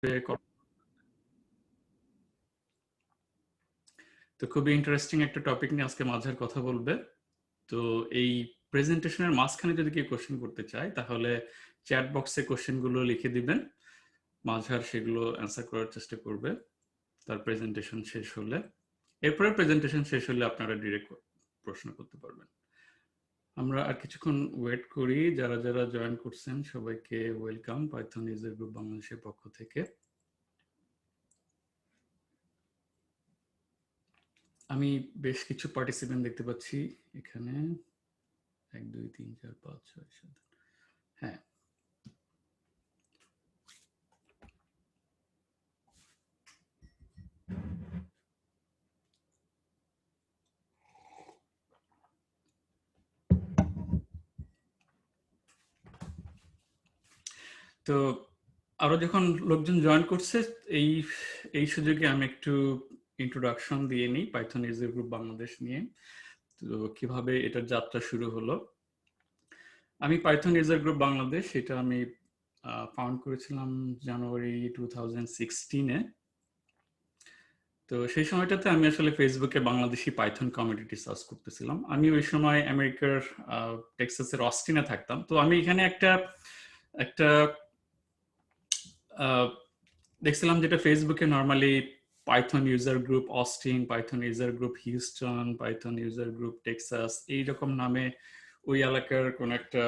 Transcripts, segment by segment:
তো খুবই ইন্টারেস্টিং একটা টপিক নিয়ে আজকে মাঝের কথা বলবে। তো এই প্রেজেন্টেশনের মাঝখানে যদি কেউ কোশ্চেন করতে চায় তাহলে চ্যাট বক্সে কোশ্চেনগুলো লিখে দিবেন, মাঝার সেগুলো অ্যান্সার করার চেষ্টা করবে তার প্রেজেন্টেশন শেষ হলে। এরপরে প্রেজেন্টেশন শেষ হলে আপনারা ডিরেক্ট প্রশ্ন করতে পারবেন। আমরা আর কিছুক্ষণ ওয়েট করি। যারা যারা জয়েন করছেন সবাইকে ওয়েলকাম পাইথন ইউজার গ্রুপ বাংলাদেশের পক্ষ থেকে। আমি বেশ কিছু পার্টিসিপেন্ট দেখতে পাচ্ছি এখানে, 1 2 3 4 5 6 7। হ্যাঁ, তো আরো যখন লোকজন জয়েন করছে এই এই সুযোগে আমি একটু ইন্ট্রোডাকশন দিয়ে নিই পাইথন ইউজার গ্রুপ বাংলাদেশ নিয়ে। তো কিভাবে এটার যাত্রা শুরু হলো। আমি পাইথন ইউজার গ্রুপ বাংলাদেশ এটা আমি ফাউন্ড করেছিলাম জানুয়ারি 2016-এ। তো সেই সময়টাতে আমি আসলে ফেসবুকে বাংলাদেশি পাইথন কমিউনিটি সার্চ করতেছিলাম। আমি ওই সময় আমেরিকার টেক্সাসের অস্টিনে থাকতাম। তো আমি এখানে একটা দেখছিলাম যেটা ফেসবুকে normally Python user group Austin, Python user group Houston, Python user group Texas, এইরকম নামে ওই এলাকার কোন একটা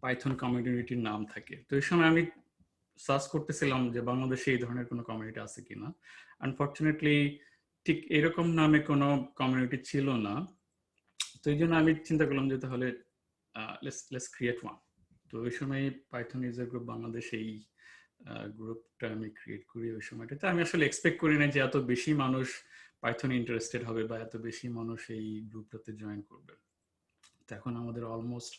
পাইথন কমিউনিটির নাম থাকে। তো এই সময় আমি সার্চ করতেছিলাম যে বাংলাদেশে এই ধরনের কোনো কমিউনিটি আছে কিনা। আনফর্চুনেটলি ঠিক এরকম নামে কোনো কমিউনিটি ছিল না। তো এই জন্য আমি চিন্তা করলাম যে তাহলে লেটস ক্রিয়েট ওয়ান। তো ওই সময় পাইথন ইউজার গ্রুপ বাংলাদেশ এই গ্রুপটা আমি ক্রিয়েট করি। ওই সময়টাতে আমি আসলে এক্সপেক্ট করি না যে এত বেশি মানুষ পাইথনে ইন্টারেস্টেড হবে বা এত বেশি মানুষ এই গ্রুপটাতে জয়েন করবে। তো এখন আমাদের অলমোস্ট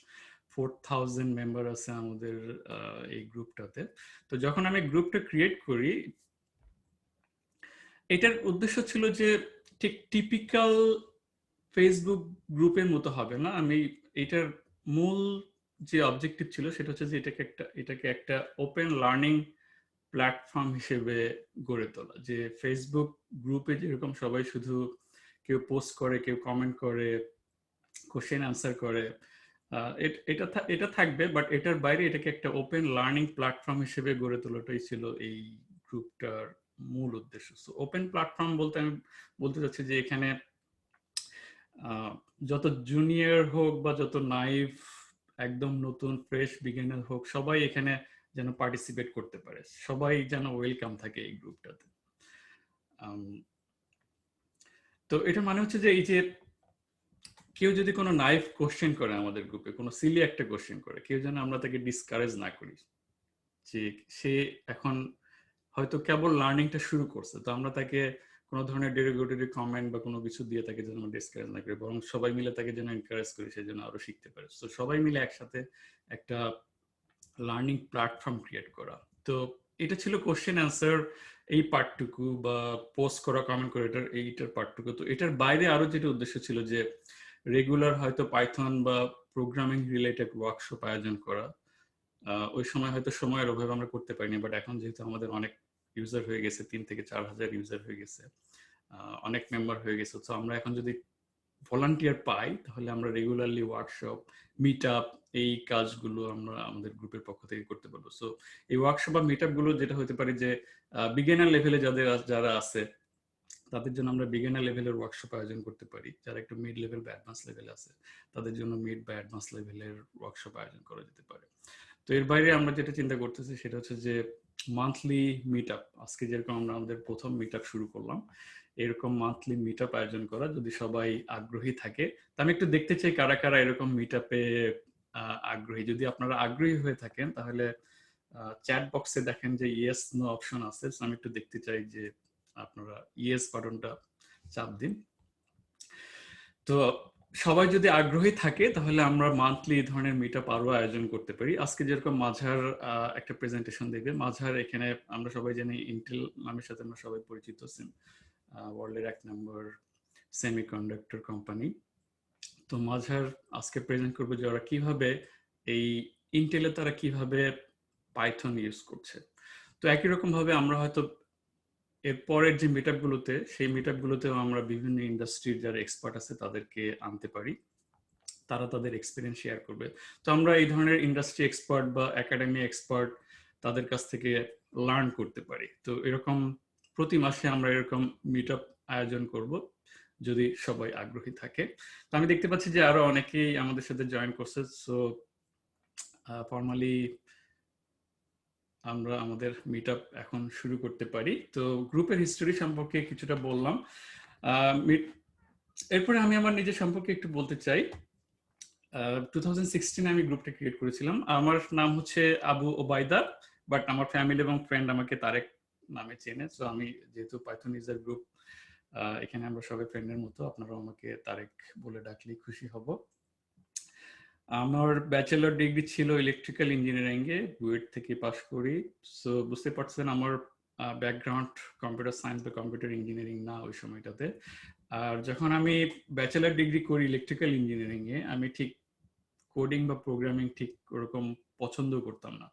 4000 মেম্বার আছে আমাদের এই গ্রুপটাতে। তো যখন আমি গ্রুপটা ক্রিয়েট করি এটার উদ্দেশ্য ছিল যে ঠিক টিপিক্যাল ফেসবুক গ্রুপের মতো হবে না। আমি এটার মূল যে অবজেক্টিভ ছিল সেটা হচ্ছে যে এটাকে একটা ওপেন লার্নিং প্ল্যাটফর্ম হিসেবে গড়ে তোলা। যে ফেসবুক গ্রুপে যেরকম সবাই শুধু কেউ পোস্ট করে, কেউ কমেন্ট করে, কোশ্চেন আনসার করে, এটা থাকবে, বাট এটার বাইরে এটাকে একটা ওপেন লার্নিং প্ল্যাটফর্ম হিসেবে গড়ে তোলাটাই ছিল এই গ্রুপটার মূল উদ্দেশ্য। সো ওপেন প্ল্যাটফর্ম বলতে আমি বলতে চাচ্ছি যে এখানে যত জুনিয়র হোক বা যত নাইভ একদম নতুন ফ্রেশ বিগিনার হোক সবাই এখানে যেন পার্টিসিপেট করতে পারে, সবাই যেন ওয়েলকাম থাকে এই গ্রুপটাতে। তো এটা মানে হচ্ছে যে এই যে কেউ যদি কোনো নাইভ কোশ্চেন করে আমাদের গ্রুপে, কোনো সিলি একটা কোশ্চেন করে, কেউ যেন আমরা তাকে ডিসকারেজ না করি। যে সে এখন হয়তো কেবল লার্নিংটা শুরু করছে, তো আমরা তাকে কোনো ধরনের ডেরিভেটিভ কমেন্ট বা কোনো কিছু দিয়ে তাকে যেন ডিসকারেজ না করি, বরং সবাই মিলে তাকে যেন এনকারেজ করি, সে যেন আরো শিখতে পারে। তো সবাই মিলে একসাথে একটা লার্নিং প্ল্যাটফর্ম ক্রিয়েট করা। তো এটা ছিল কোশ্চেন অ্যান্সার এই পার্টটুকু, বা পোস্ট করা, কমেন্ট করে এইটার পার্টটুকু। তো এটার বাইরে আরো যেটা উদ্দেশ্য ছিল যে রেগুলার হয়তো পাইথন বা প্রোগ্রামিং রিলেটেড ওয়ার্কশপ আয়োজন করা। ওই সময় হয়তো সময়ের অভাবে আমরা করতে পারিনি, বাট এখন যেহেতু আমাদের অনেক ইউজার হয়ে গেছে, 3 থেকে 4000 ইউজার হয়ে গেছে, অনেক মেম্বার হয়ে গেছে, তো আমরা এখন যদি ভলান্টিয়ার পাই তাহলে আমরা রেগুলারলি ওয়ার্কশপ, মিট আপ, এই কাজগুলো আমরা আমাদের গ্রুপের পক্ষ থেকে করতে পারবো। সো এই ওয়ার্কশপ বা মিট আপ গুলো যেটা হতে পারে যে বিগিনার লেভেলে যারা আছে তাদের জন্য আমরা বিগিনার লেভেলের ওয়ার্কশপ আয়োজন করতে পারি। যারা একটু মিড লেভেল বা অ্যাডভান্স লেভেলে আছে তাদের জন্য মিড বা অ্যাডভান্স লেভেলের ওয়ার্কশপ আয়োজন করা যেতে পারে। তো এর বাইরে আমরা যেটা চিন্তা করতেছি সেটা হচ্ছে যে মান্থলি মিট আপ, আজকে যেরকম আমরা আমাদের প্রথম মিট আপ শুরু করলাম, এরকম মান্থলি মিট আপ আয়োজন করা, যদি সবাই আগ্রহী থাকে। তা আমি একটু দেখতে চাই কারা কারা এরকম মিট আপে আগ্রহী। যদি আপনারা আগ্রহী হয়ে থাকেন তাহলে চ্যাট বক্সে দেখেন যে ইয়েস নো অপশন আছে, আমি একটু দেখতে চাই যে আপনারা ইয়েস বাটনটা চাপ দিন। তো সবাই যদি আগ্রহী থাকে তাহলে আমরা মান্থলি এই ধরনের মিট আপ আরো আয়োজন করতে পারি। আজকে যেরকম মাঝার একটা প্রেজেন্টেশন দেবে, মাঝার এখানে আমরা সবাই জানি ইন্টেল নামের সাথে আমরা সবাই পরিচিত, ওয়ার্ল্ডের 1 নম্বর সেমিকন্ডাক্টর কোম্পানি। তো মাঝার আজকে প্রেজেন্ট করবে যে ওরা কিভাবে এই ইন্টেলে তারা কিভাবে পাইথন ইউজ করছে। তো একই রকম ভাবে আমরা হয়তো এর পরের যে মিটআপ গুলোতে, সেই মিটআপ গুলোতেও আমরা বিভিন্ন ইন্ডাস্ট্রির যারা এক্সপার্ট আছে তাদেরকে আনতে পারি, তারা তাদের এক্সপিরিয়েন্স শেয়ার করবে। তো আমরা এই ধরনের ইন্ডাস্ট্রি এক্সপার্ট বা একাডেমি এক্সপার্ট তাদের কাছ থেকে লার্ন করতে পারি। তো এরকম প্রতি মাসে আমরা এরকম মিটআপ আয়োজন করব যদি সবাই আগ্রহী থাকে। তো আমি দেখতে পাচ্ছি যে আরো অনেকেই আমাদের সাথে জয়েন করছে। সো ফর্মালি আমরা আমাদের মিটআপ এখন শুরু করতে পারি। তো গ্রুপের হিস্টোরি সম্পর্কে কিছুটা বললাম। এরপরে আমি আমার নিজের সম্পর্কে একটু বলতে চাই। 2016 আমি গ্রুপটা ক্রিয়েট করেছিলাম। আমার নাম হচ্ছে আবু ওবায়দা, বাট আমার ফ্যামিলি এবং ফ্রেন্ড আমাকে তারেক নামে চেনে। সো আমি যেহেতু পাইথন ইউজার গ্রুপ, এখানে আমরা সবাই ফ্রেন্ডের মতো, আপনারা আমাকে তারেক বলে ডাকলেই খুশি হব। আমার ব্যাচেলর ডিগ্রি ছিল ইলেকট্রিক্যাল ইঞ্জিনিয়ারিং এ, বুয়েট থেকে পাশ করি। সো বুঝতে পারছেন আমার ব্যাকগ্রাউন্ড কম্পিউটার সায়েন্স বা কম্পিউটার ইঞ্জিনিয়ারিং না ওই সময়টাতে। আর যখন আমি ব্যাচেলর ডিগ্রি করি ইলেকট্রিক্যাল ইঞ্জিনিয়ারিং এ, আমি ঠিক কোডিং বা প্রোগ্রামিং ঠিক ওরকম পছন্দ করতাম না।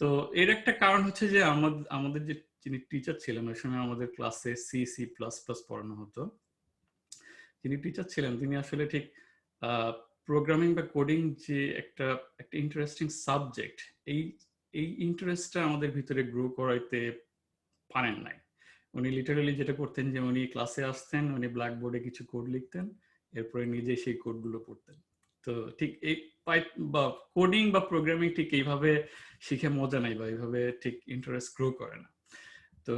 তো এর একটা কারণ হচ্ছে যে আমাদের যে যিনি টিচার ছিলেন ওই সময় আমাদের ক্লাসে সি প্লাস প্লাস পড়ানো হতো। যিনি টিচার ছিলেন তিনি আসলে ঠিক প্রোগ্রামিং বা কোডিং যে একটা ইন্টারেস্টিং সাবজেক্ট, এই এই ইন্টারেস্টটা আমাদের ভিতরে গ্রো করাইতে পারেন নাই। উনি লিটারালি যেটা করতেন যে উনি ক্লাসে আসতেন, উনি ব্ল্যাকবোর্ডে কিছু কোড লিখতেন, এরপরে নিজে সেই কোডগুলো পড়তেন। তো ঠিক এই বা কোডিং বা প্রোগ্রামিং ঠিক এইভাবে শিখে মজা নাই বা এইভাবে ঠিক ইন্টারেস্ট গ্রো করে না। তো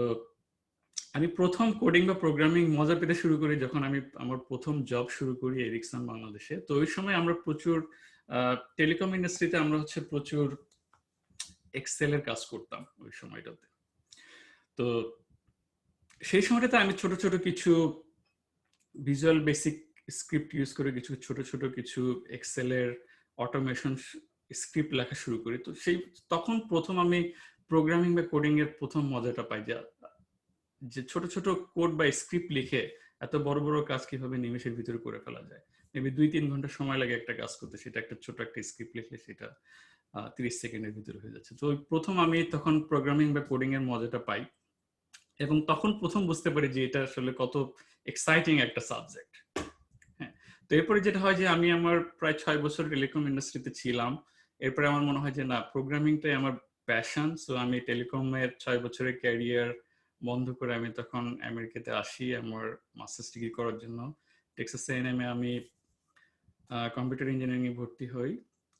আমি প্রথম কোডিং বা প্রোগ্রামিং মজা পেতে শুরু করি যখন আমি আমার প্রথম জব শুরু করি এরিকসন বাংলাদেশে। তো ওই সময় আমরা প্রচুর টেলিকম ইন্ডাস্ট্রিতে আমরা হচ্ছে প্রচুর এক্সেল এর কাজ করতাম ওই সময়টাতে। তো সেই সময়টাতে আমি ছোট ছোট কিছু ভিজুয়াল বেসিক স্ক্রিপ্ট ইউজ করে কিছু ছোট ছোট কিছু এক্সেলের অটোমেশন স্ক্রিপ্ট লেখা শুরু করি। তো তখন প্রথম আমি প্রোগ্রামিং বা কোডিং এর প্রথম মজাটা পাই, যে ছোট ছোট কোড বা স্ক্রিপ্ট লিখে এত বড় বড় কাজ কিভাবে নিমেষের ভিতরে করে ফেলা যায়। মেবি 2-3 ঘন্টা সময় লাগে একটা কাজ করতে, সেটা একটা ছোট একটা স্ক্রিপ্ট লিখলে সেটা 30 সেকেন্ডের ভিতরে হয়ে যাচ্ছে। তো প্রথম আমি তখন প্রোগ্রামিং বা কোডিং এর মজাটা পাই এবং তখন প্রথম বুঝতে পারি যে এটা আসলে কত এক্সাইটিং একটা সাবজেক্ট। হ্যাঁ, তো এরপরে যেটা হয় যে আমি আমার প্রায় 6 বছর টেলিকম ইন্ডাস্ট্রিতে ছিলাম। এরপরে আমার মনে হয় যে না, প্রোগ্রামিংটাই আমার প্যাশন। সো আমি টেলিকমের 6 বছরের ক্যারিয়ার বন্ধ করে আমি তখন আমেরিকাতে আসি আমার মাস্টার্স ডিগ্রি করার জন্য। টেক্সাস A&M এ আমি কম্পিউটার ইঞ্জিনিয়ারিং এ ভর্তি হই।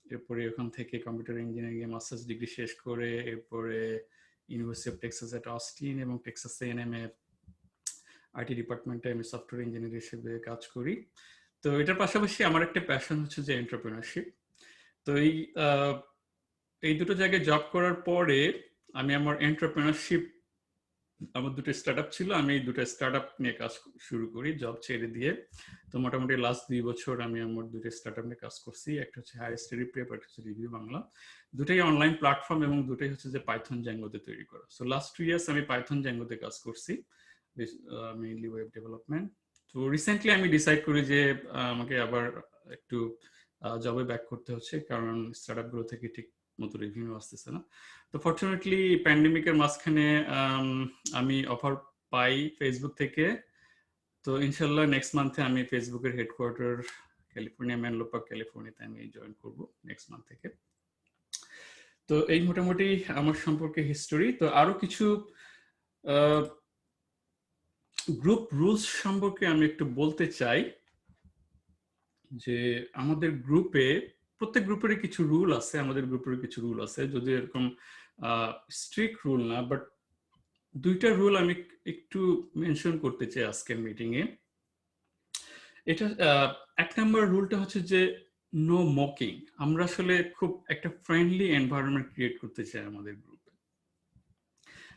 এরপরে ওখান থেকে কম্পিউটার ইঞ্জিনিয়ারিং এ মাস্টার্স ডিগ্রি শেষ করে এরপরে university of Texas at Austin এবং টেক্সাস A&M এ আইটি ডিপার্টমেন্টে আমি সফটওয়্যার ইঞ্জিনিয়ার হিসেবে কাজ করি। তো এটার পাশাপাশি আমার একটা প্যাশন হচ্ছে যে এন্টারপ্রেনারশিপ। তো এই দুটো জায়গায় জব করার পরে আমি আমার এন্টারপ্রেনারশিপ, আমার দুটো স্টার্টআপ ছিল, আমি এই দুটো স্টার্টআপ নিয়ে কাজ শুরু করি জব ছেড়ে দিয়ে। তো মোটামুটি লাস্ট 2 বছর আমি আমার দুটো স্টার্টআপ নিয়ে কাজ করছি। একটা হচ্ছে হায়ার স্টাডি প্রেপ, একটা হচ্ছে রিভিউ বাংলা। দুটোই অনলাইন প্ল্যাটফর্ম এবং দুটোই হচ্ছে যে পাইথন জ্যাঙ্গোতে তৈরি করা। সো লাস্ট 2 ইয়ার্স আমি পাইথন জ্যাঙ্গোতে কাজ করছি, মেইনলি ওয়েব ডেভেলপমেন্ট। তো রিসেন্টলি আমি ডিসাইড করি যে আমাকে আবার একটু জবে ব্যাক করতে হচ্ছে, কারণ স্টার্টআপ গুলো থেকে ঠিক মতো রেভিনিউ আসতেছে না। তো ফরচুনেটলি প্যান্ডেমিকের মাঝখানে আমি অফার পাই ফেসবুক থেকে। তো ইনশাল্লাহ নেক্সট মান্থে আমি ফেসবুকের হেডকোয়ার্টার ক্যালিফোর্নিয়া, মেনলো পার্ক, ক্যালিফোর্নিয়াতে আমি জয়েন করব নেক্সট মান্থ থেকে। তো এই মোটামুটি আমার সম্পর্কে হিস্টোরি। তো আরো কিছু গ্রুপ রুলস সম্পর্কে আমি একটু বলতে চাই যে আমাদের গ্রুপে, প্রত্যেক গ্রুপেরই কিছু রুল আছে, আমাদের গ্রুপের কিছু রুল আছে, যদি এরকম স্ট্রিক্ট রুল না, বাট দুইটা রুল আমি একটু মেনশন করতে চাই আজকের মিটিং এ। এটা 1 নম্বর রুলটা হচ্ছে যে নো মকিং। আমরা আসলে খুব একটা ফ্রেন্ডলি এনভায়রনমেন্ট ক্রিয়েট করতে চাই আমাদের গ্রুপে।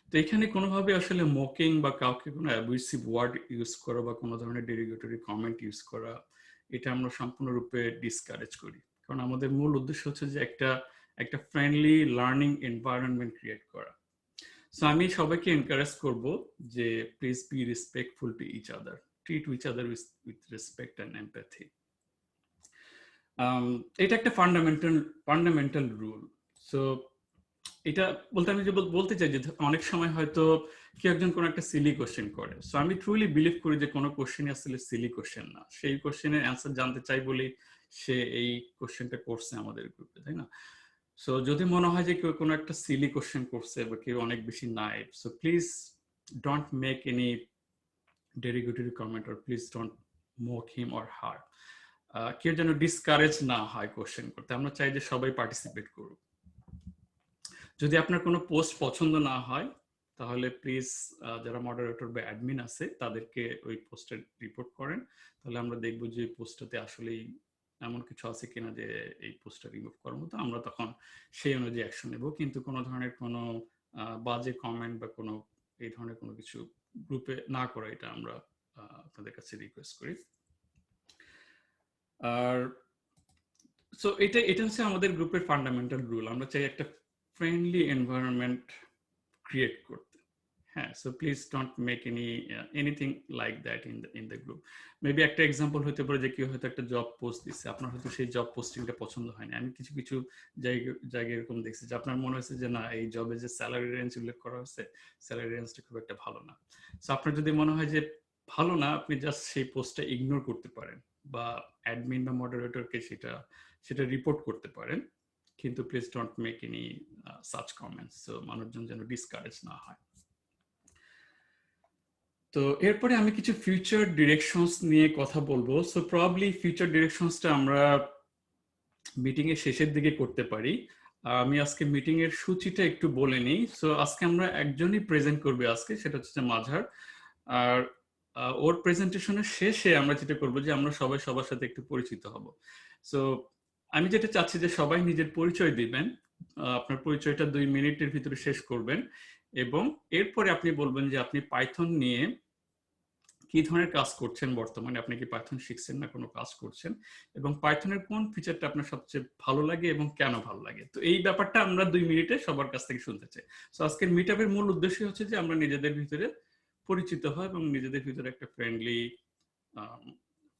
তো এখানে কোনোভাবে আসলে মকিং বা কাউকে কোনো অ্যাবিউসিভ ওয়ার্ড ইউজ করা বা কোনো ধরনের ডেরিগেটরি কমেন্ট ইউজ করা, এটা আমরা সম্পূর্ণরূপে ডিসকারেজ করি। কারণ আমাদের মূল উদ্দেশ্য হচ্ছে যে একটা ফ্রেন্ডলি লার্নিং এনভায়রনমেন্ট ক্রিয়েট করা। সো আমি সবাইকে এনকারেজ করব যে please be respectful to each other, treat each other with respect and empathy. এটা একটা ফান্ডামেন্টাল রুল। সো এটা বলতে আমি যে বলতে চাই যে অনেক সময় হয়তো কেউ একজন কোনো একটা সিলি কোশ্চেন করে, সো আমি ট্রুলি বিলিভ করি যে কোনো কোশ্চেন আসলে সিলি কোশ্চেন না, সেই কোশ্চেনের অ্যান্সার জানতে চাই বলেই সে এই কোশ্চেনটা করছে আমাদের গ্রুপে, তাই না? সো যদি মনে হয় যে কেউ কোনো একটা সিলি কোশ্চেন করছে বা কেউ অনেক বেশি naive, so please don't make any derogatory comment or please don't mock him or her. কেউ যেন ডিসকারেজ না হয় কোশ্চেন করতে, আমরা চাই যে সবাই পার্টিসিপেট করুক। যদি আপনার কোনো পোস্ট পছন্দ না হয় তাহলে প্লিজ যারা মডারেটর বা অ্যাডমিন আছে তাদেরকে ওই পোস্টে রিপোর্ট করেন, তাহলে আমরা দেখবো যে পোস্টটাতে আসলেই এমন কিছু আছে কিনা যে এই পোস্টটা রিমুভ করার মতো, আমরা তখন সেই অনুযায়ী অ্যাকশন নেব। কিন্তু কোনো ধরনের কোনো বাজে কমেন্ট বা কোনো এই ধরনের কোনো কিছু গ্রুপে না করা, এটা আমরা আপনাদের কাছে রিকোয়েস্ট করি। আর সো এটা এটা হচ্ছে আমাদের গ্রুপের ফান্ডামেন্টাল রুল, আমরা চাই একটা ফ্রেন্ডলি এনভায়রনমেন্ট ক্রিয়েট করতে। হ্যাঁ, so please don't make anything like that in the group. Maybe একটা এক্সাম্পল হতে পারে যে কেউ হয়তো একটা জব পোস্ট দিচ্ছে, আপনার হয়তো সেই জব পোস্টিংটা পছন্দ হয়নি। আমি কিছু কিছু জায়গায় এরকম দেখছি যে আপনার মনে হয়েছে যে না, এই জবে যে স্যালারি রেঞ্জ উল্লেখ করা হয়েছে, স্যালারি রেঞ্জটা খুব একটা ভালো না। সো আপনার যদি মনে হয় যে ভালো না, আপনি জাস্ট সেই পোস্টটা ইগনোর করতে পারেন বা অ্যাডমিন বা মডারেটরকে সেটা রিপোর্ট করতে পারেন, কিন্তু please don't make any such comments, so মানুষজন যেন ডিসকারেজ না হয়। তো এরপরে আমি কিছু ফিউচার ডিরেকশনস নিয়ে কথা বলবো। সো প্রবাবলি ফিউচার ডিরেকশনসটা আমরা মিটিং এর শেষের দিকে করতে পারি। আমি আজকে মিটিং এর সূচিটা একটু বলে নিই। সো আজকে আমরা একজনই প্রেজেন্ট করবে আজকে, সেটা হচ্ছে মাঝার। আর ওর প্রেজেন্টেশনের শেষে আমরা যেটা করবো যে আমরা সবাই সবার সাথে একটু পরিচিত হব। সো আমি যেটা চাচ্ছি যে সবাই নিজের পরিচয় দিবেন, আপনার পরিচয়টা 2 মিনিটের ভিতরে শেষ করবেন এবং এরপরে আপনি বলবেন যে আপনি পাইথন নিয়ে কি ধরনের কাজ করছেন বর্তমানে, আপনি কি পাইথন শিখছেন না কোনো কাজ করছেন, এবং পাইথনের কোন ফিচারটা আপনার সবচেয়ে ভালো লাগে এবং কেন ভালো লাগে। তো এই ব্যাপারটা আমরা 2 মিনিটে সবার কাছ থেকে শুনতে চাই। সো আজকের মিটআপের মূল উদ্দেশ্য হচ্ছে যে আমরা নিজেদের ভিতরে পরিচিত হয় এবং নিজেদের ভিতরে একটা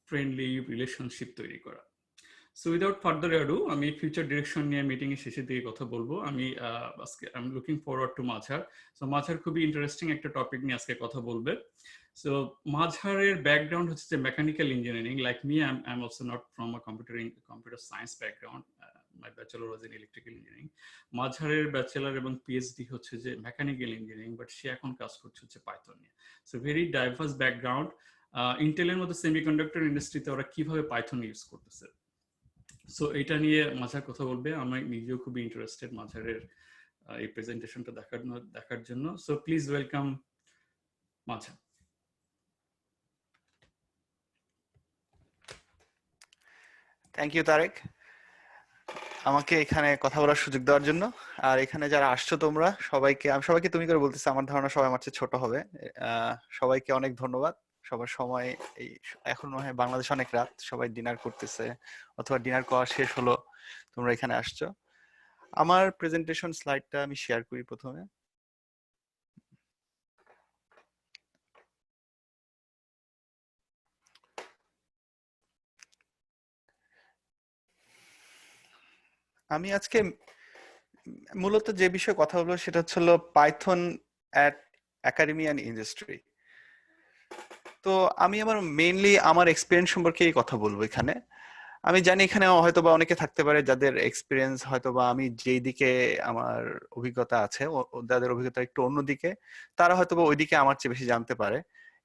ফ্রেন্ডলি রিলেশনশিপ তৈরি করা। সো উইদাউট ফার্দার অ্যাডু আমি ফিউচার ডিরেকশন নিয়ে মিটিং এর শেষের দিকে কথা বলবো। আমি আজকে I am looking forward to Mazhar. So Mazhar খুবই ইন্টারেস্টিং একটা টপিক নিয়ে আজকে কথা বলবে। সো মাঝারের ব্যাকগ্রাউন্ড হচ্ছে যে mechanical engineering. Like me, I am also not from a computer science background. My bachelor was in electrical engineering. মাঝারের ব্যাচেলর এবং পিএইচডি হচ্ছে যে মেকানিক্যাল ইঞ্জিনিয়ারিং, বাট সে এখন কাজ করছে হচ্ছে পাইথন নিয়ে। So very diverse background. ইন্টেলের মতো সেমিকন্ডাক্টর ইন্ডাস্ট্রিতে ওরা কিভাবে পাইথন ইউজ করতেছে, সো এটা নিয়ে মাঝার কথা বলবে। আমি নিজেও খুবই ইন্টারেস্টেড মাঝারের এই প্রেজেন্টেশনটা দেখার জন্য। So please welcome Mazha. Thank you Tarek, আমাকে এখানে কথা বলার সুযোগ দেওয়ার জন্য। আর এখানে যারা আসছো তোমরা আমি সবাইকে তুমি করে বলতেছি, আমার ধারণা সবাই আমার চেয়ে ছোট হবে। সবাইকে অনেক ধন্যবাদ। সবার সময় এই এখন মনে হয় বাংলাদেশ অনেক রাত, সবাই ডিনার করতেছে অথবা ডিনার করা শেষ হলো, তোমরা এখানে আসছো। আমার প্রেজেন্টেশন স্লাইডটা আমি শেয়ার করি প্রথমে। আমি আজকে মূলত যে বিষয়ে কথা বলবো সেটা হচ্ছে Python at academy and industry. তো আমি মেইনলি আমার এক্সপিরিয়েন্স সম্পর্কেই কথা বলবো এখানে। আমি জানি এখানে হয়তো বা অনেকে থাকতে পারে যাদের এক্সপিরিয়েন্স হয়তো বা আমি যেই দিকে আমার অভিজ্ঞতা আছে যাদের অভিজ্ঞতা একটু অন্যদিকে, তারা হয়তো বা ওইদিকে আমার চেয়ে বেশি জানতে পারে।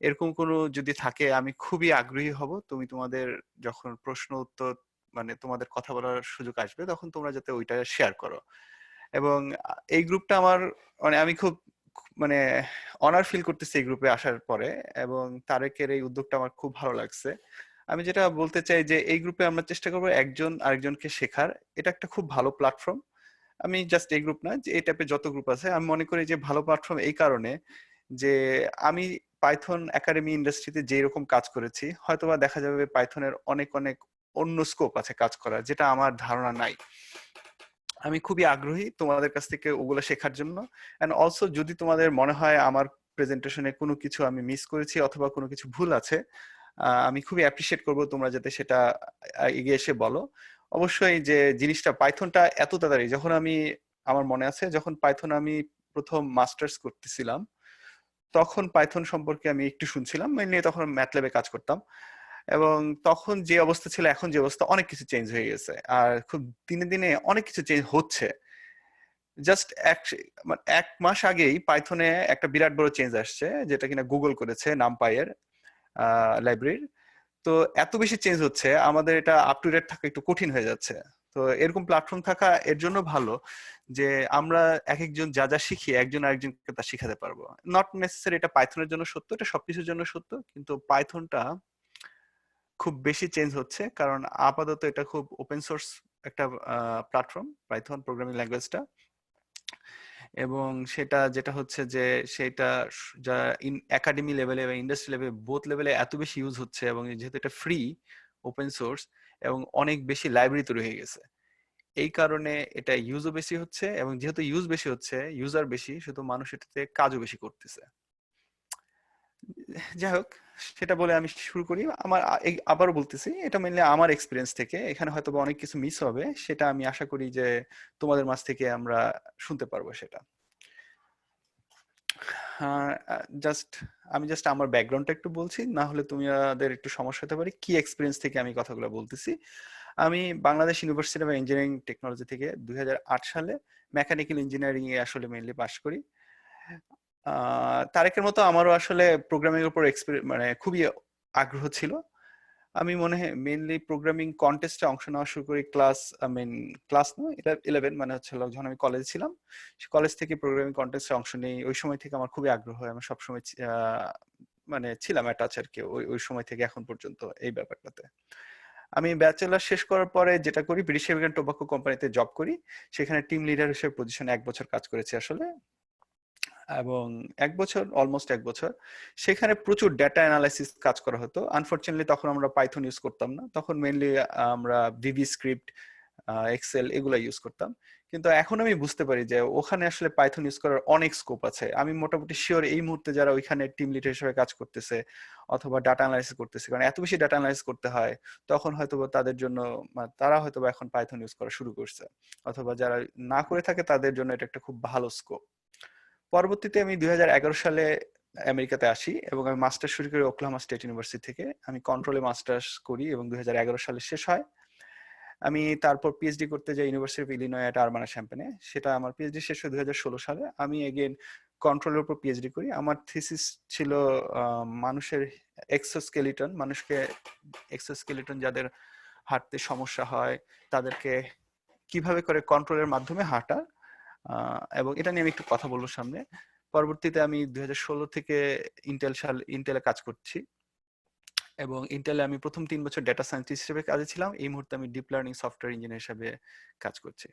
এরকম কোনো যদি থাকে আমি খুবই আগ্রহী হব তুমি তোমাদের যখন প্রশ্ন উত্তর তোমাদের কথা বলার সুযোগ আসবে তখন তোমরা যাতে ওইটা শেয়ার করো। এবং এই গ্রুপটা আমার আমি খুব অনার ফিল করতেছি এই গ্রুপে আসার পরে, এবং তারেকের এই উদ্যোগটা আমার খুব ভালো লাগছে। আমি যেটা বলতে চাই যে এই গ্রুপে আমরা চেষ্টা করবো একজন আরেকজনকে শেখার, এটা একটা খুব ভালো প্ল্যাটফর্ম। আমি জাস্ট এই গ্রুপ না, যে এই টাইপের যত গ্রুপ আছে আমি মনে করি যে ভালো প্ল্যাটফর্ম এই কারণে যে আমি পাইথন একাডেমি ইন্ডাস্ট্রিতে যে রকম কাজ করেছি হয়তোবা দেখা যাবে পাইথনের অনেক অনেক অন্য স্কোপ আছে কাজ করার, যেটা আমার ধারণা নাই। আমি খুবই আগ্রহী তোমাদের কাছ থেকে ওগুলো শেখার জন্য। এন্ড অলসো যদি তোমাদের মনে হয় আমার প্রেজেন্টেশনে কোনো কিছু আমি মিস করেছি অথবা কোনো কিছু ভুল আছে, আমি খুবই অ্যাপ্রিশিয়েট করব তোমরা যাতে সেটা এগিয়ে এসে বলো। অবশ্যই যে জিনিসটা পাইথনটা এত তাড়াতাড়ি, যখন আমি আমার মনে আছে যখন পাইথন আমি প্রথম মাস্টার্স করতেছিলাম, তখন পাইথন সম্পর্কে আমি একটু শুনছিলাম, মেনলি তখন ম্যাটল্যাবে কাজ করতাম। এবং তখন যে অবস্থা ছিল এখন যে অবস্থা, অনেক কিছু চেঞ্জ হয়ে গেছে, আর খুব দিনে দিনে অনেক কিছু চেঞ্জ হচ্ছে। জাস্ট মানে 1 মাস আগেই পাইথনে একটা বিরাট বড় চেঞ্জ আসছে, যেটা কিনা গুগল করেছে নামপাই এর লাইব্রেরির। তো এত বেশি চেঞ্জ হচ্ছে, আমাদের এটা আপ টু ডেট থাকা একটু কঠিন হয়ে যাচ্ছে। তো এরকম প্ল্যাটফর্ম থাকা এর জন্য ভালো যে আমরা এক একজন যা যা শিখি একজন আরেকজনকে তা শিখাতে পারবো। নট নেসেসারি এটা পাইথনের জন্য সত্য, এটা সবকিছুর জন্য সত্য, কিন্তু পাইথনটা খুব বেশি চেঞ্জ হচ্ছে কারণ আপাতত এটা খুব ওপেন সোর্স একটা প্ল্যাটফর্ম, পাইথন প্রোগ্রামিং ল্যাঙ্গুয়েজটা। এবং সেটা যেটা হচ্ছে যে সেটা যা একাডেমি লেভেলে বা ইন্ডাস্ট্রি লেভেলে বোথ লেভেলে এত বেশি ইউজ হচ্ছে, এবং যেহেতু এটা ফ্রি ওপেন সোর্স এবং অনেক বেশি লাইব্রেরি তৈরি হয়ে গেছে, এই কারণে এটা ইউজও বেশি হচ্ছে, এবং যেহেতু ইউজ বেশি হচ্ছে, ইউজার বেশি, শুধু মানুষ এটাতে কাজও বেশি করতেছে। যাই হোক, সেটা বলে আমি শুরু করি। আমার আবারও বলতেছি, এটা মেনলি আমার এক্সপিরিয়েন্স থেকে, এখানে হয়তো অনেক কিছু মিস হবে, সেটা আমি আশা করি যে তোমাদের মাঝ থেকে আমরা শুনতে পারবো সেটা। আমি জাস্ট আমার ব্যাকগ্রাউন্ডটা একটু বলছি, না হলে তোমাদের একটু সমস্যা হতে পারে। কি এক্সপিরিয়েন্স থেকে আমি কথাগুলো বলতেছি, আমি Bangladesh university of engineering technology থেকে 2008 সালে মেকানিক্যাল ইঞ্জিনিয়ারিং এ আসলে মেইনলি পাশ করি। তারেকের মতো আমারও আসলে প্রোগ্রামিং এর উপর মানে খুবই আগ্রহ ছিল। আমি মনে হয় মেইনলি প্রোগ্রামিং কন্টেস্টে অংশ নেওয়া শুরু করি ক্লাস না, এটা 11 মানে হচ্ছে যখন আমি কলেজে ছিলাম। কলেজ থেকে প্রোগ্রামিং কন্টেস্টে অংশ নেই, ওই সময় থেকে আমার খুবই আগ্রহ হয়, আমি সবসময় মানে ছিলাম অ্যাটাচ আর কি, ওই সময় থেকে এখন পর্যন্ত এই ব্যাপারটাতে। আমি ব্যাচেলার শেষ করার পরে যেটা করি, ব্রিটিশ আমেরিকান টোবাকো কোম্পানিতে জব করি, সেখানে টিম লিডার হিসেবে পজিশনে 1 বছর কাজ করেছি আসলে। এবং 1 বছর, অলমোস্ট 1 বছর, সেখানে প্রচুর ডেটা অ্যানালাইসিস কাজ করা হতো। আনফরচুনেটলি তখন আমরা পাইথন ইউজ করতাম না, তখন মেইনলি আমরা ভিবি স্ক্রিপ্ট, এক্সেল এগুলো ইউজ করতাম। কিন্তু এখন আমি বুঝতে পারি যে ওখানে আসলে পাইথন ইউজ করার অনেক স্কোপ আছে। আমি মোটামুটি শিওর এই মুহূর্তে যারা ওইখানে টিম লিডার হিসেবে কাজ করতেছে অথবা ডাটা অ্যানালাইসিস করতেছে, কারণ এত বেশি ডাটা অ্যানালাইসিস করতে হয়, তখন হয়তো তাদের জন্য তারা হয়তো এখন পাইথন ইউজ করা শুরু করছে, অথবা যারা না করে থাকে তাদের জন্য এটা একটা খুব ভালো স্কোপ। পরবর্তীতে আমি 2011 সালে আমেরিকাতে আসি এবং আমি মাস্টার্স শুরু করি ওকলাহোমা স্টেট ইউনিভার্সিটি থেকে। আমি কন্ট্রোলে মাস্টার্স করি এবং 2011 সালে শেষ হয়। আমি তারপর পিএইচডি করতে যাই university of Illinois at Urbana শ্যাম্পেনে। সেটা আমার পিএইচডি শেষ হয় 2016 সালে। আমি এগেইন কন্ট্রোলের উপর পিএইচডি করি। আমার থিসিস ছিল মানুষের এক্সোস্কেলিটন, মানুষকে এক্সোস্কেলিটন যাদের হাঁটতে সমস্যা হয় তাদেরকে কিভাবে করে কন্ট্রোলের মাধ্যমে হাঁটা, এবং এটা নিয়ে আমি একটু কথা বলবো সামনে। পরবর্তীতে আমি 2016 থেকে ইন্টেলে কাজ করছি, এবং ইন্টেলে আমি প্রথম 3 বছর ডেটা সায়েন্টিস্ট হিসেবে কাজে ছিলাম। এই মুহূর্তে আমি ডিপ লার্নিং সফটওয়্যার ইঞ্জিনিয়ার হিসেবে কাজ করছি।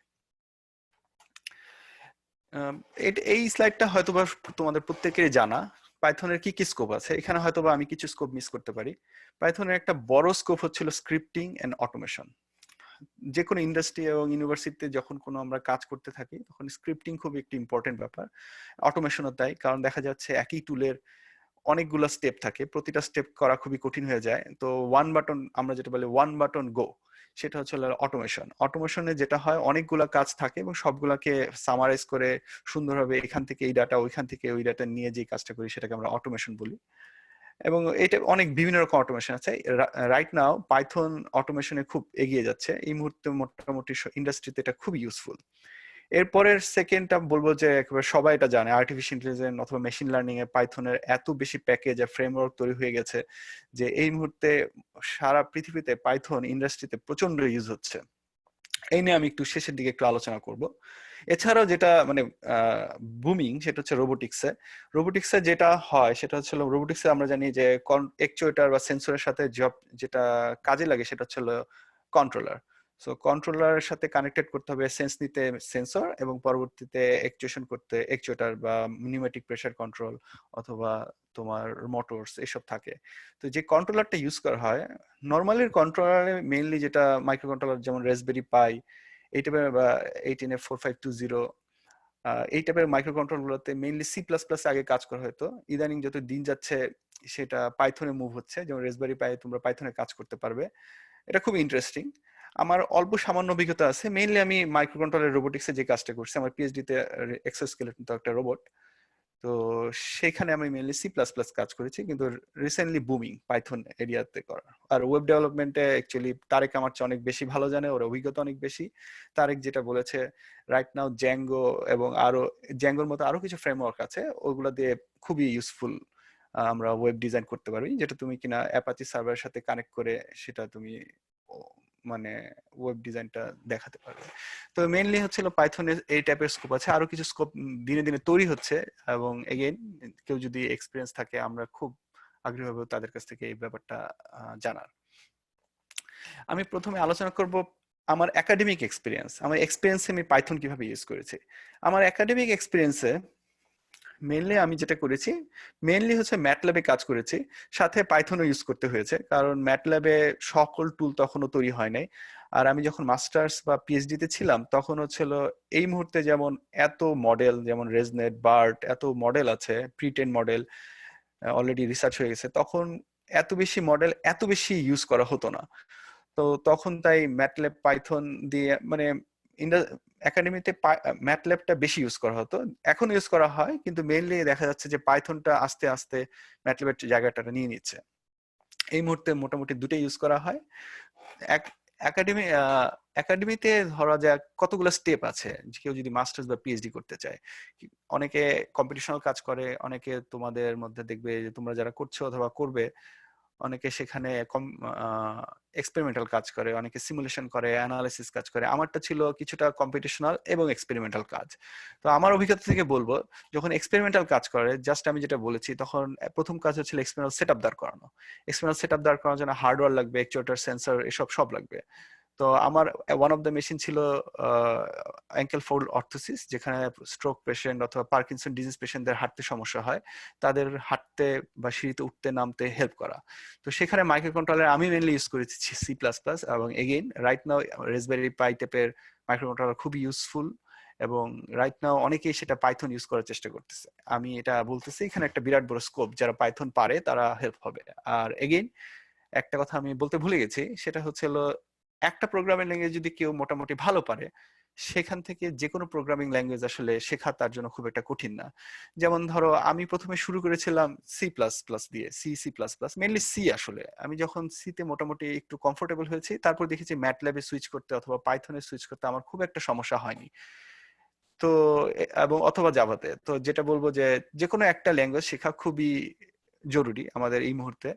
এই স্লাইডটা হয়তোবা তোমাদের প্রত্যেকেরই জানা। পাইথনের কি কি স্কোপ আছে, এখানে হয়তোবা আমি কিছু স্কোপ মিস করতে পারি। পাইথনের একটা বড় স্কোপ হচ্ছিল স্ক্রিপ্টিং এন্ড অটোমেশন। যে কোনো ইন্ডাস্ট্রি এবং ইউনিভার্সিটিতে যখন কোনো আমরা কাজ করতে থাকি, তখন স্ক্রিপ্টিং খুব একটি ইম্পর্টেন্ট ব্যাপার, অটোমেশনও তাই। কারণ দেখা যাচ্ছে একই টুলের অনেকগুলো স্টেপ থাকে, প্রতিটা স্টেপ করা খুবই কঠিন হয়ে যায়। তো ওয়ান বাটন, আমরা যেটা বলি ওয়ান বাটন গো, সেটা হচ্ছে অটোমেশন। অটোমেশনে যেটা হয়, অনেকগুলো কাজ থাকে এবং সবগুলাকে সামারাইজ করে সুন্দরভাবে এখান থেকে এই ডাটা, ওইখান থেকে ওই ডাটা নিয়ে যে কাজটা করি, সেটাকে আমরা অটোমেশন বলি। এবং এটা অনেক বিভিন্ন রকম অটোমেশন আছে। রাইট নাও পাইথন অটোমেশনে খুব এগিয়ে যাচ্ছে এই মুহূর্তে, মোটামুটি ইন্ডাস্ট্রিতে এটা খুব ইউজফুল। এরপরের সেকেন্ডটা বলবো যে একেবারে সবাই এটা জানে, আর্টিফিশিয়াল ইন্টেলিজেন্স অথবা মেশিন লার্নিং এ পাইথনের এত বেশি প্যাকেজ আর ফ্রেমওয়ার্ক তৈরি হয়ে গেছে যে এই মুহূর্তে সারা পৃথিবীতে পাইথন ইন্ডাস্ট্রিতে প্রচন্ড ইউজ হচ্ছে। এই নিয়ে আমি একটু শেষের দিকে একটু আলোচনা করব। এছাড়াও যেটা মানে বুমিং, সেটা হচ্ছে রোবোটিক্সে। রোবোটিক্সে যেটা হয় সেটা হচ্ছে রোবোটিক্সে আমরা জানি যে অ্যাকচুয়েটর বা সেন্সরের সাথে যেটা কাজে লাগে সেটা হচ্ছে কন্ট্রোলার। সো কন্ট্রোলারের সাথে কানেক্টেড করতে হবে সেন্স নিতে সেন্সর, এবং পরবর্তীতে অ্যাকচুয়েশন করতে অ্যাকচুয়েটর বা নিউমেটিক প্রেসার কন্ট্রোল অথবা তোমার মোটরস এসব থাকে। তো যে কন্ট্রোলারটা ইউজ করা হয়, নর্মালি কন্ট্রোলারে মেইনলি যেটা মাইক্রো কন্ট্রোলার, যেমন রেসবেরি পাই এই টাইপের বা 18F4520, এই টাইপের মাইক্রো কন্ট্রোল গুলোতে মেইনলি C++ আগে কাজ করা হতো। ইদানিং যত দিন যাচ্ছে সেটা পাইথনে মুভ হচ্ছে, যেমন রেসবেরি পাই তোমরা পাইথনে কাজ করতে পারবে। এটা খুব ইন্টারেস্টিং। আমার অল্প সামান্য অভিজ্ঞতা আছে। মেইনলি আমি মাইক্রো কন্ট্রোলার রোবোটিক্সে যে কাজটা করছি, আমার পিএইচডি তে এক্সোস্কেলেটন তো একটা রোবট, তো সেখানে আমি মেইনলি সি প্লাস প্লাস কাজ করেছি, কিন্তু রিসেন্টলি বুমিং পাইথন এরিয়াতে করা। আর ওয়েব ডেভেলপমেন্টে অ্যাকচুয়ালি তারেক আমার চেয়ে অনেক বেশি ভালো জানে, ওর অভিজ্ঞতা অনেক বেশি। তারেক যেটা বলেছে রাইট নাও জ্যাঙ্গো এবং আরো জ্যাঙ্গোর মতো আরো কিছু ফ্রেমওয়ার্ক আছে, ওগুলো দিয়ে খুবই ইউজফুল আমরা ওয়েব ডিজাইন করতে পারি, যেটা তুমি কিনা অ্যাপাচি সার্ভারের সাথে কানেক্ট করে সেটা তুমি মানে ওয়েব ডিজাইনটা দেখাতে পারবে। তো মেইনলি হচ্ছিল পাইথনের এই টাইপের স্কোপ আছে, আরো কিছু স্কোপ দিনে দিনে তৈরি হচ্ছে, এবং এগেইন কেউ যদি এক্সপিরিয়েন্স থাকে আমরা খুব আগ্রহী হব তাদের কাছ থেকে এই ব্যাপারটা জানার। আমি প্রথমে আলোচনা করব আমার একাডেমিক এক্সপিরিয়েন্স। আমার এক্সপিরিয়েন্সে আমি পাইথন কিভাবে ইউজ করেছি। আমার একাডেমিক এক্সপিরিয়েন্সে মেইনলি আমি যেটা করেছি, মেইনলি হচ্ছে ম্যাটল্যাবে কাজ করেছি, সাথে পাইথনও ইউজ করতে হয়েছে, কারণ ম্যাটল্যাবে সকল টুল তখনও তৈরি হয় নাই। আর আমি যখন মাস্টার্স বা পিএইচডি তে ছিলাম তখন হচ্ছিল এই মুহূর্তে যেমন এত মডেল, যেমন রেজনেট, বার্ট, এত মডেল আছে, প্রিটেন মডেল অলরেডি রিসার্চ হয়ে গেছে, তখন এত বেশি মডেল এত বেশি ইউজ করা হতো না। তো তখন তাই ম্যাটল্যাব পাইথন দিয়ে মানে একাডেমিতে ম্যাটল্যাবটা বেশি ইউজ করা হতো, এখন ইউজ করা হয়, কিন্তু মেইনলি দেখা যাচ্ছে যে পাইথনটা আস্তে আস্তে ম্যাটল্যাবের জায়গাটা নিয়ে নিচ্ছে। এই মুহূর্তে মোটামুটি দুটোই ইউজ করা হয়। একাডেমিতে ধরা যাক কতগুলো স্টেপ আছে, কেউ যদি মাস্টার্স বা পিএইচডি করতে চায়, অনেকে কম্পিটিশনাল কাজ করে, অনেকে তোমাদের মধ্যে দেখবে যে তোমরা যারা করছো অথবা করবে, অনেকে সেখানে এক্সপেরিমেন্টাল কাজ করে, অনেকে সিমুলেশন করে, অ্যানালিসিস কাজ করে। আমারটা ছিল কিছুটা কম্পিটিশনাল এবং এক্সপেরিমেন্টাল কাজ। তো আমার অভিজ্ঞতা থেকে বলবো, যখন এক্সপেরিমেন্টাল কাজ করে, জাস্ট আমি যেটা বলেছি, তখন প্রথম কাজ হচ্ছিল এক্সপেরিমেন্টাল সেটআপ দাঁড় করানো। এক্সপেরিমেন্টাল সেটআপ দাঁড় করানোর জন্য হার্ডওয়্যার লাগবে, অ্যাকচুয়েটর, সেন্সর, এসব সব লাগবে। তো আমার ওয়ান অফ দ্য মেশিন ছিল অ্যাঙ্কেল ফোল্ড অর্থোসিস, যেখানে স্ট্রোক পেশেন্ট অথবা পার্কিনসন ডিজিজ পেশেন্টদের হাঁটতে সমস্যা হয়, তাদের হাঁটতে বা সিঁড়িতে উঠতে নামতে হেল্প করা। তো সেখানে মাইক্রো কন্ট্রোলার আমি মেনলি ইউজ করেছি সি প্লাস প্লাস, এবং এগেইন রাইট নাও রেসবেরি পাই টাইপের মাইক্রো কন্ট্রোলার খুবই ইউজফুল, এবং রাইট নাও অনেকেই সেটা পাইথন ইউজ করার চেষ্টা করতেছে। আমি এটা বলতেছি, এখানে একটা বিরাট বড় স্কোপ, যারা পাইথন পারে তারা হেল্প হবে। আর এগেইন একটা কথা আমি বলতে ভুলে গেছি, সেটা হচ্ছে একটা প্রোগ্রামিং ল্যাঙ্গুয়েজ যদি কেউ মোটামুটি ভালো পারে, সেখান থেকে যে কোনো প্রোগ্রামিং ল্যাঙ্গুয়েজ আসলে শেখা তার জন্য খুব একটা কঠিন না। যেমন ধরো আমি প্রথমে শুরু করেছিলাম সি প্লাস প্লাস দিয়ে, C plus plus mainly C. আসলে আমি যখন সিতে মোটামুটি একটু কমফোর্টেবল হয়েছি, তারপর দেখেছি ম্যাটল্যাবে সুইচ করতে অথবা পাইথনে সুইচ করতে আমার খুব একটা সমস্যা হয়নি। তো এবং অথবা জাভাতে, তো যেটা বলবো যে যে কোনো একটা ল্যাঙ্গুয়েজ শেখা খুবই জরুরি আমাদের এই মুহূর্তে।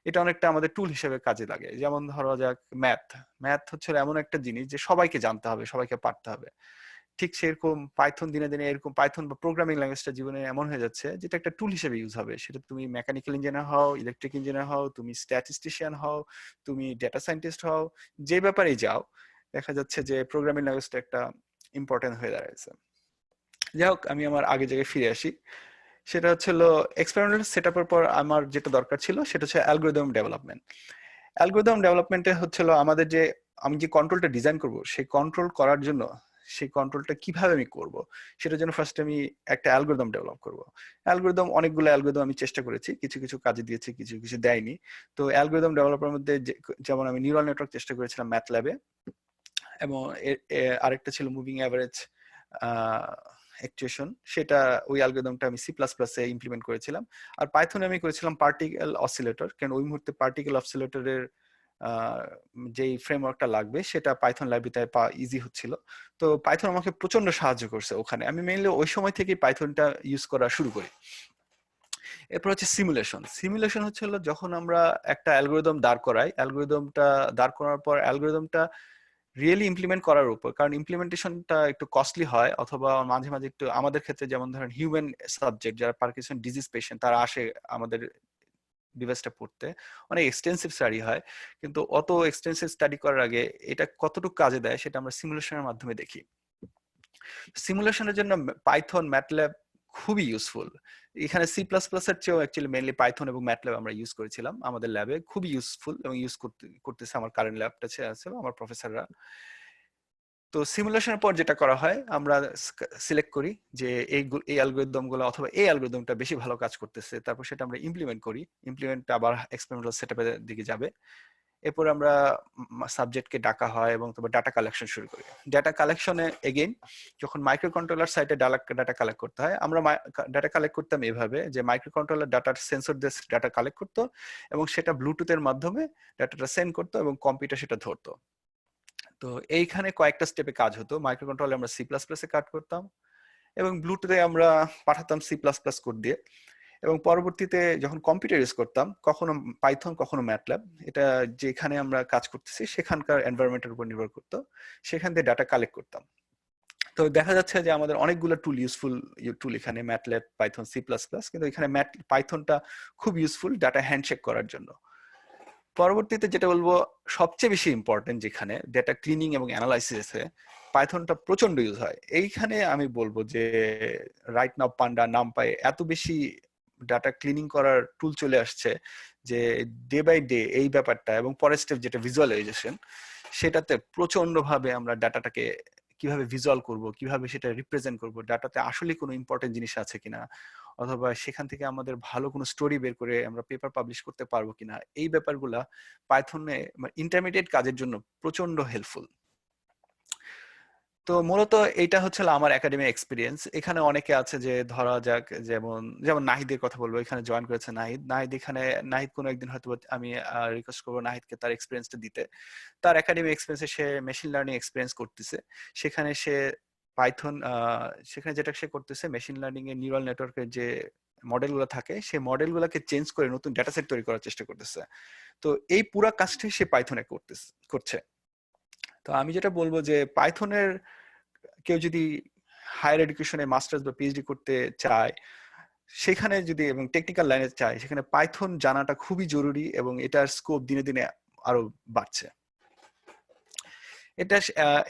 এটা অনেকটা আমাদের টুল হিসেবে কাজে লাগে। যেমন ধরো যাক ম্যাথ, ম্যাথ হচ্ছে এমন একটা জিনিস যে সবাইকে জানতে হবে, সবাইকে পারতে হবে। ঠিক সেরকম পাইথন দিনে দিনে এরকম পাইথন বা প্রোগ্রামিং ল্যাঙ্গুয়েজটা জীবনে এমন হয়ে যাচ্ছে যেটা একটা টুল হিসেবে ইউজ হবে। সেটা তুমি মেকানিক্যাল ইঞ্জিনিয়ার হও, ইলেকট্রিক ইঞ্জিনিয়ার হও, তুমি স্ট্যাটিস্টিশিয়ান হও, তুমি ডেটা সায়েন্টিস্ট হও, যে ব্যাপারেই যাও, দেখা যাচ্ছে যে প্রোগ্রামিং ল্যাঙ্গুয়েজটা একটা ইম্পর্টেন্ট হয়ে দাঁড়াচ্ছে। যাই হোক, আমি আমার আগে জায়গায় ফিরে আসি। সেটা হচ্ছিল এক্সপেরিমেন্টাল সেটআপের পর আমার যেটা দরকার ছিল সেটা হচ্ছে অ্যালগরিদম ডেভেলপমেন্ট। অ্যালগরিদম ডেভেলপমেন্টে হচ্ছিল আমাদের যে আমি যে কন্ট্রোলটা ডিজাইন করব, সেই কন্ট্রোল করার জন্য সেই কন্ট্রোলটা কিভাবে আমি করব, সেটার জন্য ফার্স্ট আমি একটা অ্যালগরিদম ডেভেলপ করব। অ্যালগরিদম, অনেকগুলো অ্যালগরিদম আমি চেষ্টা করেছি, কিছু কিছু কাজে দিয়েছি, কিছু কিছু দেয়নি। তো অ্যালগরিদম ডেভেলপের মধ্যে যেমন আমি নিউরাল নেটওয়ার্ক চেষ্টা করেছিলাম ম্যাথল্যাবে, এবং আরেকটা ছিল মুভিং অ্যাভারেজ অ্যাকচুয়েশন, সেটা ওই অ্যালগরিদমটা আমি সি প্লাস প্লাসে ইমপ্লিমেন্ট করেছিলাম। আর পাইথনে আমি করেছিলাম পার্টিকেল অসিলেটর, কারণ ওই মুহূর্তে পার্টিকেল অসিলেটরের যেই ফ্রেমওয়ার্কটা লাগবে সেটা পাইথন লাইব্রেরিতে পাওয়া ইজি হচ্ছিল। তো পাইথন আমাকে প্রচন্ড সাহায্য করছে ওখানে। আমি মেইনলি ওই সময় থেকেই পাইথনটা ইউজ করা শুরু করি। এরপর হচ্ছে সিমুলেশন। সিমুলেশন হচ্ছে যখন আমরা একটা অ্যালগরিদম দাঁড় করাই, অ্যালগরিদমটা দাঁড় করার পর অ্যালগরিদমটা রিয়েলি ইমপ্লিমেন্ট করার উপর, কারণ ইমপ্লিমেন্টেশনটা একটু কস্টলি হয়, অথবা মাঝে মাঝে একটু আমাদের ক্ষেত্রে যেমন ধরেন হিউম্যান সাবজেক্ট যারা পার্কিনসন ডিজিজ পেশেন্ট, তারা আসে আমাদের ডিভাইসটা পড়তে, অনেক এক্সটেন্সিভ স্টাডি হয়, কিন্তু অত এক্সটেন্সিভ স্টাডি করার আগে এটা কতটুকু কাজে দেয় সেটা আমরা সিমুলেশনের মাধ্যমে দেখি। সিমুলেশনের জন্য পাইথন, ম্যাটল্যাব খুবই ইউজফুল। এখানে সি প্লাস প্লাস এর চেয়েও অ্যাকচুয়ালি মেইনলি পাইথন এবং ম্যাটল্যাব আমরা ইউজ করেছিলাম আমাদের ল্যাবে, খুবই ইউজফুল, এবং ইউজ করতেছে আমার কারেন্ট ল্যাবটা আছে আমার প্রফেসররা। তো সিমুলেশনের পর যেটা করা হয়, আমরা সিলেক্ট করি যে এই অ্যালগরিদম গুলো অথবা এই অ্যালগরিদমটা বেশি ভালো কাজ করতেছে, তারপর সেটা আমরা ইমপ্লিমেন্ট করি। ইমপ্লিমেন্ট আবার এক্সপেরিমেন্টাল সেটআপের দিকে যাবে। এরপর আমরা সাবজেক্টকে ডাকা হয় এবং তারপর ডাটা কালেকশন শুরু করি। ডাটা কালেকশনে এগেইন যখন মাইক্রো কন্ট্রোলার সাইটে ডাটা কালেক্ট করতে হয়, আমরা ডাটা কালেক্ট করতাম এভাবে যে মাইক্রো কন্ট্রোলার ডাটার সেন্সর দিয়ে ডাটা কালেক্ট করতো এবং সেটা ব্লুটুথের মাধ্যমে ডাটাটা সেন্ড করতো এবং কম্পিউটার সেটা ধরতো। তো এইখানে কয়েকটা স্টেপে কাজ হতো। মাইক্রো কন্ট্রোলারে আমরা C++ কাজ করতাম এবং ব্লুটুথে আমরা পাঠাতাম C++ কোড দিয়ে, এবং পরবর্তীতে যখন কম্পিউটার ইউজ করতাম কখনো পাইথন কখনো ম্যাটল্যাব, এটা যেখানে আমরা কাজ করতেছি সেখানকার এনভায়রনমেন্টের উপর নির্ভর করতো, সেখান থেকে ডাটা কালেক্ট করতাম। তো দেখা যাচ্ছে যে আমাদের অনেকগুলো টুল ইউজফুল টুল এখানে, ম্যাটল্যাব, পাইথন, C++, কিন্তু এখানে পাইথনটা খুব ইউজফুল ডাটা হ্যান্ডশেক করার জন্য। পরবর্তীতে যেটা বলবো সবচেয়ে বেশি ইম্পর্টেন্ট, যেখানে ডেটা ক্লিনিং এবং অ্যানালাইসিসে পাইথনটা প্রচন্ড ইউজ হয়, এইখানে আমি বলবো যে রাইট নাও পান্ডা, নামপাই এত বেশি ডাটা ক্লিনিং করার টুল চলে আসছে যে ডে বাই ডে এই ব্যাপারটা, এবং পরের স্টেপ যেটা ভিজুয়ালাইজেশন, সেটাতে প্রচন্ড ভাবে আমরা ডাটাটাকে কিভাবে ভিজুয়াল করব, কিভাবে সেটা রিপ্রেজেন্ট করব, ডাটাতে আসলে কোনো ইম্পর্টেন্ট জিনিস আছে কিনা, অথবা সেখান থেকে আমাদের ভালো কোনো স্টোরি বের করে আমরা পেপার পাবলিশ করতে পারবো কিনা, এই ব্যাপারগুলা পাইথনে ইন্টারমিডিয়েট কাজের জন্য প্রচন্ড হেল্পফুল। তো মূলত এইটা হচ্ছে আমার একাডেমিক এক্সপিরিয়েন্স। এখানে অনেকে আছে যে ধরা যাক যেমন নাহিদের কথা বলবো, এখানে জয়েন করেছে নাহিদ কোনো একদিন হয়তো আমি রিকোয়েস্ট করবো নাহিদকে তার এক্সপিরিয়েন্সটা দিতে। তার একাডেমিক এক্সপিরিয়েন্সে সে মেশিন লার্নিং এক্সপিরিয়েন্স করতেছে, সেখানে সে পাইথন সেখানে যেটা সে করতেছে মেশিন লার্নিং এর নিউরাল নেটওয়ার্কের যে মডেলগুলো থাকে সেই মডেলগুলোকে চেঞ্জ করে নতুন ডেটা সেট তৈরি করার চেষ্টা করতেছে। তো এই পুরো কাজটাই সে পাইথনে করছে। তো আমি যেটা বলবো যে পাইথনের কেউ যদি হায়ার এডুকেশনে মাস্টার্স বা পিএইচডি করতে চায়, সেখানে যদি এবং টেকনিক্যাল লাইনে চায়, সেখানে পাইথন জানাটা খুবই জরুরি এবং এটার স্কোপ দিনে দিনে আরো বাড়ছে। এটা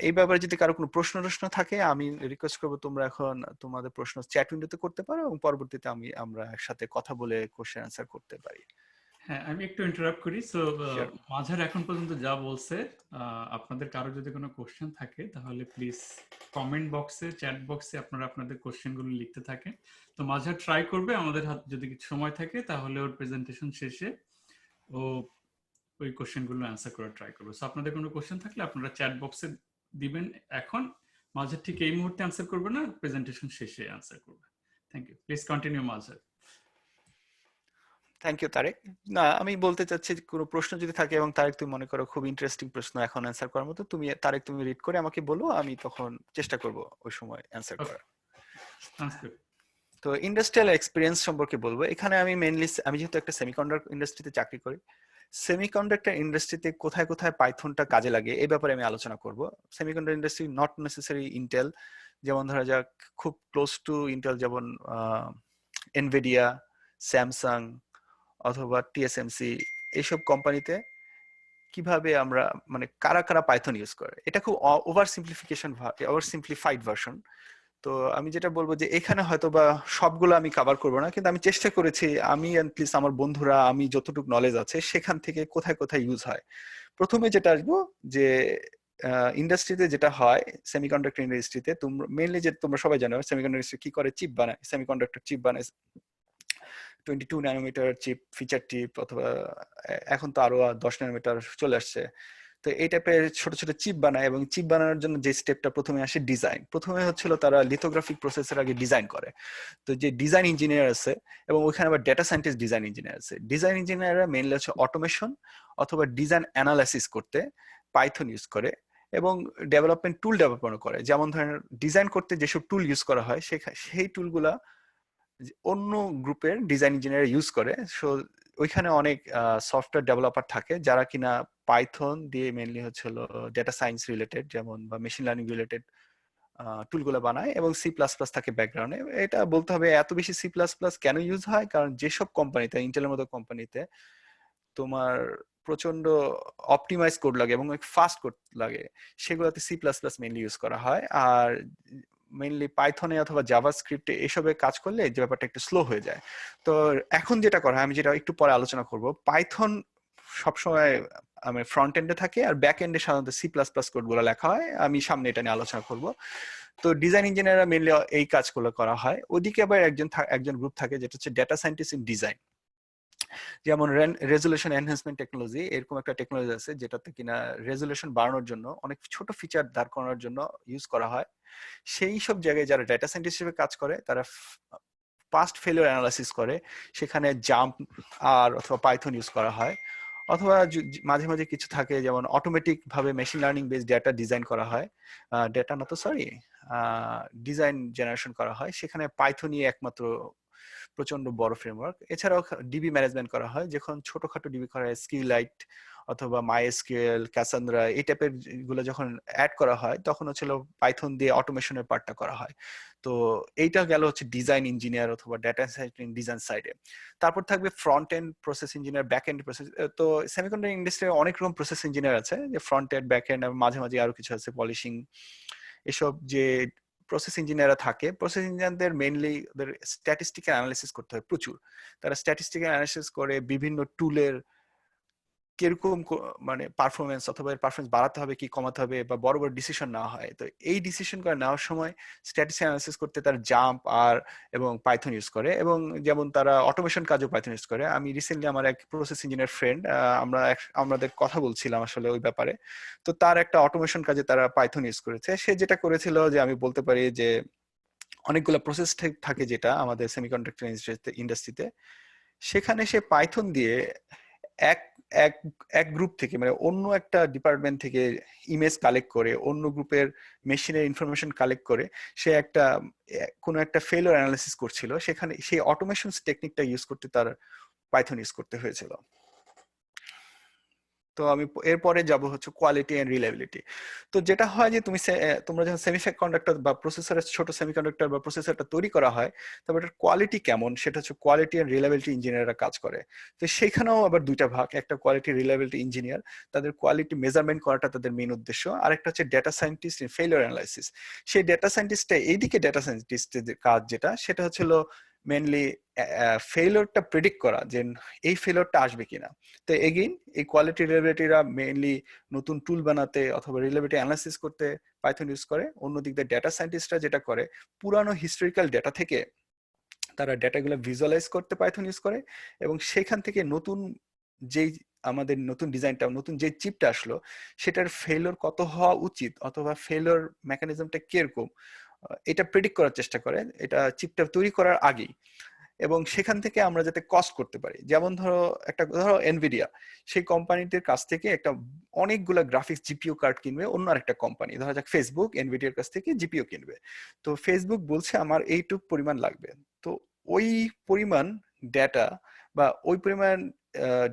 এই ব্যাপারে যদি কারো কোনো প্রশ্ন থাকে আমি রিকোয়েস্ট করবো তোমরা এখন তোমাদের প্রশ্ন চ্যাট উইন্ডোতে করতে পারো, এবং পরবর্তীতে আমরা একসাথে কথা বলে কোশ্চেন অ্যান্সার করতে পারি। হ্যাঁ, আমি একটু ইন্টারাপ্ট করি। সো মাঝার এখন পর্যন্ত যা বলছে, আপনাদের কারো যদি কোনো কোশ্চেন থাকে তাহলে প্লিজ কমেন্ট বক্সে, চ্যাট বক্সে আপনারা আপনাদের কোশ্চেনগুলো লিখতে থাকেন। তো মাঝার ট্রাই করবে, আমাদের হাতে যদি কিছু সময় থাকে তাহলে ওর প্রেজেন্টেশন শেষে ও ওই কোশ্চেনগুলো অ্যান্সার করার ট্রাই করবে। সো আপনাদের কোনো কোশ্চেন থাকলে আপনারা চ্যাট বক্সে দিবেন এখন। মাঝার ঠিক এই মুহূর্তে অ্যান্সার করবে না, প্রেজেন্টেশন শেষে অ্যান্সার করবে। Thank you. Please continue Mazhar. Thank you Tareq. না, আমি বলতে চাচ্ছি কোনো প্রশ্ন যদি থাকে এবং তারেক তুমি মনে করো খুব ইন্টারেস্টিং প্রশ্ন এখন অ্যান্সার করার মতো, তারেক তুমি রিড করে আমাকে বলো, আমি তখন চেষ্টা করব ওই সময় অ্যান্সার করার। তো ইন্ডাস্ট্রিয়াল এক্সপিরিয়েন্স সম্পর্কে বলবো। এখানে আমি যেহেতু একটা সেমিকন্ডাক্টর ইন্ডাস্ট্রিতে চাকরি করি, সেমিকন্ডাক্টর ইন্ডাস্ট্রিতে কোথায় কোথায় পাইথনটা কাজে লাগে এই ব্যাপারে আমি আলোচনা করব। Semiconductor industry not necessary Intel, যেমন ধরা যাক খুব ক্লোজ টু ইন্টেল, যেমন এনভিডিয়া, স্যামসাং অথবা টিএসএমসি, এইসব কোম্পানিতে কিভাবে আমরা কারা কারা পাইথন ইউজ করে, এটা খুব ওভার সিম্পলিফাইড ভার্সন। তো আমি যেটা বলবো যে এখানে হয়তো বা সবগুলো আমি কভার করবো না, কিন্তু আমি চেষ্টা করেছি আমি প্লিজ আমার বন্ধুরা আমি যতটুকু নলেজ আছে সেখান থেকে কোথায় কোথায় ইউজ হয়। প্রথমে যেটা আসবো যে ইন্ডাস্ট্রিতে যেটা হয়, সেমিকন্ডাক্টর ইন্ডাস্ট্রিতে মেইনলি যে তোমরা সবাই জানো সেমিকন্ডাক্টর ইন্ডাস্ট্রি কি করে, চিপ বানায়, সেমিকন্ডাক্টর চিপ বানায় 22 ন্যানোমিটার চিপ, ফিচার চিপ, অথবা এখন তো আরো 10 ন্যানোমিটার চলে আসছে। তো এই টাইপের ছোট ছোট চিপ বানায়, এবং চিপ বানানোর জন্য যে স্টেপটা প্রথমে আসে ডিজাইন। প্রথমে হচ্ছিল তারা লিথোগ্রাফিক প্রসেসের আগে ডিজাইন করে। তো যে ডিজাইন ইঞ্জিনিয়ার আছে, এবং ওইখানে আবার ডেটা সায়েন্টিস্ট ডিজাইন ইঞ্জিনিয়ার আছে, ডিজাইন ইঞ্জিনিয়াররা মেইনলি হচ্ছে অটোমেশন অথবা ডিজাইন অ্যানালাইসিস করতে পাইথন ইউজ করে, এবং ডেভেলপমেন্ট টুল ডেভেলপমেন্ট করে। যেমন ধরেন ডিজাইন করতে যেসব টুল ইউজ করা হয় সেই টুলগুলা অন্য গ্রুপের ডিজাইন ইঞ্জিনিয়ার ইউজ করে। সো ওইখানে অনেক সফটওয়্যার ডেভেলপার থাকে যারা কিনা পাইথন দিয়ে মেইনলি হচ্ছে ডেটা সায়েন্স রিলেটেড যেমন বা মেশিন লার্নিং রিলেটেড টুলগুলো বানায়, এবং C++ থাকে ব্যাকগ্রাউন্ডে। এটা বলতে হবে এত বেশি C++ কেন ইউজ হয়, কারণ যেসব কোম্পানিতে, ইন্টেলের মতো কোম্পানিতে তোমার প্রচন্ড অপটিমাইজ কোড লাগে এবং ফাস্ট কোড লাগে, সেগুলোতে C++ মেইনলি ইউজ করা হয়। আর মেইনলি পাইথনে অথবা জাভাস্ক্রিপ্টে এসবে কাজ করলে যে ব্যাপারটা একটু স্লো হয়ে যায়। তো এখন যেটা করা হয়, আমি যেটা একটু পরে আলোচনা করব, পাইথন সবসময় ফ্রন্ট এন্ডে থাকে আর ব্যাক এন্ডে সাধারণত C++ কোড গুলো লেখা হয়। আমি সামনে এটা নিয়ে আলোচনা করব। তো ডিজাইন ইঞ্জিনিয়াররা মেইনলি এই কাজগুলো করা হয়। ওদিকে আবার একজন গ্রুপ থাকে যেটা হচ্ছে ডেটা সায়েন্টিস্ট ইন ডিজাইন। যেমন রেজুলেশন এনহ্যান্সমেন্ট টেকনোলজি, এরকম একটা টেকনোলজি আছে যেটাতে কিনা রেজুলেশন বাড়ানোর জন্য, অনেক ছোট ফিচার দাঁড় করানোর জন্য ইউজ করা হয়। সেই সব জায়গায় যারা ডেটা সায়েন্টিস্ট হিসেবে কাজ করে তারা পাস্ট ফেলিওর অ্যানালাইসিস করে, সেখানে জাম্প আর অথবা পাইথন ইউজ করা হয়। অথবা মাঝে মাঝে কিছু থাকে যেমন অটোমেটিক ভাবে machine learning based data design করা হয়, ডেটা না তো সরি ডিজাইন জেনারেশন করা হয়, সেখানে পাইথনই একমাত্র প্রচন্ড বড় ফ্রেমওয়ার্ক। এছাড়াও ডিবি ম্যানেজমেন্ট করা হয়, যখন ছোটখাটো ডিবি করা হয় SQLite অথবা MySQL, ক্যাসান্দ্রা এই টাইপের গুলো যখন অ্যাড করা হয় তখন হচ্ছে পাইথন দিয়ে অটোমেশনের পার্টটা করা হয়। তো এইটা গেল হচ্ছে ডিজাইন ইঞ্জিনিয়ার অথবা ডেটা সায়েন্টিস্ট ডিজাইন সাইডে। তারপর থাকবে front end process engineer, back end process. তো সেমিকন্ডাক্টর ইন্ডাস্ট্রিতে অনেক রকম প্রসেস ইঞ্জিনিয়ার আছে, যে ফ্রন্ট এন্ড ব্যাক এন্ড, মাঝে মাঝে আরো কিছু আছে পলিশিং, এসব যে প্রসেস ইঞ্জিনিয়াররা থাকে। প্রসেস ইঞ্জিনিয়ারদের মেইনলি ওদের স্ট্যাটিস্টিক্যাল অ্যানালিসিস করতে হয় প্রচুর। তারা স্ট্যাটিস্টিক্যাল অ্যানালিসিস করে বিভিন্ন টুলের কিরকম মানে পারফরমেন্স অথবা এর পারফরমেন্স বাড়াতে হবে কি কমাতে হবে, বা বড় বড় ডিসিশন নেওয়া হয়। তো এই ডিসিশন করে নেওয়ার সময় স্ট্যাটিস্টিক্যাল অ্যানালিসিস করতে তারা জাম্প আর এবং পাইথন ইউজ করে, এবং যেমন তারা অটোমেশন কাজও পাইথন ইউজ করে। আমি রিসেন্টলি আমার এক প্রসেস ইঞ্জিনিয়ার ফ্রেন্ড, আমাদের কথা বলছিলাম আসলে ওই ব্যাপারে। তো তার একটা অটোমেশন কাজে তারা পাইথন ইউজ করেছে। সে যেটা করেছিল, যে আমি বলতে পারি যে অনেকগুলো প্রসেস থাকে যেটা আমাদের সেমিকন্ডাক্টর ইন্ডাস্ট্রিতে, সেখানে সে পাইথন দিয়ে এক এক এক গ্রুপ থেকে, মানে অন্য একটা ডিপার্টমেন্ট থেকে ইমেজ কালেক্ট করে, অন্য গ্রুপের মেশিনের ইনফরমেশন কালেক্ট করে সে একটা কোনো একটা ফেলিওর অ্যানালিসিস করছিল, সেখানে সেই অটোমেশন টেকনিকটা ইউজ করতে তার পাইথন ইউজ করতে হয়েছিল। তো আমি এরপরে যাব হচ্ছে কোয়ালিটি এন্ড রিলায়েবিলিটি। তো যেটা হয় যে তোমরা যখন সেমিকন্ডাক্টর বা প্রসেসরের ছোট সেমিকন্ডাক্টর বা প্রসেসরটা তৈরি করা হয়, তবে এটার কোয়ালিটি কেমন সেটা হচ্ছে কোয়ালিটি এন্ড রিলায়েবিলিটি ইঞ্জিনিয়াররা কাজ করে। তো সেখানেও আবার দুইটা ভাগ, একটা কোয়ালিটি রিলায়েবিলিটি ইঞ্জিনিয়ার, তাদের কোয়ালিটি মেজারমেন্ট করাটা তাদের মেইন উদ্দেশ্য, আর একটা হচ্ছে data scientist in failure analysis. সেই ডেটা সায়েন্টিস্টটা এইদিকে ডেটা সায়েন্টিস্টের কাজ যেটা, সেটা হচ্ছে মেনলি ফেলিওরটা প্রেডিক্ট করা, যে এই ফেলিওরটা আসবে কিনা। তো এগেইন এই কোয়ালিটি রিলায়েবিলিটিরা মেইনলি নতুন টুল বানাতে অথবা রিলায়েবিলিটি অ্যানালাইসিস করতে পাইথন ইউজ করে। অন্যদিক দিয়ে ডেটা সায়েন্টিস্টরা যেটা করে, পুরানো হিস্টোরিক্যাল ডেটা থেকে তারা ডেটাগুলো ভিজুয়ালাইজ করতে পাইথন ইউজ করে, এবং সেখান থেকে নতুন যেই আমাদের নতুন ডিজাইনটা, নতুন যে চিপটা আসলো, সেটার ফেলিওর কত হওয়া উচিত অথবা ফেলিওর মেকানিজমটা কিরকম, এটা প্রেডিক্ট করার চেষ্টা করে এটা চিপটা তৈরি করার আগেই। এবং সেখান থেকে আমরা যাতে কস্ট করতে পারি, যেমন ধরো এনভিডিয়া, সেই কোম্পানিটির কাছ থেকে একটা অনেকগুলো গ্রাফিক্স জিপিইউ কার্ড কিনবে অন্য আরেকটা কোম্পানি, ধরা যাক ফেসবুক এনভিডিয়ার কাছ থেকে জিপিইউ কিনবে। তো ফেসবুক বলছে আমার এইটুক পরিমাণ লাগবে। তো ওই পরিমাণ ডেটা বা ওই পরিমাণ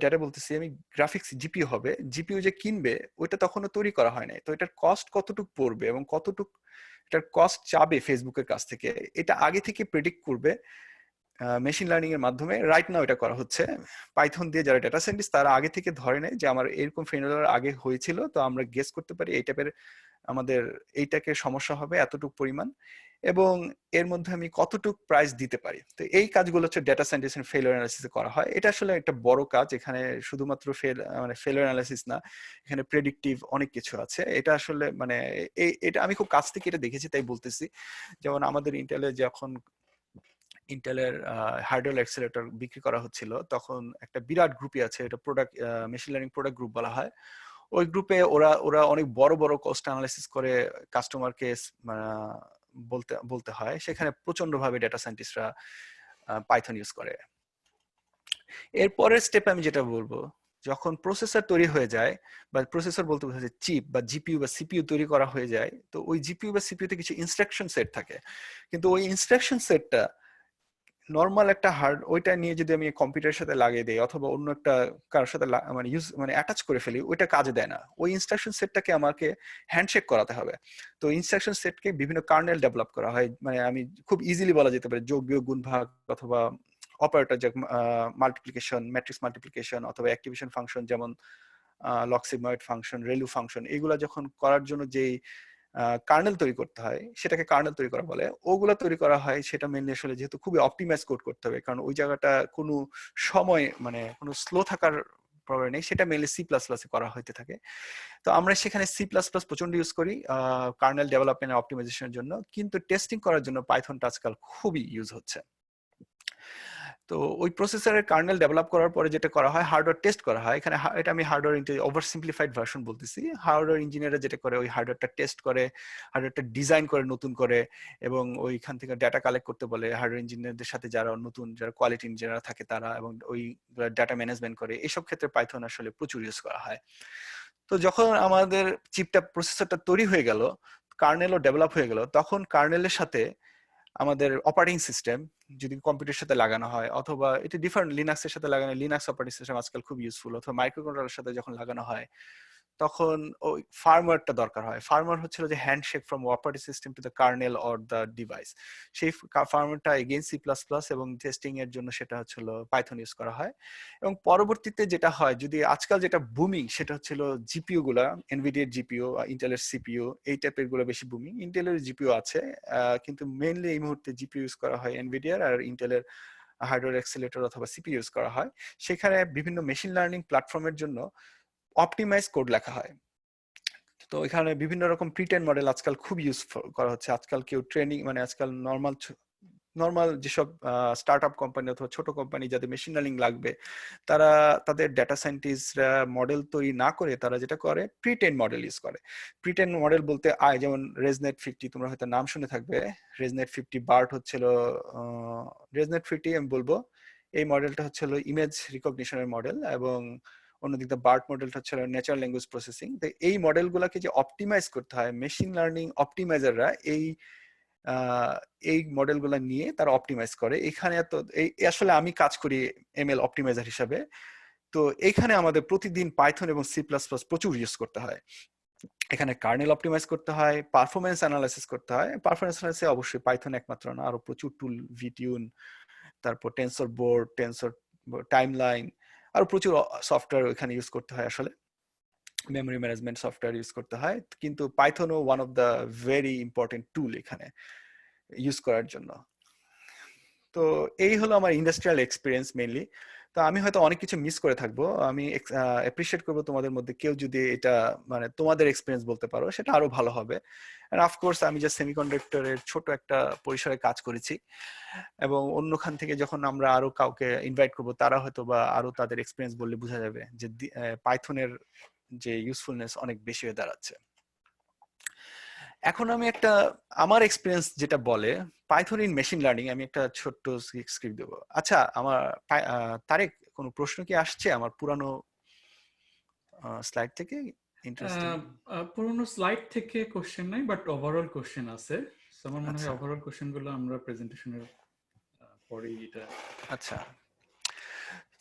ডেটা বলতেছি আমি, গ্রাফিক্স জিপিইউ হবে, জিপিইউ যে কিনবে ওইটা তখনও তৈরি করা হয় নাই। তো এটার কস্ট কতটুক পড়বে এবং কতটুক এটার কস্ট চাবে ফেসবুকের কাছ থেকে, এটা আগে থেকে প্রেডিক্ট করবে মেশিন লার্নিং এর মাধ্যমে। রাইট নাও এটা করা হচ্ছে পাইথন দিয়ে। যারা ডেটা সায়েন্টিস্ট তারা আগে থেকে ধরে নেয় যে আমার এরকম ফেলিওর আগে হয়েছিল, তো আমরা গেস করতে পারি এই টাইপের আমাদের এইটাকে সমস্যা হবে এতটুকু পরিমাণ, এবং এর মধ্যে আমি কতটুক প্রাইস দিতে পারি। তো এই কাজগুলো হচ্ছে ডেটা সায়েন্টিস্ট এর ফেলিওর অ্যানালিসিস করা হয়। এটা আসলে একটা বড় কাজ, এখানে শুধুমাত্র মানে ফেলিওর অ্যানালিসিস না, এখানে প্রেডিক্টিভ অনেক কিছু আছে। এটা আসলে মানে এটা আমি খুব কাছ থেকে এটা দেখেছি তাই বলতেছি। যেমন আমাদের ইন্টেলের হার্ডওয়্যার অ্যাক্সেলেটর বিক্রি করা হচ্ছিল, তখন একটা বিরাট গ্রুপই আছে, এটা product machine learning product group বলা হয়। ওই গ্রুপে ওরা অনেক বড় বড় কস্ট অ্যানালাইসিস করে কাস্টমারকে বলতে হয়, সেখানে প্রচন্ড ভাবে ডেটা সায়েন্টিস্টরা পাইথন ইউজ করে। এরপরের স্টেপে আমি যেটা বলবো, যখন প্রসেসর তৈরি হয়ে যায়, বা প্রসেসর বলতে বোঝাচ্ছে চিপ বা জিপিইউ বা সিপিইউ তৈরি করা হয়ে যায়, তো ওই জিপিইউ বা সিপিইউ তে কিছু ইনস্ট্রাকশন সেট থাকে, কিন্তু ওই ইনস্ট্রাকশন সেটটা নর্মাল একটা ওইটা নিয়ে যদি আমি কম্পিউটারের সাথে লাগিয়ে দিই অথবা অন্য একটা কারোর সাথে মানে অ্যাটাচ করে ফেলি, ওইটা কাজে দেয় না। ওই ইনস্ট্রাকশন সেটটাকে আমাকে হ্যান্ডশেক করাতে হবে। তো ইনস্ট্রাকশন সেটকে বিভিন্ন কার্নেল ডেভেলপ করা হয়, মানে আমি খুব ইজিলি বলা যেতে পারে যোগ বিয়োগ গুণ ভাগ অথবা অপারেটর, যে মাল্টিপ্লিকেশন, ম্যাট্রিক্স মাল্টিপ্লিকেশন অথবা অ্যাক্টিভেশন ফাংশন, যেমন লক্সিগময়েড ফাংশন, রেলু ফাংশন, এগুলা যখন করার জন্য যেই কার্নেল তৈরি করতে হয় সেটাকে কার্নেল তৈরি করা বলে। ওগুলা তৈরি করা হয়, সেটা মেনলি আসলে যেহেতু খুবই অপটিমাইজ কোড করতে হবে, কারণ ওই জায়গাটা কোনো সময় মানে কোনো স্লো থাকার প্রবলেম নেই, সেটা মেনলি সি প্লাস প্লাসে করা হইতে থাকে। তো আমরা সেখানে সি প্লাস প্লাস প্রচন্ড ইউজ করি কার্নেল ডেভেলপমেন্ট অপটিমাইজেশনের জন্য, কিন্তু টেস্টিং করার জন্য পাইথনটা আজকাল খুবই ইউজ হচ্ছে। তো ওই প্রসেসরের কার্নেল ডেভেলপ করার পরে যেটা করা হয় হার্ডওয়্যার টেস্ট করা হয়। এখানে এটা আমি হার্ডওয়্যার ওভার সিম্পলিফাইড ভার্সন বলতেছি। হার্ডওয়্যার ইঞ্জিনিয়াররা যেটা করে ওই হার্ডওয়্যারটা টেস্ট করে, হার্ডওয়্যারটা ডিজাইন করে নতুন করে, এবং ওইখান থেকে ডাটা কালেক্ট করতে বলে হার্ডওয়্যার ইঞ্জিনিয়ারদের সাথে যারা নতুন যারা কোয়ালিটি ইঞ্জিনিয়ার থাকে তারা, এবং ওই ডাটা ম্যানেজমেন্ট করে। এইসব ক্ষেত্রে পাইথন আসলে প্রচুর ইউজ করা হয়। তো যখন আমাদের চিপটা প্রসেসরটা তৈরি হয়ে গেল, কার্নেলও ডেভেলপ হয়ে গেল, তখন কার্নেলের সাথে আমাদের অপারেটিং সিস্টেম যদি কম্পিউটারের সাথে লাগানো হয়, অথবা এটা ডিফারেন্ট লিনাক্সের সাথে লাগানো, লিনাক্স অপারেটিং সিস্টেম আজকাল খুব ইউজফুল, অথবা মাইক্রোকন্ট্রোলারের সাথে যখন লাগানো হয় তখন ওই ফার্মওয়্যারটা দরকার হয়। ফার্মওয়্যার হচ্ছিল যে handshake from operating system to the kernel or the device. সেই ফার্মওয়্যারটা এগেইন সি প্লাস প্লাস, এবং টেস্টিং এর জন্য সেটা হচ্ছিল পাইথন ইউজ করা হয়। এবং পরবর্তীতে যেটা হয়, যদি আজকাল যেটা বুমিং সেটা হচ্ছিল জিপিইউ গুলা, এনভিডিয়ার জিপিইউ, ইন্টেলের সিপিইউ, এই টাইপের গুলো বেশি বুমিং। ইন্টেলের জিপিইউ আছে, কিন্তু মেইনলি এই মুহূর্তে জিপিইউ ইউজ করা হয় এনভিডিয়ার, আর ইন্টেলের হার্ডওয়্যার অ্যাক্সিলারেটর অথবা সিপিইউ ইউজ করা হয়। সেখানে বিভিন্ন মেশিন লার্নিং প্ল্যাটফর্মের জন্য অপটিমাইজ কোড লেখা হয়। তো এখানে বিভিন্ন রকম প্রিটেন মডেল আজকাল খুব ইউজ করা হচ্ছে। আজকাল কেউ ট্রেনিং, মানে আজকাল নর্মাল যেসব স্টার্টআপ কোম্পানি অথবা ছোট কোম্পানি যাদের মেশিন লার্নিং লাগবে, তারা তাদের ডেটা সায়েন্টিস্টরা মডেল তৈরি না করে তারা যেটা করে প্রিটেন মডেল ইউজ করে। প্রিটেন মডেল বলতে যেমন রেজনেট 50, তোমরা হয়তো নাম শুনে থাকবে। রেজনেট 50 বার্ট হচ্ছিল, রেজনেট 50 আমি বলবো এই মডেলটা হচ্ছিল ইমেজ রিকগনিশনের মডেল, এবং অন্যদিকে বার্ট মডেলটা হচ্ছে ন্যাচারাল ল্যাঙ্গুয়েজ প্রসেসিং। তো এই মডেলগুলোকে যে অপটিমাইজ করতে হয়, মেশিন লার্নিং অপটিমাইজাররা এই মডেলগুলো নিয়ে তারা অপটিমাইজ করে। এখানে তো আসলে আমি কাজ করি এমএল অপটিমাইজার হিসাবে। তো এখানে আমাদের প্রতিদিন পাইথন এবং সি প্লাস প্লাস প্রচুর ইউজ করতে হয়। এখানে কার্নেল অপটিমাইজ করতে হয়, পারফরমেন্স অ্যানালাইসিস করতে হয়। পারফরমেন্স অ্যানালাইসিস অবশ্যই পাইথন একমাত্র না, আরো প্রচুর টুল, ভিটিউন, তারপর টেনসর বোর্ড, টেনসর টাইমলাইন, আরো প্রচুর সফটওয়্যার এখানে ইউজ করতে হয়। আসলে মেমোরি ম্যানেজমেন্ট সফটওয়্যার ইউজ করতে হয়, কিন্তু পাইথনও one of the very important tool এখানে ইউজ করার জন্য। তো এই হলো আমার ইন্ডাস্ট্রিয়াল এক্সপিরিয়েন্স মেইনলি। তো আমি হয়তো অনেক কিছু মিস করে থাকবো। আমি অ্যাপ্রিশিয়েট করবো তোমাদের মধ্যে কেউ যদি এটা মানে তোমাদের এক্সপিরিয়েন্স বলতে পারো, সেটা আরো ভালো হবে। এন্ড অফকোর্স আমি যে সেমিকন্ডাক্টরের ছোট একটা পরিসরে কাজ করেছি, এবং অন্যখান থেকে যখন আমরা আরো কাউকে ইনভাইট করবো, তারা হয়তো বা আরো তাদের এক্সপিরিয়েন্স বললে বোঝা যাবে যে পাইথনের যে ইউজফুলনেস অনেক বেশি হয়ে দাঁড়াচ্ছে। এখন আমি একটা আমার এক্সপিরিয়েন্স যেটা বলে পাইথন ইন মেশিন লার্নিং, আমি একটা ছোট্ট স্ক্রিপ্ট দেবো। আচ্ছা, আমার তারেক, কোনো প্রশ্ন কি আসছে আমার পুরানো স্লাইড থেকে? ইন্টারেস্টিং। পুরোনো স্লাইড থেকে কোশ্চেন নাই, বাট ওভারঅল কোশ্চেন আছে। আমার মনে হয় আচ্ছা ওভারঅল কোশ্চেন গুলো আমরা প্রেজেন্টেশনের পরেই এটা। আচ্ছা,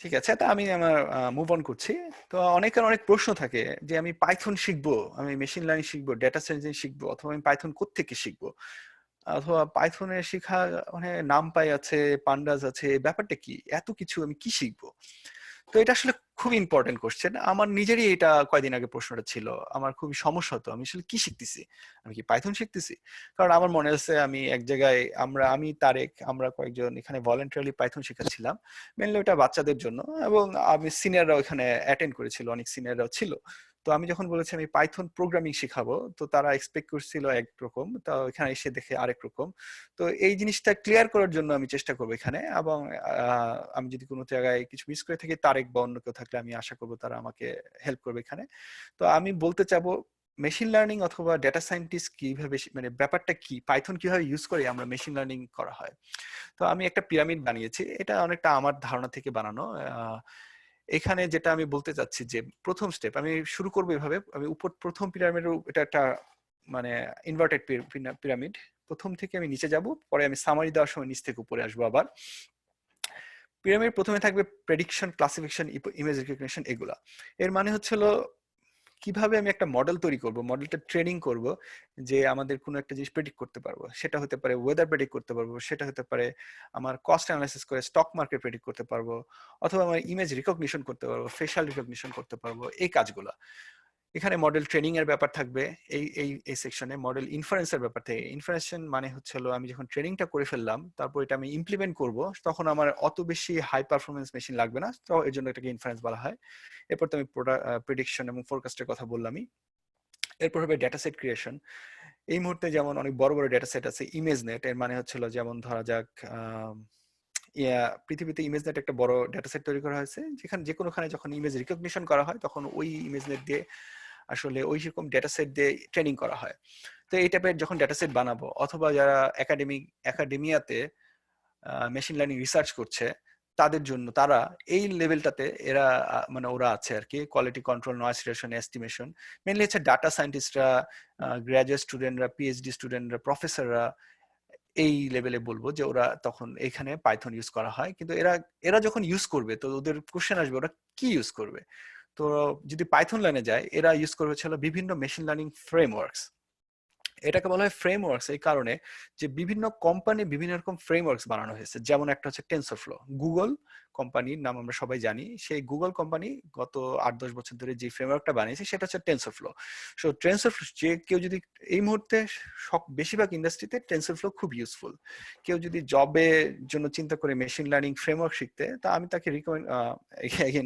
ঠিক আছে। তা আমি আমার মুভ অন করছি। তো অনেকের অনেক প্রশ্ন থাকে যে আমি পাইথন শিখবো, আমি মেশিন লার্নিং শিখবো, ডেটা সায়েন্স শিখবো, অথবা আমি পাইথন কোত্থেকে শিখবো, অথবা পাইথনের শিখা মানে নামপাই আছে, পান্ডাস আছে, ব্যাপারটা কি, এত কিছু আমি কি শিখবো? তো এটা আসলে খুব ইম্পর্টেন্ট কোশ্চেন। আমার নিজেরই এটা কয়দিন আগে প্রশ্নটা ছিল, আমার খুবই সমস্যা হতো আমি আসলে কি শিখতেছি, আমি কি পাইথন শিখতেছি? কারণ আমার মনে আছে আমি এক জায়গায় আমি তারেক আমরা কয়েকজন এখানে ভলেন্টারিলি পাইথন শেখাচ্ছিলাম, মেনলি ওটা বাচ্চাদের জন্য, এবং আমি সিনিয়ররা ওখানে অ্যাটেন্ড করেছিল, অনেক সিনিয়ররাও ছিল। তো আমি যখন বলেছি আমি পাইথন প্রোগ্রামিং শিখাবো, তো তারা এক্সপেক্ট করছিল একরকম, তো এখানে এসে দেখে আরেক রকম। তো এই জিনিসটা ক্লিয়ার করার জন্য আমি চেষ্টা করবো এখানে, এবং আমি যদি কোনো জায়গায় কিছু মিস করে থাকি, তারেক বা অন্য কেউ থাকলে আমি আশা করবো তারা আমাকে হেল্প করবে এখানে। তো আমি বলতে চাবো মেশিন লার্নিং অথবা ডেটা সায়েন্টিস্ট কিভাবে, মানে ব্যাপারটা কি, পাইথন কিভাবে ইউজ করে আমরা মেশিন লার্নিং করা হয়। তো আমি একটা পিরামিড বানিয়েছি, এটা অনেকটা আমার ধারণা থেকে বানানো। এখানে যেটা আমি বলতে চাচ্ছি যে প্রথম স্টেপ আমি শুরু করবো এভাবে, আমি প্রথম পিরামিডের, এটা একটা মানে ইনভার্টেড পিরামিড, প্রথম থেকে আমি নিচে যাব, পরে আমি সামারি দেওয়ার সময় নিচ থেকে উপরে আসবো আবার। পিরামিড প্রথমে থাকবে প্রেডিকশন, ক্লাসিফিকেশন, ইমেজ রিকগনিশন, এগুলা। এর মানে হচ্ছিল কিভাবে আমি একটা মডেল তৈরি করব, মডেলটা ট্রেনিং করব, যে আমাদের কোনো একটা জিনিস প্রেডিক্ট করতে পারবো। সেটা হতে পারে ওয়েদার প্রেডিক্ট করতে পারবো, সেটা হতে পারে আমার কস্ট অ্যানালাইসিস করে স্টক মার্কেট প্রেডিক্ট করতে পারবো, অথবা আমার ইমেজ রিকগনিশন করতে পারবো, ফেশিয়াল রিকগনিশন করতে পারবো, এই কাজগুলো। এখানে মডেল ট্রেনিং এর ব্যাপার থাকবে এই সেকশনে। মডেল ইনফারেন্স এর ব্যাপার থাকে। ইনফারেন্স মানে হচ্ছে আমি যখন ট্রেনিংটা করে ফেললাম, তারপর এটা আমি ইমপ্লিমেন্ট করব, তখন আমার অত বেশি হাই পারফরমেন্স মেশিন লাগবে না, তো এর জন্য এটাকে ইনফারেন্স বলা হয়। এরপর তো আমি প্রেডিকশন এবং ফোরকাস্টের কথা বললামই। এরপর হবে ডেটা সেট ক্রিয়েশন। এই মুহূর্তে যেমন অনেক বড় বড় ডেটা সেট আছে, ইমেজ নেট, এর মানে হচ্ছিল যেমন ধরা যাক পৃথিবীতে ইমেজনেট একটা বড় ডেটা সেট তৈরি করা হয়েছে, যেখানে যে কোনোখানে যখন ইমেজ রিকগনিশন করা হয় তখন ওই ইমেজনেট দিয়ে আসলে ওই রকম ডেটা সেট দিয়ে ট্রেনিং করা হয়। তো এই টাইপের যখন ডেটা সেট বানাবো, অথবা যারা একাডেমিয়াতে মেশিন লার্নিং রিসার্চ করছে তাদের জন্য, তারা এই লেভেলটাতে এরা মানে ওরা আছে আর কি, quality control, noise reduction, estimation, mainly হচ্ছে ডাটা সায়েন্টিস্টরা, গ্রাজুয়েট স্টুডেন্টরা, পিএইচডি স্টুডেন্টরা, প্রফেসররা, এই লেভেলে বলবো যে ওরা তখন এখানে পাইথন ইউজ করা হয়। কিন্তু এরা এরা যখন ইউজ করবে তো ওদের কোশ্চেন আসবে ওরা কি ইউজ করবে। তো যদি পাইথন লাইনে যায়, এরা ইউজ করবে ছিল বিভিন্ন মেশিন লার্নিং ফ্রেমওয়ার্কস। এটাকে বলা হয় ফ্রেমওয়ার্কস এই কারণে যে বিভিন্ন কোম্পানি বিভিন্ন রকম ফ্রেমওয়ার্কস বানানো হয়েছে। যেমন একটা হচ্ছে টেনসরফ্লো, গুগল কোম্পানির নাম আমরা সবাই জানি। সেই গুগল কোম্পানি গত 8-10 বছর ধরে যে ফ্রেমওয়ার্কটা বানিয়েছে সেটা হচ্ছে টেনসরফ্লো। সো টেনসরফ্লো, যে কেউ যদি এই মুহূর্তে বেশিরভাগ ইন্ডাস্ট্রিতে টেনসরফ্লো খুব ইউজফুল। কেউ যদি জবের জন্য চিন্তা করে মেশিন লার্নিং ফ্রেমওয়ার্ক শিখতে, তা আমি তাকে রিকমেন্ড,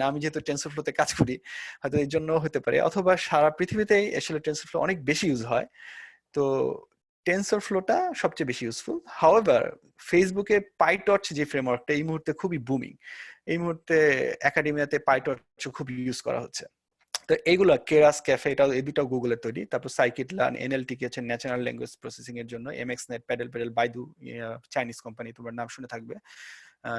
আমি যেহেতু টেনসরফ্লোতে কাজ করি হয়তো এর জন্য হতে পারে, অথবা সারা পৃথিবীতেই আসলে টেনসরফ্লো অনেক বেশি ইউজ হয়। তো টেনসরফ্লোটা সবচেয়ে বেশি ইউজফুল। হাউএভার ফেসবুকে পাইটর্চ যে ফ্রেমওয়ার্কটা এই মুহূর্তে খুবই বুমিং, এই মুহূর্তে একাডেমিয়াতে পাইটর্চ খুব ইউজ করা হচ্ছে। তো এইগুলো কেরাস ক্যাফে, এটা এই দুটো গুগলের তৈরি। তারপর সাইকিট লার্ন, এনএলটিকে হচ্ছে ন্যাচারাল ল্যাঙ্গুয়েজ প্রসেসিং এর জন্য, MXNet, paddle paddle, Baidu, Chinese company, তোমার নাম শুনে থাকবে,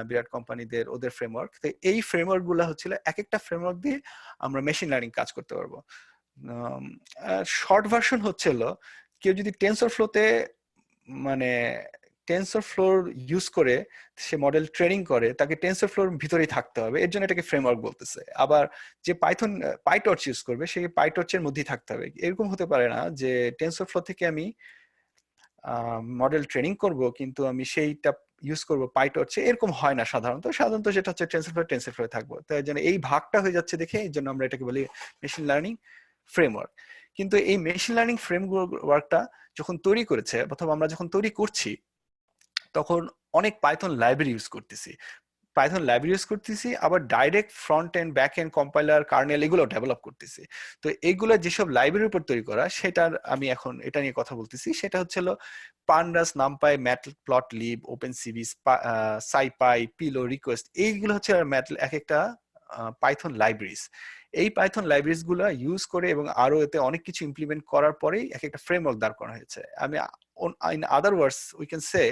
বিরাট কোম্পানিদের ওদের ফ্রেমওয়ার্ক। তো এই ফ্রেমওয়ার্ক গুলো হচ্ছিল এক একটা ফ্রেমওয়ার্ক দিয়ে আমরা মেশিন লার্নিং কাজ করতে পারবো। শর্ট ভার্সন হচ্ছিল, কেউ যদি টেনসরফ্লোতে মানে টেনসরফ্লোর ইউজ করে সে মডেল ট্রেনিং করে, তাকে টেনসরফ্লোর ভিতরেই থাকতে হবে, এর জন্য এটাকে ফ্রেমওয়ার্ক বলতেছে। আবার যে পাইটর্চ ইউজ করবে সে পাইটর্চের মধ্যেই থাকতে হবে। এরকম হতে পারে না যে টেনসরফ্লো থেকে আমি মডেল ট্রেনিং করব কিন্তু আমি সেইটা ইউজ করব পাইটর্চে, এরকম হয় না সাধারণত। সাধারণত যেটা হচ্ছে টেনসরফ্লো থাকবো। তাই জন্য এই ভাগটা হয়ে যাচ্ছে দেখে এই জন্য আমরা এটাকে বলি মেশিন লার্নিং ফ্রেমওয়ার্ক। কিন্তু এই মেশিন লার্নিং ফ্রেমওয়ার্কটা যখন তৈরি করেছে, অথবা আমরা যখন তৈরি করছি, তখন অনেক পাইথন লাইব্রেরি ইউজ করতেছি। আবার direct front end back end compiler, kernel, এগুলো ডেভেলপ করতেছি। তো এইগুলো যেসব লাইব্রেরির উপর তৈরি করা, সেটার আমি এখন এটা নিয়ে কথা বলতেছি। সেটা হচ্ছে pandas, NumPy, Matplotlib, OpenCV, SciPy, Pillow, request, এইগুলো হচ্ছে এক একটা পাইথন লাইব্রেরিজ। এই পাইথন লাইব্রেরিজ গুলো ইউজ করে এবং আরো এতে অনেক কিছু ইমপ্লিমেন্ট করার পরেই এক একটা ফ্রেমওয়ার্ক দাঁড় করা হয়েছে। আমি in other words we can say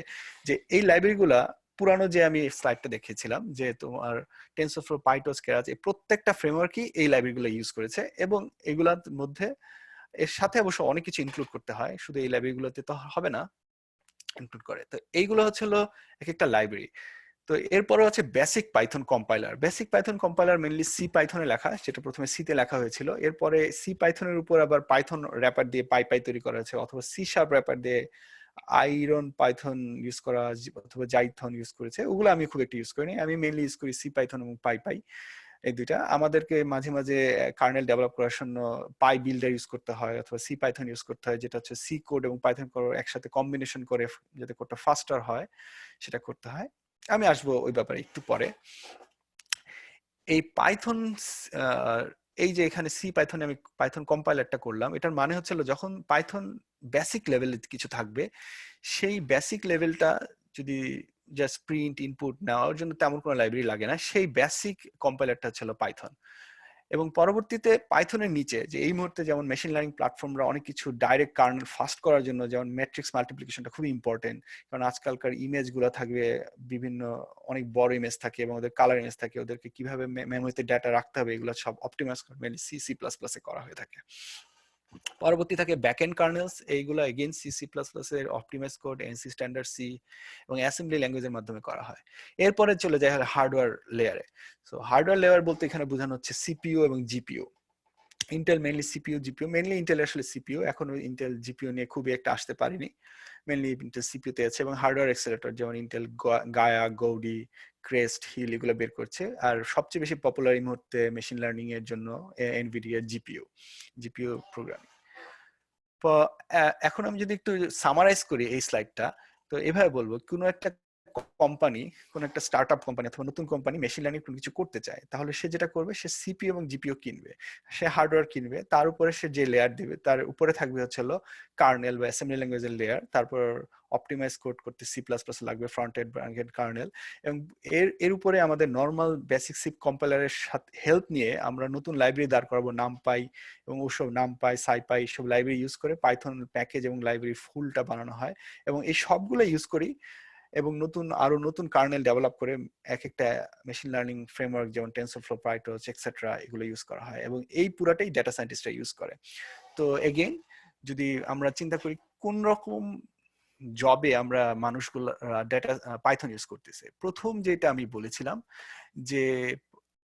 যে এই লাইব্রেরি গুলা পুরানো, যে আমি স্লাইডটা দেখেছিলাম যে তোমার টেনসরফ্লো, পাইটর্চ, কেরাস, এই প্রত্যেকটা ফ্রেমওয়ার্কই এই লাইব্রেরিগুলো ইউজ করেছে। এবং এগুলার মধ্যে এর সাথে অবশ্য অনেক কিছু ইনক্লুড করতে হয়, শুধু এই লাইব্রেরিগুলোতে তো হবে না, ইনক্লুড করে। তো এইগুলো হচ্ছে এক একটা লাইব্রেরি। তো এরপরে আছে basic Python compiler. Basic Python compiler mainly C পাইথনে লেখা, সেটা প্রথমে সিতে লেখা হয়েছিল। এরপরে সি পাইথনের উপর আবার পাইথন র্যাপার দিয়ে পাই তৈরি করা হয়েছে, অথবা সি শার্প র্যাপার দিয়ে আইরন পাইথন ইউজ করা, অথবা জাইথন ইউজ করেছে। ওগুলো আমি খুব একটা ইউজ করিনি, আমি মেইনলি ইউজ করি সি পাইথন এবং পাই। এই দুইটা আমাদেরকে মাঝে মাঝে কার্নেল ডেভেলপ করার জন্য পাই বিল্ডার ইউজ করতে হয়, অথবা সি পাইথন ইউজ করতে হয়, যেটা হচ্ছে সি কোড এবং পাইথন কোড একসাথে কম্বিনেশন করে যাতে কোডটা ফাস্টার হয় সেটা করতে হয়। আমি আসবো ওই ব্যাপারে একটু পরে। এই পাইথন, এই যে এখানে সি পাইথনে আমি পাইথন কম্পাইলারটা করলাম, এটার মানে হচ্ছে যখন পাইথন বেসিক লেভেলে কিছু থাকবে, সেই বেসিক লেভেলটা যদি জাস্ট প্রিন্ট ইনপুট নেওয়ার জন্য তেমন কোনো লাইব্রেরি লাগে না, সেই বেসিক কম্পাইলারটা ছিল পাইথন। এবং পরবর্তীতে পাইথনের নিচে যে এই মুহূর্তে যেমন মেশিন লার্নিং প্ল্যাটফর্মরা অনেক কিছু ডাইরেক্ট কার্নেল ফাস্ট করার জন্য, যেমন ম্যাট্রিক্স মাল্টিপ্লিকেশনটা খুবই ইম্পর্টেন্ট, কারণ আজকালকার ইমেজ গুলো থাকবে বিভিন্ন অনেক বড় ইমেজ থাকে এবং ওদের কালার ইমেজ থাকে, ওদেরকে কিভাবে মেমোরিতে ডাটা রাখতে হবে এগুলো সব অপটিমাইজ করে মেনলি সি সি প্লাস প্লাসে করা হয়ে থাকে। পরবর্তী থাকে ব্যাকএন্ড কার্নেলস, এইগুলো again C C plus plus এর optimize code, ANSI standard C এবং অ্যাসেম্বলি ল্যাঙ্গুয়েজের মাধ্যমে করা হয়। এরপরে চলে যায় হার্ডওয়্যার লেয়ারে। সো হার্ডওয়্যার লেয়ার বলতে এখানে বোঝানো হচ্ছে সিপিইউ এবং GPU. Intel mainly CPU, GPU mainly Intel, আসলে সিপিইউ এখনো ইন্টেল জিপিইউ নিয়ে খুবই একটা আসতে পারিনি, মেইনলি ইন্টেল সিপিইউ তে আছে। এবং হার্ডওয়্যার এক্সেলেটর যেমন ইন্টেল গায়া, গৌডি, ক্রেস্ট, হিল এগুলো বের করছে। আর সবচেয়ে বেশি পপুলার এই মুহূর্তে মেশিন লার্নিং এর জন্য এনভিডিয়া জিপিইউ প্রোগ্রামিং। এখন আমি যদি একটু সামারাইজ করি এই স্লাইডটা, তো এভাবে বলবো, কোনো একটা কোম্পানি, কোন একটা স্টার্টআপ কোম্পানি অথবা নতুন কোম্পানি মেশিন লার্নিং কোনো কিছু করতে চায়, তাহলে সে যেটা করবে, সে সিপিইউ এবং জিপিইউ কিনবে, সে হার্ডওয়্যার কিনবে, তার উপরে সে যে লেয়ার দিবে তার উপরে থাকবে হচ্ছে হলো কার্নেল বা অ্যাসেম্বলি ল্যাঙ্গুয়েজের লেয়ার, তারপর অপটিমাইজ কোড করতে সি প্লাস প্লাস লাগবে, front end back end kernel, এবং এর উপরে আমাদের নর্মাল বেসিক সি কম্পাইলারের সাথে হেল্প নিয়ে আমরা নতুন লাইব্রেরি দাঁড় করাবো, নামপাই এবং ওসব নামপাই সাইপাই সব লাইব্রেরি ইউজ করে পাইথন প্যাকেজ এবং লাইব্রেরি ফুলটা বানানো হয়, এবং এই সবগুলো ইউজ করি, এবং আরো নতুন কার্নেল ডেভেলপ করে এক একটা মেশিন লার্নিং ফ্রেমওয়ার্ক যেমন টেনসরফ্লো, পাইটর্চ এক্সেট্রা এগুলো ইউজ করা হয়, এবং এই পুরাটাই ডেটা সায়েন্টিস্টরা ইউজ করে। তো এগেইন যদি আমরা চিন্তা করি কোন রকম জবে আমরা মানুষগুলো ডেটা পাইথন ইউজ করতেছে, প্রথম যেটা আমি বলেছিলাম যে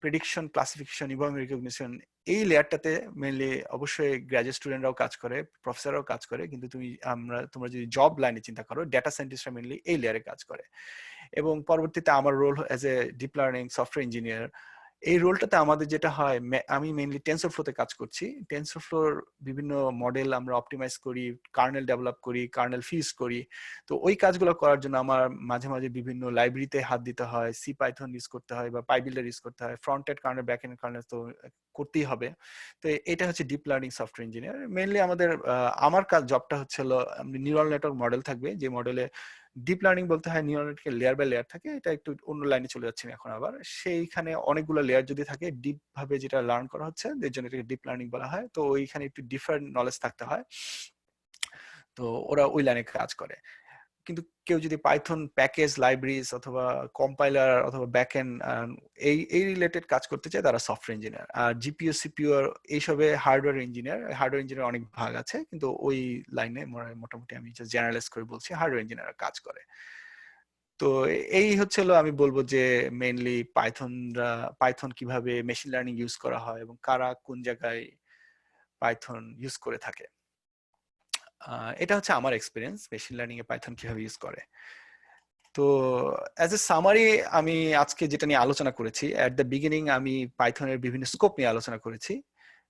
প্রেডিকশন, ক্লাসিফিকেশন, ইনভলভমেন্ট রিকগনিশন, এই লেয়ারটাতে মেইনলি অবশ্যই গ্র্যাজুয়েট স্টুডেন্টরাও কাজ করে, প্রফেসররাও কাজ করে, কিন্তু তোমরা যদি জব লাইনে চিন্তা করো, ডেটা সায়েন্টিস্টরা মেইনলি এই লেয়ারে কাজ করে। এবং পরবর্তীতে আমার role as a deep learning software engineer, এই রোলটাতে আমাদের যেটা হয়, আমি মেইনলি টেনসরফ্লোতে কাজ করছি। টেনসরফ্লোর বিভিন্ন মডেল আমরা অপটিমাইজ করি, কার্নেল ডেভেলপ করি, কার্নেল ফিজ করি। তো ওই কাজগুলো করার জন্য আমার মাঝে মাঝে বিভিন্ন লাইব্রেরিতে হাত দিতে হয়, সি পাইথন ইউজ করতে হয় বা পাইবিল্ডার ইউজ করতে হয়, front end kernel, back end kernel তো করতেই হবে। তো এটা হচ্ছে deep learning software engineer. Mainly আমার কাজ জবটা হচ্ছে নিউরাল নেটওয়ার্ক মডেল থাকবে, যে মডেলে ডিপ লার্নিং বলতে হয় নিউরাল নেটওয়ার্কের লেয়ার বাই লেয়ার থাকে, এটা একটু অন্য লাইনে চলে যাচ্ছে এখন আবার। সেইখানে অনেকগুলো লেয়ার যদি থাকে, ডিপ ভাবে যেটা লার্ন করা হচ্ছে, এর জন্য এটাকে ডিপ লার্নিং বলা হয়। তো ওইখানে একটু ডিফারেন্ট নলেজ থাকতে হয়, তো ওরা ওই লাইনে কাজ করে। কিন্তু কেউ যদি পাইথন প্যাকেজ, লাইব্রেরিজ অথবা কম্পাইলার অথবা ব্যাকএন্ড এই রিলেটেড কাজ করতে চায়, তারা সফটওয়্যার ইঞ্জিনিয়ার। আর জিপিইউ সিপিইউ এইসবে হার্ডওয়্যার ইঞ্জিনিয়ার। হার্ডওয়্যার ইঞ্জিনিয়ার অনেক ভাগ আছে, কিন্তু ওই লাইনে মোটামুটি আমি জেনারেলাইজ করে বলছি, হার্ডওয়্যার ইঞ্জিনিয়ার কাজ করে। তো এই আমি বলবো যে মেইনলি পাইথন কিভাবে মেশিন লার্নিং ইউজ করা হয় এবং কারা কোন জায়গায় পাইথন ইউজ করে থাকে। এটা হচ্ছে আমার এক্সপিরিয়েন্স মেশিন লার্নিং এ পাইথন কিভাবে ইউজ করে। তো অ্যাজ এ সামারি আমি আজকে যেটা নিয়ে আলোচনা করেছি, এট দ্য বিগিনিং আমি পাইথনের বিভিন্ন স্কোপ নিয়ে আলোচনা করেছি।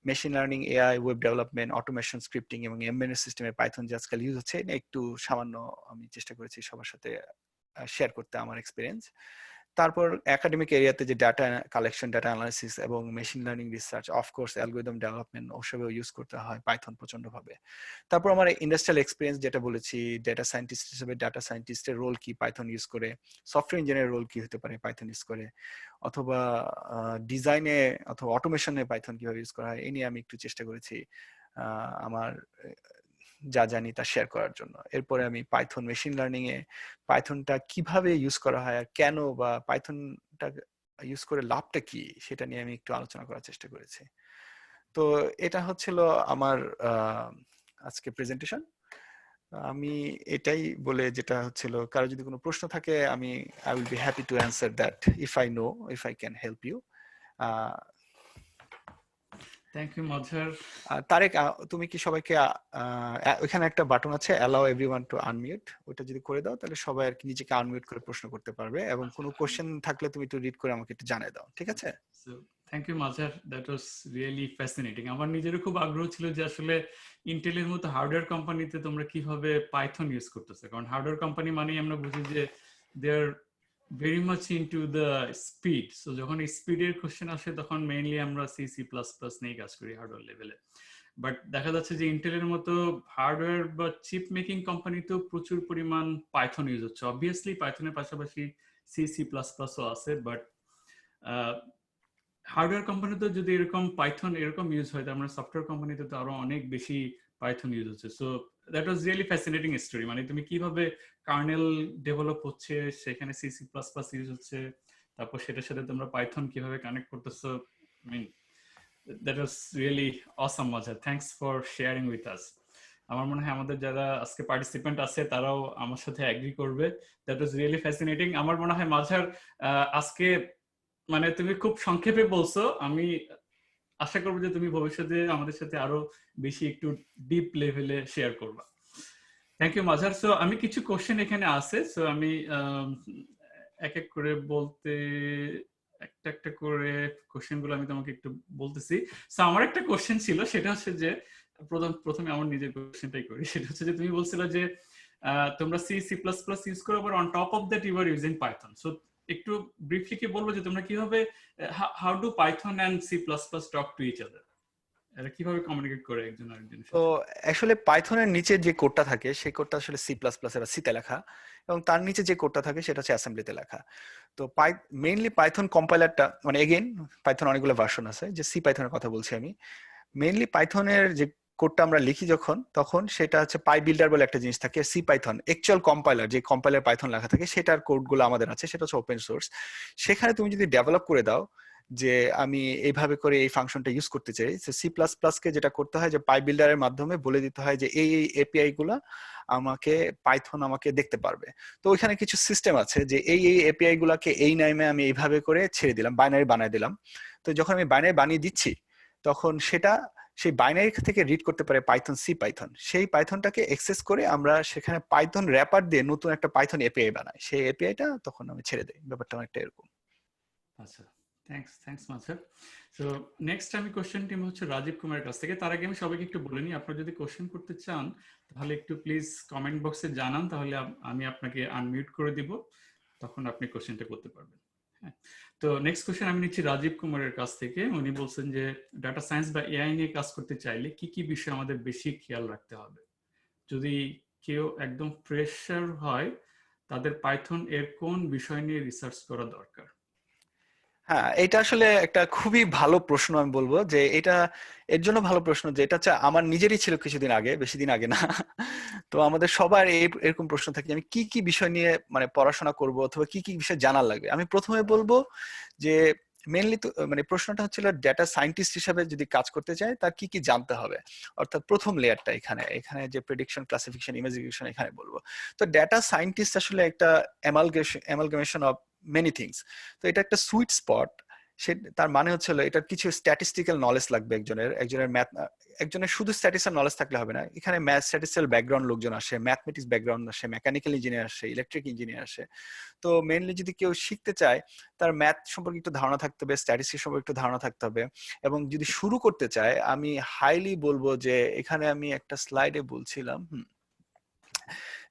Machine learning, AI, web development, automation, scripting এবং এমবেডেড সিস্টেমে পাইথন যে আজকাল ইউজ হচ্ছে, একটু সামান্য আমি চেষ্টা করেছি সবার সাথে শেয়ার করতে আমার এক্সপিরিয়েন্স। তারপর একাডেমিক এরিয়াতে যে ডাটা কালেকশন, ডাটা অ্যানালাইসিস এবং machine learning research, of course algorithm development ওসবেও ইউজ করতে হয় পাইথন প্রচন্ডভাবে। তারপর আমার ইন্ডাস্ট্রিয়াল এক্সপিরিয়েন্স যেটা বলেছি, ডেটা সায়েন্টিস্ট হিসেবে ডাটা সায়েন্টিস্টের রোল কি পাইথন ইউজ করে, সফটওয়্যার ইঞ্জিনিয়ারের রোল কি হতে পারে পাইথন ইউজ করে, অথবা ডিজাইনে অথবা অটোমেশনে পাইথন কিভাবে ইউজ করা হয়, এই নিয়ে আমি একটু চেষ্টা করেছি আমার যা জানি তা শেয়ার করার জন্য। এরপরে আমি পাইথন মেশিন লার্নিং এ পাইথনটা কিভাবে ইউজ করা হয় আর কেন, বা পাইথনটা ইউজ করে লাভটা কি, সেটা নিয়ে আমি একটু আলোচনা করার চেষ্টা করেছি। তো এটা হচ্ছিল আমার আজকে প্রেজেন্টেশন। আমি এটাই বলে, যেটা হচ্ছিল কারো যদি কোনো প্রশ্ন থাকে, I will be happy to answer that if I know, if I can help you. Thank you Mazhar. Tareq, তুমি কি সবাইকে ওইখানে একটা বাটন আছে অ্যালাউ এভরিওয়ান টু আনমিউট, ওটা যদি করে দাও তাহলে সবাই আর কি নিজেকে আনমিউট করে প্রশ্ন করতে পারবে, এবং কোনো কোশ্চেন থাকলে তুমি একটু রিড করে আমাকে একটু জানিয়ে দাও, ঠিক আছে? Thank you Mazhar, that was really fascinating. আমার নিজেরও খুব আগ্রহ ছিল যে আসলে ইন্টেলের মতো হার্ডওয়্যার কোম্পানিতে তোমরা কিভাবে পাইথন ইউজ করতেছো, কারণ হার্ডওয়্যার কোম্পানি মানেই আমরা বুঝি যে they are very much into the speed. So যখন স্পিডের কোশ্চেন আসে তখন মেইনলি আমরা সি সি প্লাস প্লাস নিয়ে কাজ করি হার্ডওয়্যার লেভেলে। বাট দেখা যাচ্ছে যে ইন্টেলের মতো হার্ডওয়্যার বা চিপ মেকিং কোম্পানিতেও প্রচুর পরিমাণ পাইথন ইউজ হচ্ছে। অবভিয়াসলি পাইথনের পাশাপাশি সি সি প্লাস প্লাসও আছে, বাট হার্ডওয়্যার কোম্পানিতে যদি এরকম পাইথন এরকম ইউজ হয়, তার মানে সফটওয়্যার কোম্পানিতে তো আরো অনেক বেশি পাইথন ইউজ হচ্ছে। So that was really fascinating story. মানে তুমি কিভাবে কার্নেল ডেভেলপ হচ্ছে, সেখানে C C plus plus use হচ্ছে, তারপর সেটার সাথে তোমরা পাইথন কিভাবে কানেক্ট করতেছো, I mean that was really awesome মজা। Thanks for sharing with us. আমার মনে হয় আমাদের যারা আজকে পার্টিসিপেন্ট আছে তারাও আমার সাথে এগ্রি করবে। That was really fascinating. আমার মনে হয় মাঝার আজকে মানে তুমি খুব সংক্ষেপে বলছো, আমি আশা করবো যে তুমি ভবিষ্যতে আমাদের সাথে আরো বেশি একটু ডিপ লেভেলে শেয়ার করবা। Thank you মাঝার। সো আমি কিছু কোশ্চেন এখানে আছে, সো আমি এক এক করে বলতে, একটা একটা করে কোশ্চেন গুলো আমি তোমাকে একটু বলতেছি। সো আমার একটা কোশ্চেন ছিল, সেটা হচ্ছে যে প্রথমে আমার নিজের কোশ্চেনটাই করি। সেটা হচ্ছে যে তুমি বলছিলে যে তোমরা C C plus plus use করো, আবার on top of that you are using Python. So একটু ব্রিফলি কি বলবো যে তোমরা কিভাবে, how do Python and C plus plus talk to each other, এরা কিভাবে কমিউনিকেট করে একজন আরেকজনের তো সাথে? অ্যাকচুয়ালি পাইথনের নিচে যে কোডটা থাকে সেই কোডটা আসলে সি প্লাস প্লাস বা সিতে লেখা, এবং তার নিচে যে কোডটা থাকে সেটা হচ্ছে অ্যাসেম্বলিতে লেখা। তো মেইনলি পাইথন কম্পাইলারটা, মানে এগেইন পাইথন অনেকগুলো ভার্সন আছে, যে সি পাইথনের কথা বলছি আমি। মেইনলি পাইথনের যে কোডটা আমরা লিখি তখন সেটা হচ্ছে পাই বিল্ডার বলে একটা জিনিস থাকে। সি পাইথন অ্যাকচুয়াল কম্পাইলার, যে কম্পাইলার পাইথন লেখা থাকে সেটার কোডগুলো আমাদের আছে, সেটা হচ্ছে ওপেন সোর্স। সেখানে তুমি যদি ডেভেলপ করে দাও যে আমি এইভাবে করে এই ফাংশনটা ইউজ করতে চাই, সি প্লাস প্লাস কে যেটা করতে হয় যে পাই বিল্ডারের মাধ্যমে বলে দিতে হয় যে এই এপিআই গুলা আমাকে পাইথন আমাকে দেখতে পারবে। তো ওইখানে কিছু সিস্টেম আছে যে এই এপিআই গুলাকে এই নামে আমি এইভাবে করে ছেড়ে দিলাম, বাইনারি বানায় দিলাম। তো যখন আমি বাইনারি বানিয়ে দিচ্ছি তখন সেটা সেই বাইনারি থেকে রিড করতে পারে পাইথন সি পাইথন। সেই পাইথনটাকে অ্যাক্সেস করে আমরা সেখানে পাইথন র্যাপার দিয়ে নতুন একটা পাইথন এপিআই বানাই, সেই এপিআইটা তখন আমি ছেড়ে দেই। ব্যাপারটা অনেকটা এরকম। আচ্ছা, থ্যাঙ্কস মানসার। সো নেক্সট আমি কোশ্চেন টিম হচ্ছে রাজীব কুমারের কাছ থেকে। তার আগে আমি সবাইকে একটু বলে নিই, আপনারা যদি কোশ্চেন করতে চান তাহলে একটু প্লিজ কমেন্ট বক্সে জানান, তাহলে আমি আপনাকে আনমিউট করে দিব, তখন আপনি কোশ্চেনটা করতে পারবেন। হ্যাঁ, তো নেক্সট কোশ্চেন আমি নিচ্ছি রাজীব কুমারের কাছ থেকে। উনি বলছেন যে ডাটা সায়েন্স বা এআই নিয়ে কাজ করতে চাইলে কি কি বিষয় আমাদের বেশি খেয়াল রাখতে হবে? যদি কেউ একদম ফ্রেশার হয়, তাদের পাইথন এর কোন বিষয় নিয়ে রিসার্চ করা দরকার? হ্যাঁ, এটা আসলে একটা খুবই ভালো প্রশ্ন। আমি বলবো যে এটা এর জন্য ভালো প্রশ্ন যে এটা হচ্ছে আমার নিজেরই ছিল কিছুদিন আগে, বেশি দিন আগে না। তো আমাদের সবার এরকম প্রশ্ন থাকে আমি কি কি বিষয় নিয়ে মানে পড়াশোনা করব অথবা কি কি বিষয় জানার লাগবে। আমি প্রথমে বলবো যে মেইনলি তো মানে প্রশ্নটা হচ্ছিল ডেটা সায়েন্টিস্ট হিসেবে যদি কাজ করতে চায় তার কি কি জানতে হবে, অর্থাৎ প্রথম লেয়ারটা এখানে এখানে যে প্রেডিকশন, ক্লাসিফিকেশন, ইমেজিনেশন এখানে বলবো। তো ডেটা সায়েন্টিস্ট আসলে একটা অ্যামালগেমেশন অফ মেনি থিংস। তো এটা একটা সুইট স্পট। সে তার মানে হচ্ছে এটার কিছু স্ট্যাটিস্টিক্যাল নলেজ লাগবে একজনের ম্যাথ, একজনের শুধু স্ট্যাটিস্টিক্যাল নলেজ থাকলে হবে না। এখানে ম্যাথ স্ট্যাটিস্টিক্যাল ব্যাকগ্রাউন্ড লোকজন আসে, ম্যাথমেটিক্স ব্যাকগ্রাউন্ড আসে, মেকানিক্যাল ইঞ্জিনিয়ার আসে, ইলেকট্রিক ইঞ্জিনিয়ার আসে। তো মেইনলি যদি কেউ শিখতে চায় তার ম্যাথ সম্পর্কে একটু ধারণা থাকতে হবে, স্ট্যাটিস্টিক্স সম্পর্কে একটু ধারণা থাকতে হবে। এবং যদি শুরু করতে চায় আমি হাইলি বলবো যে এখানে আমি একটা স্লাইডে বলছিলাম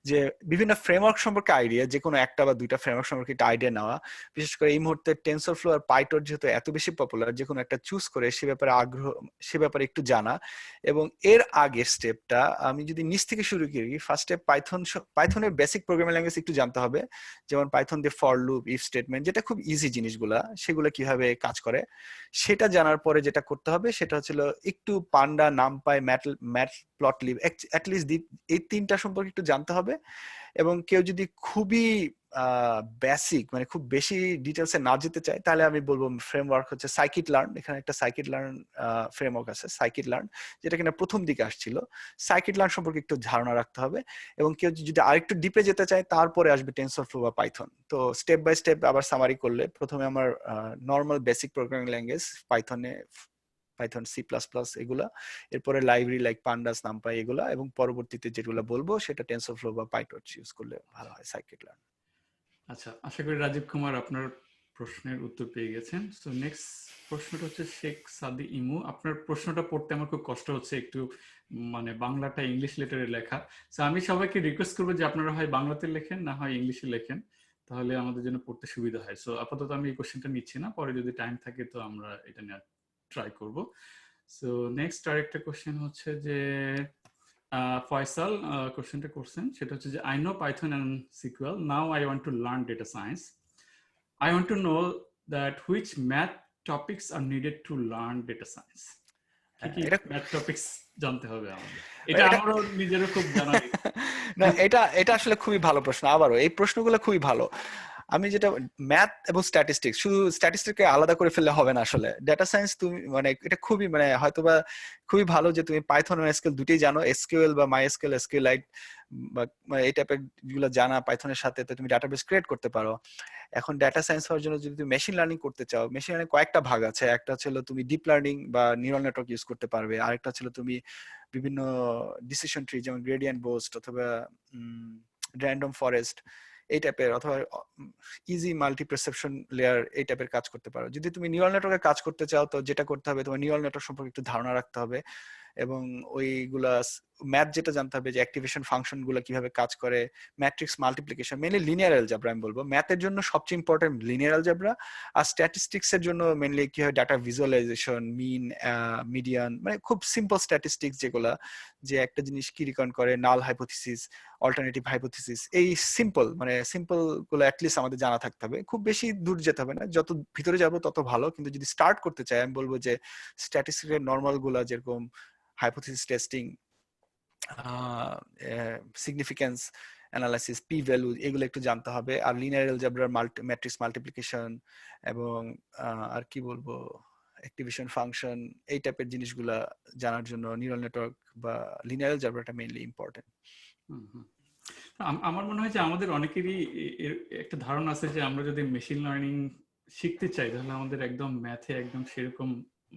যে বিভিন্ন ফ্রেমওয়ার্ক সম্পর্কে আইডিয়া, যে কোনো একটা বা দুইটা ফ্রেমওয়ার্ক সম্পর্কে একটা আইডিয়া নেওয়া। বিশেষ করে এই মুহূর্তে টেনসরফ্লো আর পাইটর্চ যেহেতু এত বেশি পপুলার, যে কোনো একটা চুজ করে সে ব্যাপারে আগ্রহ, সে ব্যাপারে একটু জানা। এবং এর আগের স্টেপটা আমি যদি নিচ থেকে শুরু করি, ফার্স্ট স্টেপ পাইথনের বেসিক প্রোগ্রামিং ল্যাঙ্গুয়েজ একটু জানতে হবে, যেমন পাইথন দিয়ে ফর লুপ, ইফ স্টেটমেন্ট, যেটা খুব ইজি জিনিসগুলা, সেগুলো কিভাবে কাজ করে সেটা জানার পরে যেটা করতে হবে সেটা হচ্ছিল একটু পান্ডা, নামপাই, ম্যাটপ্লটলিব, অ্যাটলিস্ট এই তিনটা সম্পর্কে একটু জানতে হবে। এবং কেউ যদি খুবই বেসিক মানে খুব বেশি ডিটেলসে না যেতে চায় তাহলে আমি বলবো ফ্রেমওয়ার্ক হচ্ছে সাইকিট লার্ন। এখানে একটা সাইকিট লার্ন ফ্রেমওয়ার্ক আছে, সাইকিট লার্ন, যেটা কিনা প্রথম দিকে আসছিল। সাইকিট লার্ন সম্পর্কে একটু ধারণা রাখতে হবে। এবং কেউ যদি আরেকটু ডিপে যেতে চায় তারপরে আসবে টেনসরফ্লো বা পাইথন। তো স্টেপ বাই স্টেপ আবার সামারি করলে প্রথমে আমার normal basic programming language Python C plus plus এগুলা, এরপরে লাইব্রেরি লাইক পান্ডাস, নামপাই এগুলা, এবং পরবর্তীতে যেগুলো বলবো সেটা টেনসরফ্লো বা পাইটর্চ ইউজ করলে ভালো হয়, সাইকিট লার্ন। আচ্ছা, আশা করি রাজীব কুমার আপনার প্রশ্নের উত্তর পেয়ে গেছেন। তো নেক্সট প্রশ্নটা হচ্ছে শেখ সাদি ইমু। আপনার প্রশ্নটা পড়তে আমার খুব কষ্ট হচ্ছে, একটু মানে বাংলাটা ইংলিশ লেটারে লেখা। তো আমি সবাইকে রিকোয়েস্ট করবো যে আপনারা হয় বাংলাতে লেখেন না হয় ইংলিশে লেখেন, তাহলে আমাদের জন্য পড়তে সুবিধা হয়। সো আপাতত আমি এই কোশ্চেনটা নিচ্ছি না, পরে যদি টাইম থাকে তো আমরা এটা নিয়ে ট্রাই করব। সো নেক্সট আরেকটা কোশ্চেন হচ্ছে যে ফয়সাল কোশ্চেনটা করছেন, সেটা হচ্ছে যে I know Python and SQL, now I want to learn data science, I want to know that which math topics are needed to learn data science. কি কি এটা ম্যাথ টপিকস জানতে হবে আমাদের? এটা এটা আমারও নিজেরও খুব জানার ইচ্ছা। না, এটা এটা আসলে খুবই ভালো প্রশ্ন। আবারও এই প্রশ্নগুলো খুবই ভালো। আমি যেটা ম্যাথ এবং স্ট্যাটিস্টিক্স, শুধু স্ট্যাটিস্টিক্সকে আলাদা করে ফেললে হবে না। আসলে ডেটা সায়েন্স তুমি মানে এটা খুবই মানে হয়তোবা খুবই ভালো যে তুমি পাইথন ও এসকিউএল দুটোই জানো, এসকিউএল বা মাই এসকিউএল, এসকিউএলাইট বা এই টাইপের গুলো জানা পাইথনের সাথে, তো তুমি ডাটাবেস ক্রিয়েট করতে পারো। এখন ডেটা সায়েন্স হওয়ার জন্য যদি তুমি মেশিন লার্নিং করতে চাও, মেশিন লার্নিং কয়েকটা ভাগ আছে। একটা হচ্ছে তুমি ডিপ লার্নিং বা নিউরাল নেটওয়ার্ক ইউজ করতে পারবে, আরেকটা হচ্ছে তুমি বিভিন্ন ডিসিশন ট্রি যেমন গ্রেডিয়েন্ট বোস্ট অথবা র্যান্ডম ফরেস্ট এই টাইপের, অথবা ইজি মাল্টি পারসেপশন লেয়ার এই টাইপের কাজ করতে পারো। যদি তুমি নিউরাল নেটওয়ার্কে কাজ করতে চাও তো যেটা করতে হবে তোমার নিউরাল নেটওয়ার্ক সম্পর্কে একটু ধারণা রাখতে হবে, এবং ওইগুলা ম্যাথ যেটা জানতে হবে যে অ্যাক্টিভেশন ফাংশন গুলো কিভাবে কাজ করে, matrix multiplication, mainly linear algebra আমি বলবো ম্যাথের জন্য সবচেয়ে ইম্পর্টেন্ট লিনিয়ার অ্যালজেব্রা, আর স্ট্যাটিস্টিক্স এর জন্য মেইনলি কি হয় ডাটা ভিজুয়ালাইজেশন, মিন, মিডিয়ান, মানে খুব সিম্পল স্ট্যাটিস্টিক্স যেগুলা, যে একটা জিনিস কি রিকন করে, নাল হাইপোথিসিস, অল্টারনেটিভ হাইপোথিসিস, এই সিম্পল মানে সিম্পল গুলো অ্যাটলিস্ট আমাদের জানা থাকতে হবে, খুব বেশি দূর যেতে হবে না, যত ভিতরে যাব তত ভালো। কিন্তু যদি স্টার্ট করতে চাই আমি বলবো যে স্ট্যাটিস্টিক্সের নর্মাল গুলা যেরকম hypothesis testing, significance analysis, P value, এগুলো একটু জানতে হবে। আর লিনিয়ার অ্যালজেব্রার ম্যাট্রিক্স মাল্টিপ্লিকেশন এবং আর কি বলবো অ্যাক্টিভেশন ফাংশন, এই টাইপের জিনিসগুলা জানার জন্য নিউরাল নেটওয়ার্ক বা লিনিয়ার অ্যালজেব্রাটা মেইনলি ইম্পর্টেন্ট। আমার মনে হয় যে আমাদের অনেকেরই একটা ধারণা আছে যে আমরা যদি মেশিন লার্নিং শিখতে চাই তাহলে আমাদের একদম ম্যাথে একদম সেরকম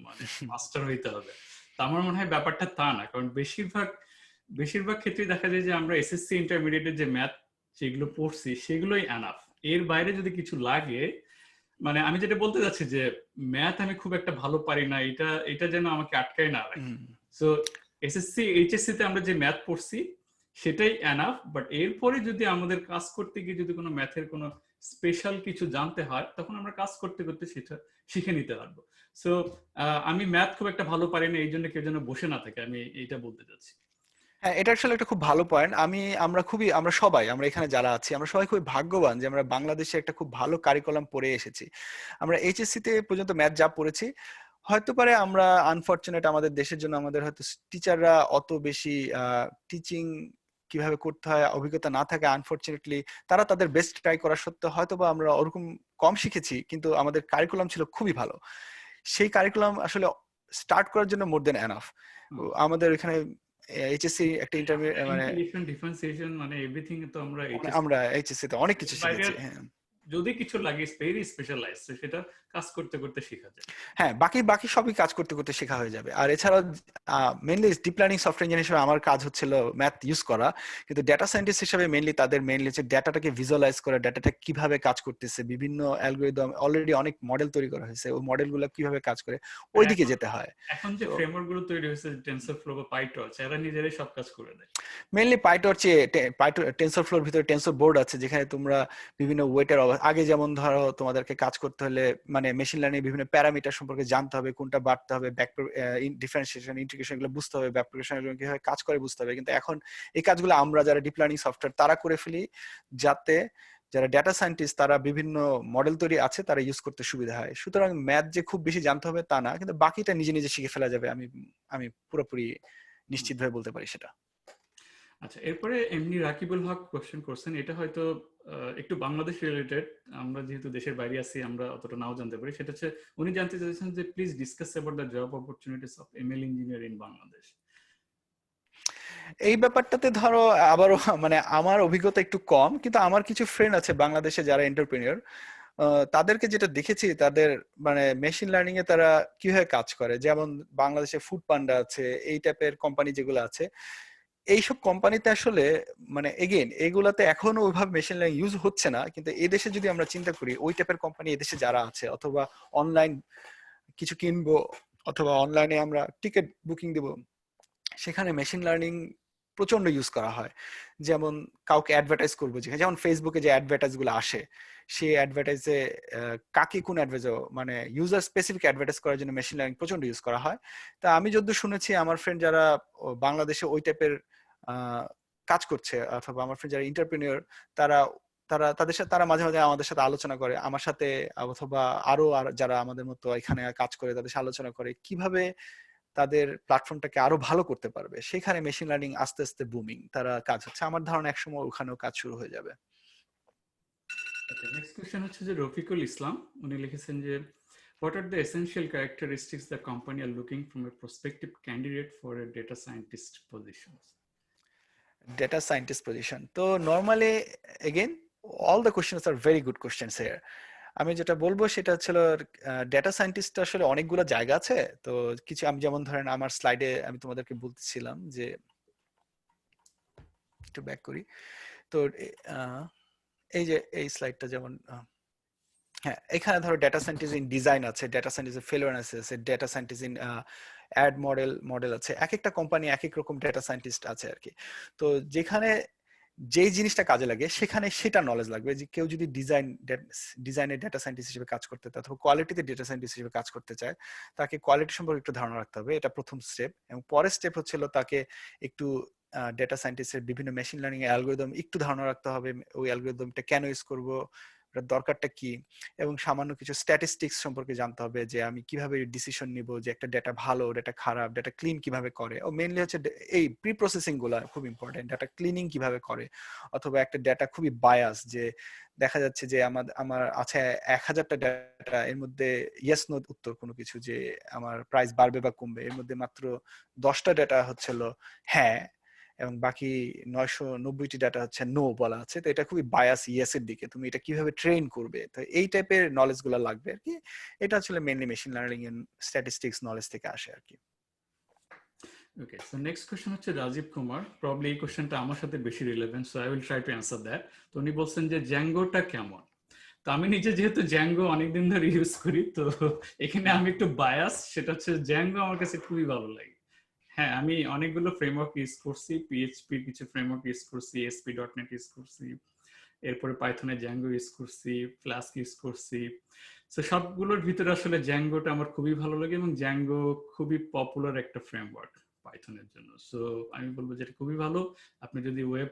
মানে মাস্টার হইতে হবে। তা আমার মনে হয় ব্যাপারটা তা না, কারণ বেশিরভাগ ক্ষেত্রে দেখা যায় যে আমরা এসএসসি ইন্টারমিডিয়েটের যে ম্যাথ যেগুলো পড়ছি সেগুলোই এনাফ। এর বাইরে যদি কিছু লাগে, মানে আমি যেটা বলতে যাচ্ছি যে ম্যাথ আমি খুব একটা ভালো পারি না, এটা যেন আমাকে আটকায় না রাখে। সো এসএসসি এইচএসসি তে আমরা যে ম্যাথ পড়ছি সেটাই এনাফ, বাট এরপরে যদি আমাদের কাজ করতে গিয়ে যদি কোনো ম্যাথের কোনো স্পেশাল কিছু জানতে হয় তখন আমরা কাজ করতে করতে সেটা শিখে নিতে পারবো। সো আমি ম্যাথ খুব একটা ভালো পারি না, এই জন্য কেউ যেন বসে না থাকে, আমি এইটা বলতে চাচ্ছি। হ্যাঁ, এটা আসলে একটা খুব ভালো পয়েন্ট। আমরা সবাই, আমরা এখানে যারা আছি আমরা সবাই খুবই ভাগ্যবান যে আমরা বাংলাদেশে একটা খুব ভালো কারিকুলাম পড়ে এসেছি। আমরা এইচএসসি তে পর্যন্ত ম্যাথ যা পড়েছি, হয়তো পারে আমরা আনফরচুনেট আমাদের দেশের জন্য আমাদের হয়তো টিচাররা অত বেশি টিচিং কিভাবে করতে হয় অভিজ্ঞতা না থাকে, আনফরচুনেটলি তারা তাদের বেস্ট ট্রাই করা সত্ত্বেও হয়তো বা আমরা ওরকম কম শিখেছি, কিন্তু আমাদের কারিকুলাম ছিল খুবই ভালো। সেই কারিকুলাম আসলে স্টার্ট করার জন্য মোর দেন এনাফ। আমাদের এখানে এইচএসসি একটা ইন্টারমিডিয়েট মানে ডিফারেন্সিয়েশন মানে এভরিথিং তো আমরা এইচএসসি তে অনেক কিছু শিখেছি। হ্যাঁ, যদি কিছু লাগে ভেরি স্পেশালাইজ, সেটা কাজ করতে করতে শেখা যায়। হ্যাঁ, বাকি সবই কাজ করতে করতে শেখা হয়ে যাবে। আর এছাড়াও mainly deep learning software engineer হিসেবে আমার কাজ হচ্ছিল ম্যাথ ইউজ করা, কিন্তু ডেটা সায়েন্টিস্ট হিসেবে মেইনলি হচ্ছে ডেটাটাকে ভিজুয়ালাইজ করা, ডেটাটা কিভাবে কাজ করতেছে, বিভিন্ন অ্যালগরিদম অলরেডি অনেক মডেল তৈরি করা হয়েছে, ওই মডেলগুলো কিভাবে কাজ করে ওইদিকে যেতে হয়। এখন যে ফ্রেমওয়ার্ক গুলো তৈরি হয়েছে টেনসরফ্লো বা পাইটর্চ, এরা নিজেরাই সব কাজ করে দেয়। মেইনলি টেনসরফ্লোর ভিতরে টেনসর বোর্ড আছে, যেখানে তোমরা বিভিন্ন ওয়েটের আগে যেমন ধরো তোমাদেরকে কাজ করতে হলে মানে মেশিন লার্নিং বিভিন্ন প্যারামিটার সম্পর্কে জানতে হবে, কোনটা বাড়তে হবে, ডিফারেন্সিয়েশন ইন্টিগ্রেশন এগুলো বুঝতে হবে, ব্যাক প্রোগ্রেশন এগুলো কিভাবে কাজ করে বুঝতে হবে। কিন্তু এখন এই কাজগুলো আমরা যারা ডিপ লার্নিং সফটওয়্যার তারা করে ফেলি, যাতে যারা ডেটা সায়েন্টিস্ট তারা বিভিন্ন মডেল তৈরি আছে তারা ইউজ করতে সুবিধা হয়। সুতরাং ম্যাথ যে খুব বেশি জানতে হবে তা না, কিন্তু বাকিটা নিজে নিজে শিখে ফেলা যাবে, আমি পুরোপুরি নিশ্চিতভাবে বলতে পারি সেটা। আচ্ছা, এরপরে এমনি রাকিবুল হক কোশ্চেন করছেন, এটা হয়তো একটু বাংলাদেশ রিলেটেড, আমরা যেহেতু দেশের বাইরে আছি আমরা অতটা নাও জানতে পারি। সেটা হচ্ছে উনি জানতে চাইছেন যে please discuss about the job opportunities of ML engineer in Bangladesh. এই ব্যাপারটাতে ধরো আবারও মানে আমার অভিজ্ঞতা একটু কম, কিন্তু আমার কিছু ফ্রেন্ড আছে বাংলাদেশে যারা এন্টারপ্রেনিয়র, তাদেরকে যেটা দেখেছি তাদের মানে মেশিন লার্নিং এ তারা কিভাবে কাজ করে, যেমন বাংলাদেশে ফুড পান্ডা আছে, এই টাইপের কোম্পানি যেগুলো আছে, এইসব কোম্পানিতে আসলে মানে এগেইন এগুলাতে এখনো ওইভাবে মেশিন লার্নিং ইউজ হচ্ছে না, কিন্তু এই দেশে যদি আমরা চিন্তা করি ওই টাইপের কোম্পানি এদেশে যারা আছে, অথবা অনলাইন কিছু কিনবো অথবা অনলাইনে আমরা টিকিট বুকিং দিব, সেখানে মেশিন লার্নিং প্রচন্ড ইউজ করা হয়। যেমন কাউকে অ্যাডভার্টাইজ করবো, যেমন ফেসবুকে যে অ্যাডভার্টাইজ গুলো আসে, সেই অ্যাডভার্টাইজে কাকে কোন অ্যাডভার্টাইজ মানে ইউজার স্পেসিফিক অ্যাডভার্টাইজ করার জন্য মেশিন লার্নিং প্রচন্ড ইউজ করা হয়। তা আমি যতদূর শুনেছি আমার ফ্রেন্ড যারা বাংলাদেশে ওই টাইপের কাজ করছে, অথবা আমার ফ্রেন্ড যারা এন্টারপ্রেনিয়র, তারা তারা তাদের সাথে তারা মাঝে মাঝে আমাদের সাথে আলোচনা করে, আমার সাথে অথবা আরো যারা আমাদের মতো এখানে কাজ করে তাদের সাথে আলোচনা করে কিভাবে তাদের প্ল্যাটফর্মটাকে আরো ভালো করতে পারবে। সেখানে মেশিন লার্নিং আস্তে আস্তে বুমিং তারা কাজ হচ্ছে, আমার ধারণা একসময় ওখানেও কাজ শুরু হয়ে যাবে। নেক্সট কোশ্চেন হচ্ছে যে রফিকুল ইসলাম, উনি লিখেছেন যে what are the essential characteristics the company are looking from a prospective candidate for a data scientist position? Data scientist position, তো normally again all the questions are very good questions here. আমি যেটা বলবো সেটা হচ্ছিল data scientist আসলে অনেকগুলো জায়গা আছে। তো কিছু আমি যেমন ধরেন আমার স্লাইডে আমি তোমাদেরকে বলতেছিলাম যে একটু ব্যাক করি, তো এই যে এই স্লাইডটা যেমন হ্যাঁ, এখানে ধরো ডেটা সায়েন্টিস্ট ইন ডিজাইন আছে, data scientist in fail analysis আছে, data scientist in ad model আছে। এক একটা কোম্পানি এক এক রকম ডেটা সায়েন্টিস্ট আছে আর কি। তো যেখানে যেই জিনিসটা কাজে লাগে সেখানে সেটা নলেজ লাগবে। যে কেউ যদি ডিজাইনের ডেটা সায়েন্টিস্ট হিসেবে কাজ করতে চায় অথবা কোয়ালিটিতে ডেটা সায়েন্টিস্ট হিসেবে কাজ করতে চায়, তাকে কোয়ালিটি সম্পর্কে একটু ধারণা রাখতে হবে, এটা প্রথম স্টেপ। এবং পরের স্টেপ হচ্ছিল তাকে একটু ডেটা সায়েন্টিস্টের বিভিন্ন মেশিন লার্নিং অ্যালগোরিদম একটু ধারণা রাখতে হবে, ওই অ্যালগোরিদমটা কেন ইউজ করব, এটার দরকারটা কি, এবং সামান্য কিছু স্ট্যাটিস্টিক্স সম্পর্কে জানতে হবে যে আমি কিভাবে ডিসিশন নিব যে একটা ডেটা ভালো, ডেটা খারাপ, ডেটা ক্লিন কিভাবে করে। ও মেইনলি হচ্ছে এই প্রি প্রসেসিং গুলা খুব ইম্পর্টেন্ট, ডেটা ক্লিনিং কিভাবে করে। অথবা একটা ডেটা খুবই বায়াস, যে দেখা যাচ্ছে যে আমার আছে 1000টা ডেটা, এর মধ্যে ইয়েস নো উত্তর কোনো কিছু, যে আমার প্রাইস বাড়বে বা কমবে, এর মধ্যে মাত্র 10টা ডেটা হচ্ছিল হ্যাঁ, এবং বাকি 990টি ডাটা হচ্ছে নো বলা আছে। তো এটা খুবই বায়াস ইয়েস এর দিকে, তুমি এটা কিভাবে ট্রেন করবে, তো এই টাইপের নলেজ গুলো লাগবে আর কি। এটা আসলে mainly machine learning and statistics knowledge থেকে আসে আর কি। ওকে, সো নেক্সট কোশ্চেন হচ্ছে রাজীব কুমার, প্রবলি এই কোশ্চেনটা আমার সাথে বেশি relevant, so I will try to answer that. তো উনি বলছেন যে জ্যাঙ্গোটা কেমন। তো আমি নিজে যেহেতু জ্যাঙ্গো অনেকদিন ধরে ইউজ করি, তো এখানে আমি একটু বায়াস, সেটা হচ্ছে জ্যাঙ্গো আমার কাছে খুবই ভালো লাগে। হ্যাঁ, আমি অনেকগুলো ফ্রেমওয়ার্ক ইউজ করছি, পিএইচপির কিছু ফ্রেমওয়ার্ক ইউজ করছি, ASP.NET ইউজ করছি, এরপরে পাইথনে জ্যাঙ্গো ইউজ করছি, ফ্লাস্ক ইউজ করছি। তো সবগুলোর ভিতরে আসলে জ্যাঙ্গোটা আমার খুবই ভালো লাগে, এবং জ্যাঙ্গো খুবই পপুলার একটা ফ্রেমওয়ার্ক পাইথনের জন্য। সো আমি বলবো যে এটা খুবই ভালো। আপনি যদি ওয়েব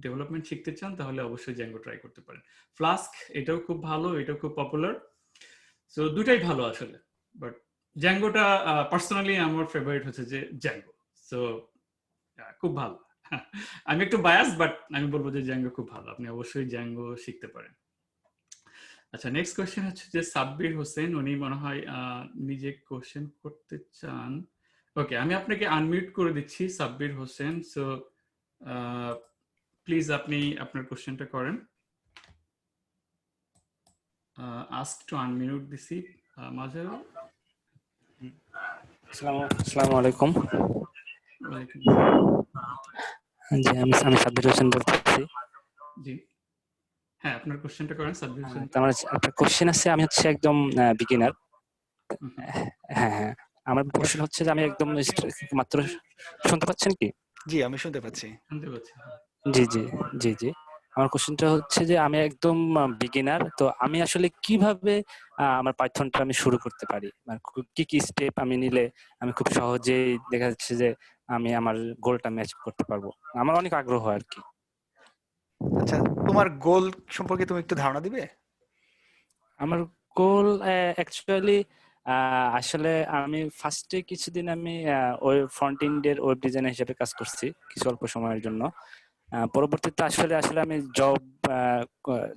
ডেভেলপমেন্ট শিখতে চান তাহলে অবশ্যই জ্যাঙ্গো ট্রাই করতে পারেন। ফ্লাস্ক এটাও খুব ভালো, এটাও খুব পপুলার। সো দুটাই ভালো আসলে, বাট জ্যাঙ্গোটা পার্সোনালি আমার ফেভারিট হচ্ছে যে জ্যাঙ্গো। সো খুব ভালো। আমি একটু বায়াস, বাট আমি বলবো যে জ্যাঙ্গো খুব ভালো, আপনি অবশ্যই জ্যাঙ্গো শিখতে পারেন। আচ্ছা, নেক্সট কোয়েশ্চেন হচ্ছে যে সাব্বির হোসেন, উনি মনে হয় নিজে কোশ্চেন করতে চান। ওকে, আমি আপনাকে আনমিউট করে দিচ্ছি সাব্বির হোসেন। সো প্লিজ আপনি আপনার কোশ্চেনটা করেন। আস্ক টু আনমিউট দিছি মাঝে। আসসালামু আলাইকুম। ওয়ালাইকুম জি, আমি সাব্বির হোসেন বলতেছি। জি, হ্যাঁ, আপনার কোশ্চেনটা করেন সাব্বির হোসেন। আমার একটা কোশ্চেন আছে, আমি হচ্ছে একদম বিগিনার। হ্যাঁ হ্যাঁ, আমার কোশ্চেন হচ্ছে যে আমি একদম মাত্র, শুনতে পাচ্ছেন কি? জি, আমি শুনতে পাচ্ছি। শুনতে পাচ্ছি। জি জি জি জি, আমার কোশ্চেনটা হচ্ছে যে আমি একদম বিগিনার, তো আমি আসলে কিভাবে আমার পাইথনটা আমি শুরু করতে পারি, মানে কি কি স্টেপ আমি নিলে আমি খুব সহজেই দেখা যাচ্ছে যে আমি আমার গোলটা ম্যাচ করতে পারবো। আমার অনেক আগ্রহ আর কি। আচ্ছা, তোমার গোল সম্পর্কে তুমি একটু ধারণা দিবে? আমার গোল অ্যাকচুয়ালি আসলে আমি ফার্স্টে কিছুদিন আমি ওই ফ্রন্ট এন্ডের ওয়েব ডিজাইনার হিসেবে কাজ করছি কিছু অল্প সময়ের জন্য। পরবর্তীতে আসলে আমি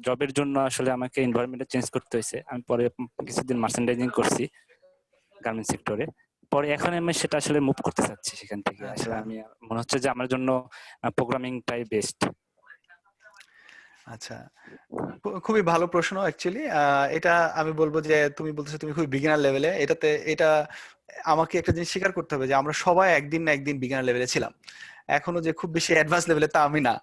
জবের জন্য আসলে আমাকে এনভায়রনমেন্ট চেঞ্জ করতে হয়েছে। আমি পরে কিছুদিন মার্চেন্ডাইজিং করছি গার্মেন্টস সেক্টরে। পরে এখন আমি সেটা আসলে মুভ করতে চাচ্ছি সেখান থেকে। আসলে আমি মনে হচ্ছে যে আমার জন্য প্রোগ্রামিংটাই বেস্ট। আচ্ছা, খুবই ভালো প্রশ্ন অ্যাকচুয়ালি। এটা আমি বলবো যে তুমি বলতেছো তুমি খুবই বিগিনার লেভেলে। এটা আমাকে একটা জিনিস স্বীকার করতে হবে যে আমরা সবাই একদিন না একদিন বিগিনার লেভেলে ছিলাম। এখনো যে খুব বেশি অ্যাডভান্স লেভেলে তা আমি না।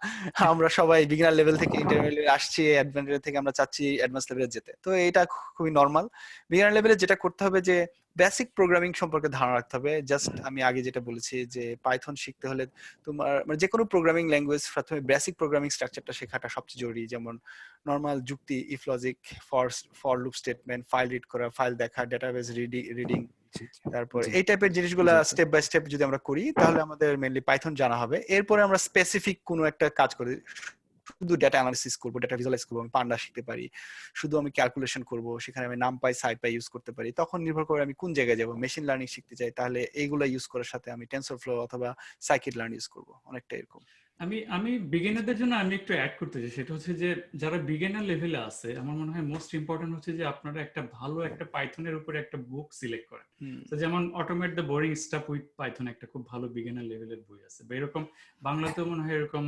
আমরা সবাই বিগিনার লেভেল থেকে ইন্টারমিডিয়েট আসছি, অ্যাডভান্স লেভেল থেকে আমরা চাচ্ছি অ্যাডভান্স লেভেলে যেতে। তো এটা খুবই নরমাল। বিগিনার লেভেলে যেটা করতে হবে যে বেসিক প্রোগ্রামিং সম্পর্কে ধারণা রাখতে হবে। জাস্ট আমি আগে যেটা বলেছি যে পাইথন শিখতে হলে তোমার মানে যে কোনো প্রোগ্রামিং ল্যাঙ্গুয়েজ প্রথমে বেসিক প্রোগ্রামিং স্ট্রাকচারটা শেখাটা সবচেয়ে জরুরি। যেমন নরমাল যুক্তি, if logic, for loop statement, file read করা, ফাইল দেখা, ডেটাবেস রিডিং, তারপর এই টাইপের জিনিসগুলা স্টেপ বাই স্টেপ যদি আমরা করি তাহলে আমাদের মেইনলি পাইথন জানা হবে। এরপরে আমরা স্পেসিফিক কোনো একটা কাজ করি, শুধু ডেটা অ্যানালিসিস করবো, ডেটা ভিজুয়ালাইজ করবো, আমি পান্ডা শিখতে পারি, শুধু আমি ক্যালকুলেশন করবো, সেখানে আমি নামপাই সাইপাই ইউজ করতে পারি। তখন নির্ভর করে আমি কোন জায়গায় যাবো। মেশিন লার্নিং শিখতে চাই তাহলে এইগুলা ইউজ করার সাথে আমি টেনসরফ্লো অথবা সাইকিট লার্ন ইউজ করবো, অনেকটা এরকম। আমি বিগিনারদের জন্য আমি একটু অ্যাড করতে চাই, সেটা হচ্ছে যে যারা বিগিনার লেভেলে আছে, আমার মনে হয় মোস্ট ইম্পর্টেন্ট হচ্ছে যে আপনারা একটা ভালো একটা পাইথনের উপরে একটা বুক সিলেক্ট করেন। তো যেমন automate the boring staff with Python একটা খুব ভালো বিগিনার লেভেলের বই আছে, বা এরকম বাংলাতেও মনে হয় এরকম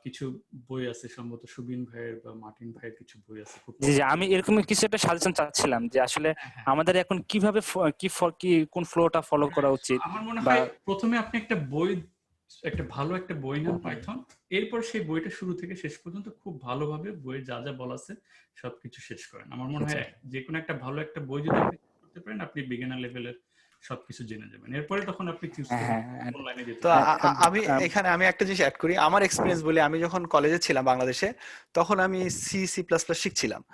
কিছু বই আছে, সম্ভবত সুবিন ভাইয়ের বা মার্টিন ভাইয়ের কিছু বই আছে। জি জি, আমি এরকম কিছু একটা সাজেশন চাচ্ছিলাম যে আসলে আমাদের এখন কিভাবে কি কোন ফ্লোটা ফলো করা উচিত। আমার মনে হয় প্রথমে আপনি একটা বই একটা ভালো একটা বই নেন পাইথন, এরপর সেই বইটা শুরু থেকে শেষ পর্যন্ত খুব ভালোভাবে বইয়ে যা যা বলা আছে সবকিছু শেষ করেন। আমার মনে হয় যে কোনো একটা ভালো একটা বই যদি আপনি করতে পারেন, আপনি বিগিনার লেভেলের সবকিছু জেনে যাবেন। এরপরে তখন আপনি চুজ করবেন কোন লাইনে যেতে তো চান। আমি এখানে একটা জিনিস অ্যাড করি। আমার এক্সপিরিয়েন্স বলে, আমি যখন কলেজে ছিলাম বাংলাদেশে, তখন আমি সি++ শিখছিলাম।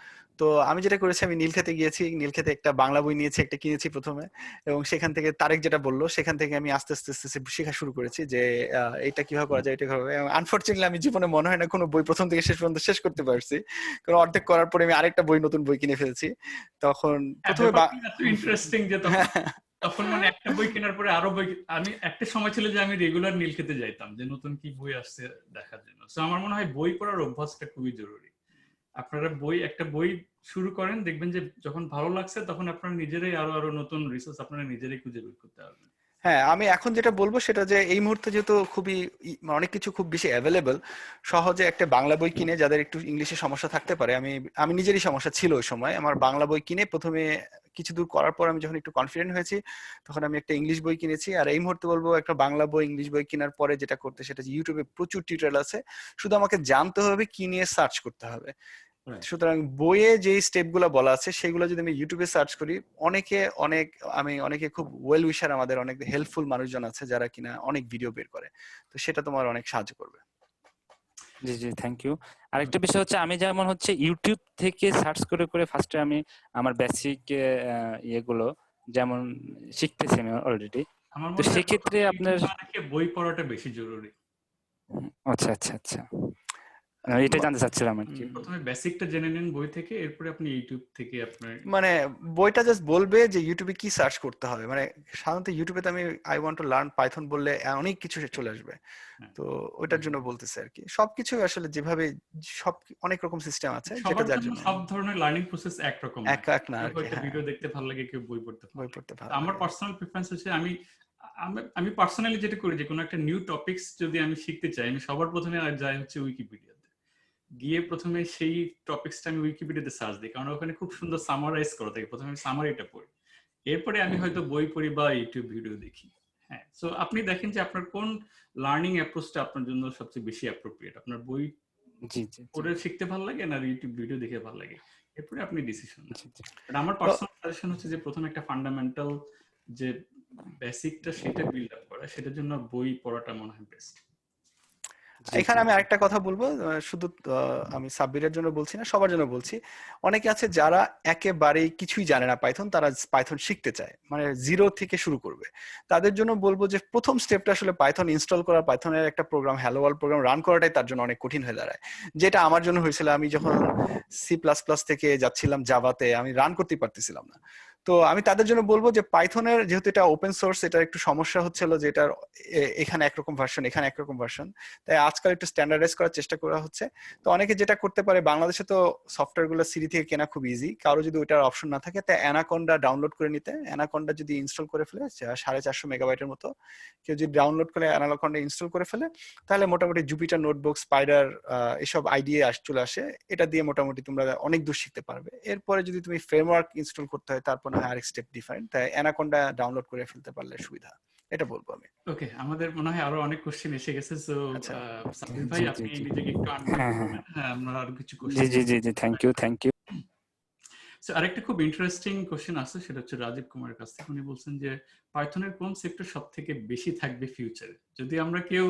তো আমি যেটা করেছি, আমি নীলক্ষেতে গিয়েছি, নীলক্ষেতে একটা বাংলা বই নিয়েছি, একটা কিনেছি প্রথমে, এবং সেখান থেকে তারেক যেটা বললো সেখান থেকে আমি আস্তে আস্তে আস্তে আস্তে শেখা শুরু করেছি যে এটা কিভাবে করা যায়, এটা কিভাবে। আনফরচুনেটলি আমি জীবনে মনে হয় না কোনো বই প্রথম থেকে শেষ পর্যন্ত শেষ করতে পারছি, কারণ অর্ধেক করার পরে আমি আরেকটা নতুন বই কিনে ফেলেছি। তখন প্রথমে এত ইন্টারেস্টিং যে তখন মানে একটা বই কেনার পরে আরো বই, আমি একটা সময় ছিল যে আমি রেগুলার নীলক্ষেতে যাইতাম যে নতুন কি বই আসছে দেখার জন্য। সো আমার মনে হয় বই পড়ার অভ্যাসটা খুবই জরুরি। আপনারা একটা বই শুরু করেন, দেখবেন যে যখন ভালো লাগছে তখন আপনারা নিজেরাই আরো নতুন রিসোর্স আপনারা নিজেরাই খুঁজে বের করতে পারবেন। হ্যাঁ, আমি এখন যেটা বলবো সেটা যে এই মুহূর্তে যেহেতু খুবই অনেক কিছু খুব বেশি অ্যাভেলেবল, সহজে একটা বাংলা বই কিনে, যাদের একটু ইংলিশে সমস্যা থাকতে পারে, আমি নিজেরই সমস্যা ছিল ওই সময়, আমার বাংলা বই কিনে প্রথমে কিছু দূর করার পর আমি যখন একটু কনফিডেন্ট হয়েছি, তখন আমি একটা ইংলিশ বই কিনেছি। আর এই মুহূর্তে বলবো, একটা বাংলা বই ইংলিশ বই কেনার পরে যেটা করতে, সেটা ইউটিউবে প্রচুর টিউটোরিয়াল আছে, শুধু আমাকে জানতে হবে কি নিয়ে সার্চ করতে হবে। সুতরাং বইয়ে যে স্টেপগুলো বলা আছে সেগুলো যদি আমি ইউটিউবে সার্চ করি, অনেকে খুব ওয়েল উইশার, আমাদের অনেক হেল্পফুল মানুষজন আছে যারা কিনা অনেক ভিডিও বের করে, তো সেটা তোমার অনেক সাহায্য করবে। জি জি, থ্যাংক ইউ। আরেকটা বিষয় হচ্ছে, আমি যেমন হচ্ছে ইউটিউব থেকে সার্চ করে করে ফার্স্টে আমি আমার বেসিক ইয়েগুলো যেমন শিখতেছি আমি অলরেডি। আমার তো মনে হয় সেক্ষেত্রে আপনার বই পড়াটা বেশি জরুরি। আচ্ছা আচ্ছা আচ্ছা, এটা জানতে চাচ্ছিলাম আর কি। প্রথমে বেসিকটা জেনে নিন বই থেকে, এরপরে আপনি ইউটিউব থেকে আপনার মানে বইটা জাস্ট বলবে যে ইউটিউবে কি সার্চ করতে হবে, মানে সাধারণত ইউটিউবে তো আমি I want to learn Python বললে অনেক কিছু চলে আসবে, তো ওইটার জন্য বলতেছে আর কি। সবকিছু আসলে যেভাবে সব অনেক রকম সিস্টেম আছে, যেটা যার জন্য সব ধরনের লার্নিং প্রসেস একরকম এক এক না আর কি। একটা ভিডিও দেখতে ভালো লাগে, কেউ বই পড়তে বই পড়তে ভালো আমার লাগে। পার্সোনাল প্রেফারেন্স হচ্ছে, আমি পার্সোনালি যেটা করি, যে কোনো একটা নিউ টপিকস যদি আমি শিখতে চাই, আমি সবার প্রথমে যাই হচ্ছে উইকিপিডিয়াতে, গিয়ে প্রথমে সেই টপিকসটা আমি উইকিপিডিয়াতে সার্চ দিই, কারণ ওখানে খুব সুন্দর সামারাইজ করা থাকে। প্রথমে আমি সামারিটা পড়ি, এরপরে আমি হয়তো বই পড়ি বা ইউটিউব ভিডিও দেখি। হ্যাঁ, সো আপনি দেখেন যে আপনার কোন লার্নিং অ্যাপ্রোচটা আপনার জন্য সবচেয়ে বেশি অ্যাপ্রোপ্রিয়েট। আপনার বই পড়ে শিখতে ভালো লাগে না ইউটিউব ভিডিও দেখে ভালো লাগে, এরপরে আপনি ডিসিশন নেন। বাট আমার পার্সোনাল সাজেশন হচ্ছে যে প্রথমে একটা ফান্ডামেন্টাল যে বেসিকটা সেটা বিল্ড আপ করা, সেটার জন্য বই পড়াটা মনে হয় বেস্ট। এখানে আমি আরেকটা কথা বলবো, শুধু আমি সাব্বিরের জন্য বলছি না, সবার জন্য বলছি। অনেকে আছে যারা একেবারেই কিছুই জানে না পাইথন, তারা পাইথন শিখতে চায়, মানে জিরো থেকে শুরু করবে। তাদের জন্য বলবো যে প্রথম স্টেপটা আসলে পাইথন ইনস্টল করা, পাইথনের একটা program, hello world program run করাটাই তার জন্য অনেক কঠিন হয়ে দাঁড়ায়। যেটা আমার জন্য হয়েছিল, আমি যখন সি++ থেকে যাচ্ছিলাম জাভাতে, আমি রান করতে পারতেছিলাম না। তো আমি তাদের জন্য বলবো যে পাইথনের, যেহেতু এটা ওপেন সোর্স, এটার একটু সমস্যা হচ্ছিল যে এটার এখানে একরকম ভার্সন, এখানে একরকম ভার্সন, তাই আজকাল একটু স্ট্যান্ডার্ডাইজ করার চেষ্টা করা হচ্ছে। তো অনেকে যেটা করতে পারে, বাংলাদেশে তো সফটওয়্যার গুলো সিডি থেকে কেনা খুব ইজি, কারো যদি ওইটার অপশন না থাকে, তাই অ্যানাকন্ডা ডাউনলোড করে নিতে, অ্যানাকন্ডা যদি ইনস্টল করে ফেলে 450 মেগাবাইটের মতো, কেউ যদি ডাউনলোড করে অ্যানাকন্ডা ইনস্টল করে ফেলে, তাহলে মোটামুটি জুপিটার নোটবুক, স্পাইডার, এসব আইডিয়া চলে আসে। এটা দিয়ে মোটামুটি তোমরা অনেক দূর শিখতে পারবে। এরপরে যদি তুমি ফ্রেমওয়ার্ক ইনস্টল করতে হয়, তারপর না আরেক স্টেপ ডিফারেন্ট, তাই অ্যানাকন্ডা ডাউনলোড করে ফেলতে পারলে সুবিধা, এটা বলবো আমি। ওকে, আমাদের মনে হয় আরো অনেক কোশ্চেন এসে গেছে, সো সাব্বির ভাই আপনি নিজেকে একটু আনমিউট করবেন। হ্যাঁ, আমরা আরো কিছু কোশ্চেন। জি জি জি, thank you thank you. So আরেকটা খুব ইন্টারেস্টিং কোশ্চেন আছে, সেটা হচ্ছে রাজীব কুমারের কাছ থেকে। উনি বলছেন যে পাইথনের কোন সেক্টর সবথেকে বেশি থাকবে ফিউচারে? যদি আমরা কেউ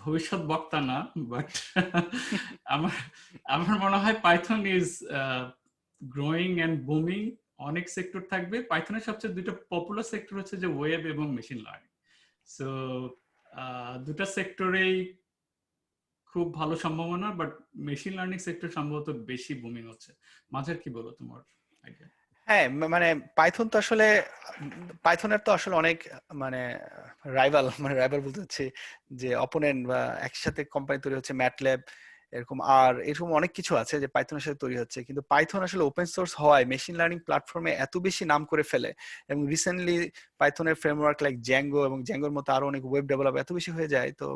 ভবিষ্যৎ বক্তা না, বাট আমার আমার মনে হয় Python is growing and booming. অনেক সেক্টর থাকবে। পাইথনের সবচেয়ে দুটো পপুলার সেক্টর হচ্ছে যে ওয়েব এবং মেশিন লার্নিং। সো দুটা সেক্টরেই খুব ভালো সম্ভাবনা, বাট মেশিন লার্নিং সেক্টর সম্ভবত বেশি বুমিং হচ্ছে। মাঝার কি বলো তোমার আইডিয়া? হ্যাঁ, মানে পাইথনের তো আসলে অনেক মানে রাইভাল বলতে হচ্ছে যে অপোনেন্ট, বা একসাথে কোম্পানি তৈরি হচ্ছে, ম্যাটল্যাব এরকম অনেক কিছু আছে যে পাইথনের সাথে তৈরি হচ্ছে। কিন্তু পাইথন আসলে ওপেন সোর্স হওয়ায় মেশিন লার্নিং প্ল্যাটফর্মে এত বেশি নাম করে ফেলে, এবং রিসেন্টলি পাইথনের ফ্রেমওয়ার্ক লাইক জ্যাঙ্গো এবং জ্যাঙ্গোর মতো আরো অনেক ওয়েব ডেভেলপ এত বেশি হয়ে যায়। তো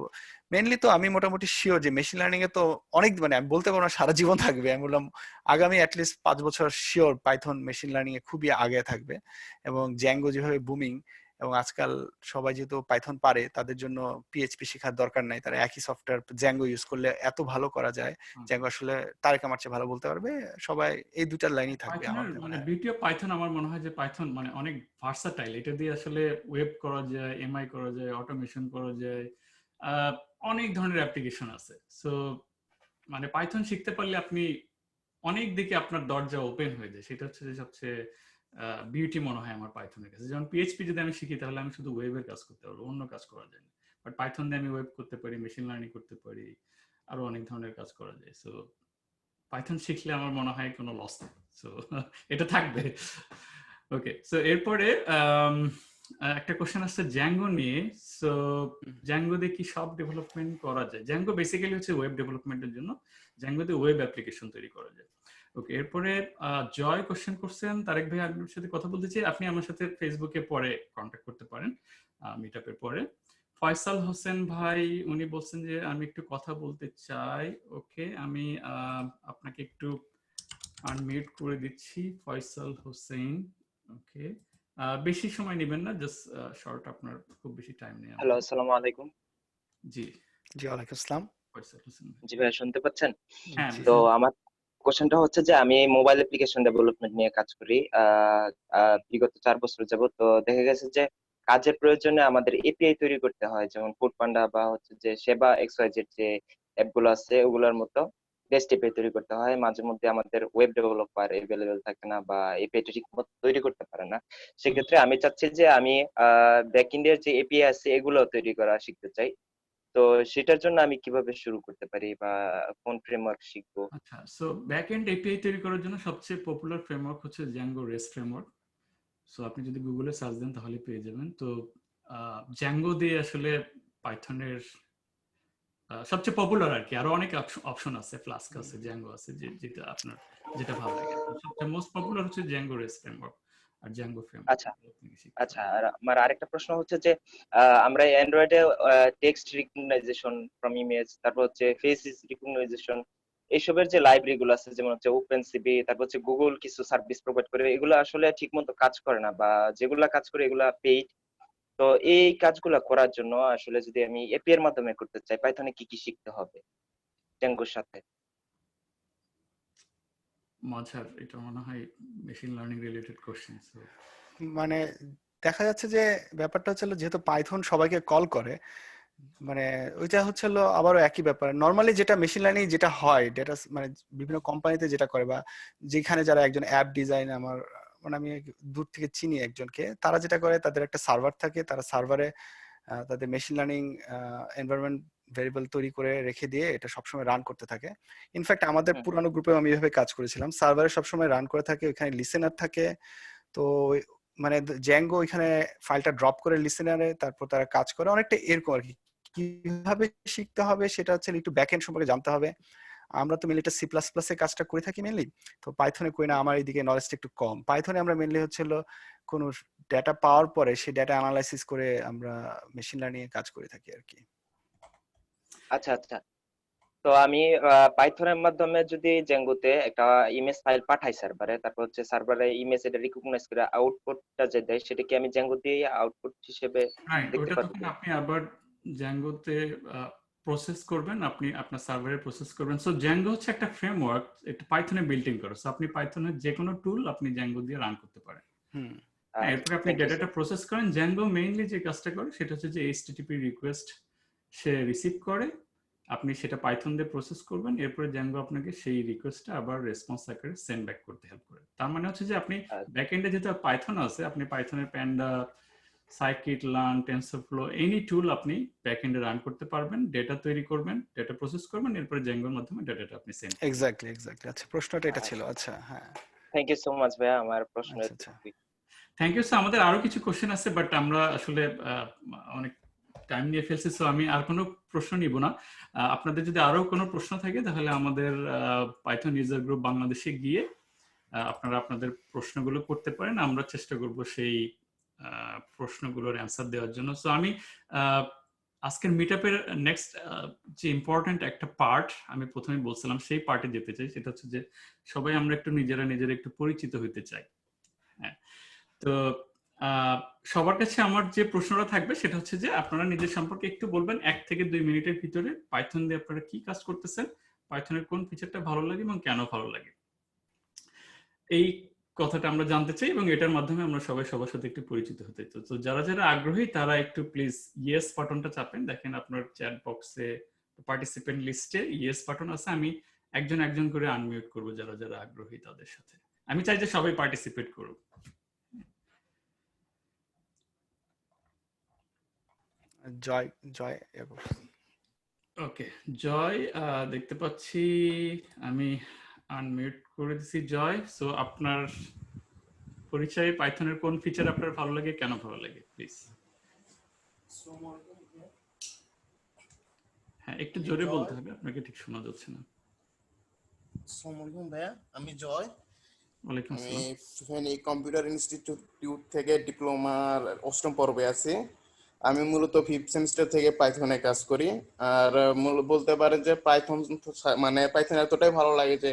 মেইনলি তো আমি মোটামুটি শিওর যে মেশিন লার্নিং এ তো অনেক, মানে আমি বলতে পারবো না সারা জীবন থাকবে, আমি বললাম আগামী অ্যাটলিস্ট 5 বছর শিওর পাইথন মেশিন লার্নিং এ খুবই আগে থাকবে। এবং জ্যাঙ্গো যেভাবে বুমিং, এবং আজকাল সবাই যেহেতু পাইথন পারে তাদের জন্য পিএইচপি শেখার দরকার নাই, তারা একই সফটওয়্যার জ্যাঙ্গো ইউজ করলে এত ভালো করা যায়। জ্যাঙ্গো আসলে তারেক আমার চেয়ে ভালো বলতে পারবে, সবাই এই দুটা লাইনই থাকবে আমার পাইথনের মনে মানে হয়। বিউটি অফ পাইথন আমার মনে হয় যে পাইথন মানে অনেক ভার্সাটাইল। এটা দিয়ে আসলে ওয়েব করা যায়, এমআই করা যায়, অটোমেশন করা যায়, অনেক ধরনের অ্যাপ্লিকেশন আছে। সো মানে পাইথন শিখতে পারলে আপনি অনেক দিকে আপনার দরজা ওপেন হয়ে যায়। সেটা হচ্ছে যে সবচেয়ে বিউটি মনে হয় আমার পাইথনের কাছে। যেমন পিএইচপি যদি আমি শিখি তাহলে আমি শুধু ওয়েবের কাজ করতে পারবো, অন্য কাজ করা যায় না। বাট পাইথন দিয়ে আমি ওয়েব করতে পারি, মেশিন লার্নিং করতে পারি, আরো অনেক ধরনের কাজ করা যায়। সো পাইথন শিখলে আমার মনে হয় কোনো লস নেই। সো এটা থাকবে। ওকে, সো এরপরে একটা কোশ্চেন আসছে জ্যাঙ্গো নিয়ে। সো জ্যাঙ্গো দিয়ে কি সব ডেভেলপমেন্ট করা যায়? জ্যাঙ্গো বেসিক্যালি হচ্ছে ওয়েব ডেভেলপমেন্টের জন্য, জ্যাঙ্গো দিয়ে ওয়েব অ্যাপ্লিকেশন তৈরি করা যায়। ওকে, এরপরে জয় কোশ্চেন করছেন, তারেক ভাই আপনার সাথে কথা বলতে চাই, আপনি আমার সাথে ফেসবুকে পরে কন্ট্যাক্ট করতে পারেন মিটআপের পরে। ফয়সাল হোসেন ভাই উনি বলছেন যে আমি একটু কথা বলতে চাই। ওকে, আমি আপনাকে একটু আনমিউট করে দিচ্ছি ফয়সাল হোসেন। ওকে, বেশি সময় নেবেন না, জাস্ট শর্ট, আপনার খুব বেশি টাইম নেই। হ্যালো, আসসালামু আলাইকুম। জি জি ওয়ালাইকুম আসসালাম। ফয়সাল হোসেন ভাই। জি ভাই, শুনতে পাচ্ছেন? হ্যাঁ, জি। তো আমার কোশ্চেনটা হচ্ছে যে আমি মোবাইল অ্যাপ্লিকেশন ডেভেলপমেন্ট নিয়ে কাজ করি বিগত 4 বছর যাবত। তো দেখা গেছে যে কাজের প্রয়োজনে আমাদের এপিআই তৈরি করতে হয়, যেমন ফুড পান্ডা বা হচ্ছে যে সেবা এক্সওয়াইজেড যে অ্যাপগুলো আছে ওগুলোর মতো বেস্ট এপিআই তৈরি করতে হয়। মাঝে মধ্যে আমাদের ওয়েব ডেভেলপার এভেলেবেল থাকে না বা এপিআই ঠিক মতো তৈরি করতে পারে না। সেক্ষেত্রে আমি চাচ্ছি যে আমি ব্যাকএন্ডের যে এপিআই আছে এগুলো তৈরি করা শিখতে চাই। তো সেটার জন্য আমি কিভাবে শুরু করতে পারি বা কোন ফ্রেমওয়ার্ক শিখবো? আচ্ছা, সো ব্যাক এন্ড এপিআই তৈরি করার জন্য সবচেয়ে পপুলার ফ্রেমওয়ার্ক হচ্ছে জ্যাঙ্গো রেস্ট ফ্রেমওয়ার্ক। সো আপনি যদি গুগলে সার্চ দেন তাহলে পেয়ে যাবেন। তো জ্যাঙ্গো দিয়ে আসলে পাইথনের সবচেয়ে পপুলার আর কি। আরো অনেক অপশন আছে, ফ্লাস্ক আছে, জ্যাঙ্গো আছে, যেটা আপনার যেটা ভালো লাগে। সবচেয়ে মোস্ট পপুলার হচ্ছে জ্যাঙ্গো রেস্ট ফ্রেমওয়ার্ক আর জ্যাঙ্গো ফ্রেমওয়ার্ক। আচ্ছা আচ্ছা, আর আমার আরেকটা প্রশ্ন হচ্ছে যে আমরা অ্যান্ড্রয়েডে টেক্সট রিকগনাইজেশন ফ্রম ইমেজ, তারপর হচ্ছে ফেস রিকগনাইজেশন, এইসবের যে লাইব্রেরি গুলো আছে যেমন হচ্ছে ওপেন সিবি, তারপর হচ্ছে গুগল কিছু সার্ভিস প্রোভাইড করে, এগুলো আসলে ঠিক মতো কাজ করে না বা যেগুলা কাজ করে এগুলা পেইড। তো এই কাজগুলা করার জন্য আসলে যদি আমি এপি এর মাধ্যমে করতে চাই, পাইথনে কি কি শিখতে হবে জ্যাঙ্গোর সাথে? মাঝার এটা মনে হয় মেশিন লার্নিং রিলেটেড কোশ্চেন। মানে দেখা যাচ্ছে যে ব্যাপারটা হচ্ছে যেহেতু পাইথন সবাইকে কল করে, মানে ওইটা হচ্ছে আবারও একই ব্যাপার। নর্মালি যেটা মেশিন লার্নিং যেটা হয় ডেটা, মানে বিভিন্ন কোম্পানিতে যেটা করে বা যেখানে যারা একজন অ্যাপ ডিজাইন, আমার মানে আমি দূর থেকে চিনি একজনকে, তারা যেটা করে তাদের একটা সার্ভার থাকে, তারা সার্ভারে তাদের মেশিন লার্নিং এনভায়রনমেন্ট ভেরিয়েবল তৈরি করে রেখে দিয়ে এটা সবসময় রান করতে থাকে। ইনফ্যাক্ট আমাদের পুরানো গ্রুপে আমি এভাবে কাজ করেছিলাম, সার্ভারে সবসময় রান করে থাকে, ওখানে লিসেনার থাকে। তো মানে জ্যাঙ্গো ওইখানে ফাইলটা ড্রপ করে লিসেনারে, তারপর তারা কাজ করে অনেকটা এরকম আর কি। কিভাবে শিখতে হবে সেটা হচ্ছে একটু ব্যাকএন্ড সম্পর্কে জানতে হবে। আমরা তো মেনলি এটা সি প্লাস প্লাসে কাজটা করে থাকি মেনলি, তো পাইথনে করি না, আমার এইদিকে নলেজটা একটু কম। পাইথনে আমরা মেনলি হচ্ছিল কোনো ডেটা পাওয়ার পরে সেই ডেটা অ্যানালাইসিস করে আমরা মেশিন লার্নিং এ কাজ করে থাকি আর কি। আচ্ছা আচ্ছা, তো আমি পাইথনের মাধ্যমে যদি জ্যাঙ্গোতে একটা ইমেজ ফাইল পাঠাই সার্ভারে, তারপর হচ্ছে সার্ভারে ইমেজ এটা রিকগনাইজ করে আউটপুটটা যে দেয় সেটা কি আমি জ্যাঙ্গো দিয়ে আউটপুট হিসেবে রাইট, দেখতে ওটা পারবো? তখন আপনি আবার জ্যাঙ্গোতে প্রসেস করবেন, আপনি আপনার সার্ভারে প্রসেস করবেন। সো জ্যাঙ্গো হচ্ছে একটা ফ্রেমওয়ার্ক, এটা পাইথনে বিল্ট ইন করা। সো আপনি পাইথনের যে কোনো টুল আপনি জ্যাঙ্গো দিয়ে রান করতে পারেন। হ্যাঁ, এরপরে আপনি থ্যাংক ইউ ডেটাটা স্যার। প্রসেস করেন। জ্যাঙ্গো মেইনলি যে কাজটা করে সেটা হচ্ছে যে এইচটিটিপি রিকোয়েস্ট সে রিসিভ করে, আপনি সেটা পাইথন দিয়ে প্রসেস করবেন, এরপরে জ্যাঙ্গো আপনাকে সেই রিকোয়েস্টটা আবার রেসপন্স আকারে সেন্ড ব্যাক করতে হেল্প করে। তার মানে হচ্ছে যে আপনি ব্যাকএন্ডে যেহেতু পাইথন আছে, আপনি পাইথনের প্যান্ডা, সাইকিট লার্ন, টেনসরফ্লো এনি টুল আপনি ব্যাকএন্ডে রান করতে পারবেন, ডেটা তৈরি করবেন, ডেটা প্রসেস করবেন, এরপরে জ্যাঙ্গোর মাধ্যমে ডেটাটা আপনি সেন্ড করবেন। এক্স্যাক্টলি। আচ্ছা, প্রশ্নটা এটা ছিল। আচ্ছা, হ্যাঁ। থ্যাংক ইউ সো মাচ ভাইয়া, আমার প্রশ্ন আচ্ছা আচ্ছা। এতটুকুই। Thank you sir. আমাদের আরো কিছু কোশ্চেন আছে, বাট আমরা আসলে অনেক টাইম নিয়ে ফেলছি, সো আমি আর কোনো প্রশ্ন নিব না। আপনাদের যদি আরো কোনো প্রশ্ন থাকে তাহলে আমাদের পাইথন ইউজার গ্রুপ বাংলাদেশে গিয়ে আপনারা আপনাদের প্রশ্নগুলো করতে পারেন, আমরা চেষ্টা করব সেই প্রশ্নগুলোর অ্যান্সার দেওয়ার জন্য। সো আমি আজকের মিটআপের নেক্সট যে ইম্পর্টেন্ট একটা পার্ট আমি প্রথমে বলছিলাম সেই পার্টে যেতে চাই, সেটা হচ্ছে যে সবাই আমরা একটু নিজেরা একটু পরিচিত হতে চাই। হ্যাঁ, তো সবার কাছে আমার যে প্রশ্নটা থাকবে সেটা হচ্ছে যে আপনারা নিজের সম্পর্কে একটু বলবেন 1 থেকে 2 মিনিটের ভিতরে পাইথন দিয়ে আপনারা কি কাজ করতেছেন, পাইথনের কোন ফিচারটা ভালো লাগে এবং কেন ভালো লাগে, এই কথাটা আমরা জানতে চাই এবং এটার মাধ্যমে আমরা সবাই সবার সাথে একটু পরিচিত হতে চাই। তো যারা যারা আগ্রহী তারা একটু প্লিজ ইয়েস বাটনটা চাপেন। দেখেন আপনার চ্যাট বক্সে পার্টিসিপেন্ট লিস্টে ইয়েস বাটন আছে। আমি একজন একজন করে আনমিউট করব যারা যারা আগ্রহী তাদের সাথে। আমি চাই যে সবাই পার্টিসিপেট করুক। জয় জয় ওকে, জয় দেখতে পাচ্ছি আমি আনমিউট করে দিছি জয়। সো আপনার পরিচয়, পাইথনের কোন ফিচার আপনার ভালো লাগে, কেন ভালো লাগে, প্লিজ। হ্যাঁ, একটু জোরে বলতে হবে, আপনাকে ঠিক শোনা যাচ্ছে না। আসসালামু আলাইকুম ভাইয়া, আমি জয়। ওয়ালাইকুম আমি আসসালাম। ফেনী কম্পিউটার ইনস্টিটিউট থেকে ডিপ্লোমার 8ম পর্বে আছি। আমি মূলত 5th সেমিস্টার থেকে পাইথনে কাজ করি। আর বলতে পারেন যে পাইথন মানে পাইথন এতটাই ভালো লাগে যে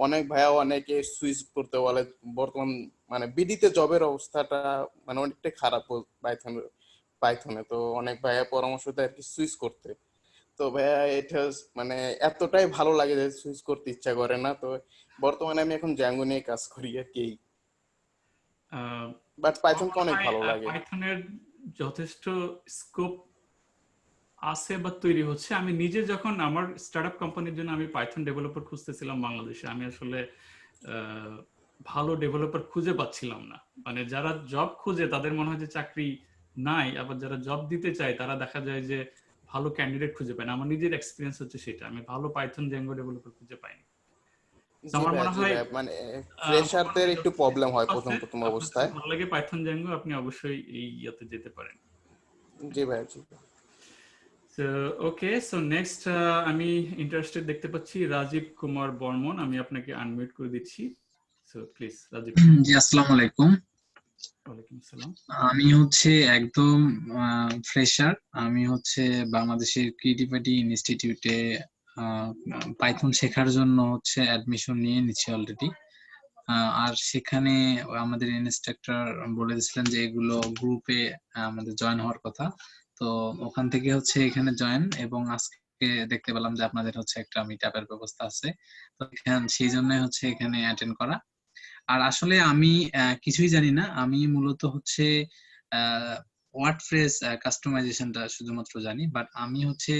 অনেক ভাইয়া অনেকে সুইচ করতে বলে। বর্তমান মানে বিডিতে জবের অবস্থাটা মানে অনেকটাই খারাপ পাইথনে, তো অনেক ভাইয়া পরামর্শ দেয় আর কি সুইচ করতে। তো ভাইয়া এটা মানে এতটাই ভালো লাগে যে সুইচ করতে ইচ্ছা করে না। তো বর্তমানে আমি এখন জ্যাঙ্গো নিয়ে কাজ করি আর কি, বাট পাইথনকে অনেক ভালো লাগে। পাইথনের যথেষ্ট স্কোপ আছে বা তৈরি হচ্ছে। আমি নিজে যখন আমার স্টার্টআপ কোম্পানির জন্য আমি পাইথন ডেভেলপার খুঁজতেছিলাম বাংলাদেশে, আমি আসলে ভালো ডেভেলপার খুঁজে পাচ্ছিলাম না। মানে যারা জব খুঁজে তাদের মনে হয় যে চাকরি নাই, আবার যারা জব দিতে চায় তারা দেখা যায় যে ভালো ক্যান্ডিডেট খুঁজে পায় না। আমার নিজের এক্সপিরিয়েন্স হচ্ছে সেটা, আমি ভালো পাইথন জ্যাঙ্গো ডেভেলপার খুঁজে পাইনি। আমার মনে হয় মানে ফ্রেশারদের একটু প্রবলেম হয় প্রথম অবস্থায়। ভালো লাগে পাইথন জ্যাঙ্গো, আপনি অবশ্যই এই ইয়াতে যেতে পারেন। জি ভাই, জি। So, okay, so next আমি ইন্টারেস্টেড দেখতে পাচ্ছি রাজীব কুমার বর্মন। আমি আপনাকে আনমিউট করে দিচ্ছি। So please Rajib. জি, আসসালামু আলাইকুম। ওয়ালাইকুম আসসালাম। আমি হচ্ছে একদম ফ্রেশার। আমি হচ্ছে বাংলাদেশের ক্রিয়েটিভিটি ইনস্টিটিউটে পাইথন শেখার জন্য হচ্ছে অ্যাডমিশন নিয়ে নিচ্ছি অলরেডি। আর সেখানে আমাদের ইনস্ট্রাক্টর বলে দিয়েছিলেন যে এগুলো গ্রুপে আমাদের জয়েন হওয়ার কথা। তো ওখান থেকে হচ্ছে এখানে জয়েন, এবং আজকে দেখতে পেলাম যে আপনাদের হচ্ছে একটা মিটআপের ব্যবস্থা আছে। তো সেই জন্য হচ্ছে এখানে অ্যাটেন্ড করা। আর আসলে আমি কিছুই জানি না। আমি মূলত হচ্ছে ওয়ার্ডপ্রেস কাস্টমাইজেশনটা শুধুমাত্র জানি, বাট আমি হচ্ছে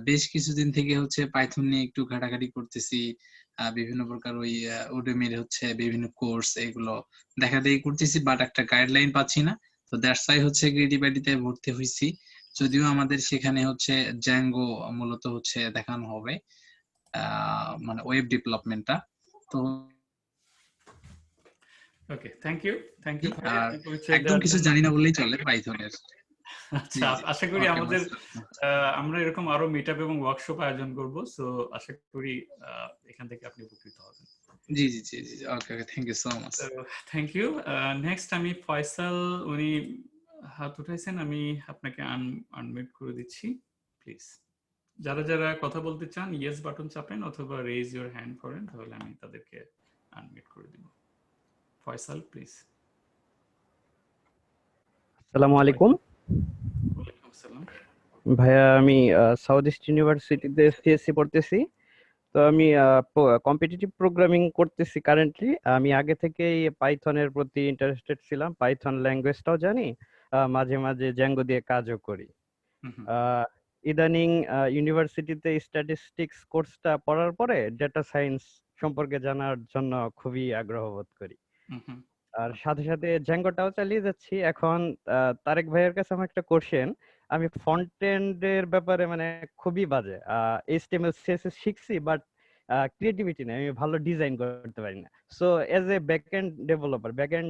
বেশ কিছুদিন থেকে হচ্ছে পাইথন নিয়ে একটু ঘাটাঘাটি করতেছি। বিভিন্ন প্রকার ওই উডেমির হচ্ছে বিভিন্ন কোর্স এগুলো দেখাদেখি করতেছি, বাট একটা গাইডলাইন পাচ্ছি না। তো দ্যাটস ওয়াই হচ্ছে ক্রিয়েটিভিটিতে ভর্তি হয়েছি। যদিও আমাদের সেখানে হচ্ছে জ্যাঙ্গো মূলত হচ্ছে দেখানো হবে, মানে ওয়েব ডেভেলপমেন্টটা। তো ওকে, থ্যাংক ইউ আর একদম কিছু জানি না বললেই চলে পাইথনের। আচ্ছা, আশা করি আমাদের আমরা এরকম আরো মিটআপ এবং ওয়ার্কশপ আয়োজন করব। সো আশা করি এখান থেকে আপনি উপকৃত হবেন। জি জি জি জি, okay okay, thank you so much. Thank you. Next আমি ফয়সাল, উনি হাত উঠাইছেন, আমি আপনাকে আনমিউট করে দিচ্ছি প্লিজ। যারা যারা কথা বলতে চান ইয়েস বাটন চাপেন অথবা রেজ ইওর হ্যান্ড করেন, তাহলে আমি তাদেরকে আনমিউট করে দিব। ফয়সাল প্লিজ। আসসালামু আলাইকুম ওয়ালাইকুম আসসালাম। ভাইয়া, আমি সাউথ ইস্ট ইউনিভার্সিটিতে সিএসসি পড়তেছি। তো আমি কম্পিটিটিভ প্রোগ্রামিং করতেছি কারেন্টলি। আমি আগে থেকেই পাইথনের প্রতি ইন্টারেস্টেড ছিলাম, পাইথন ল্যাঙ্গুয়েজটাও জানি, মাঝে মাঝে জ্যাঙ্গো দিয়ে কাজও করি। ইদানিং ইউনিভার্সিটিতে স্ট্যাটিস্টিক্স কোর্সটা পড়ার পরে ডেটা সায়েন্স সম্পর্কে জানার জন্য খুবই আগ্রহ বোধ করি। আর সাথে সাথে জ্যাঙ্গোটাও চালিয়ে যাচ্ছি। এখন তারেক ভাইয়ের কাছে আমার একটা কোশ্চেন, আমি ফ্রন্ট এন্ডের ব্যাপারে মানে খুবই বাজে, এইচটিএমএল সিএসএস শিখছি, বাট ক্রিয়েটিভিটি নেই, আমি ভালো ডিজাইন করতে পারি না। সো এজ এ ব্যাকএন্ড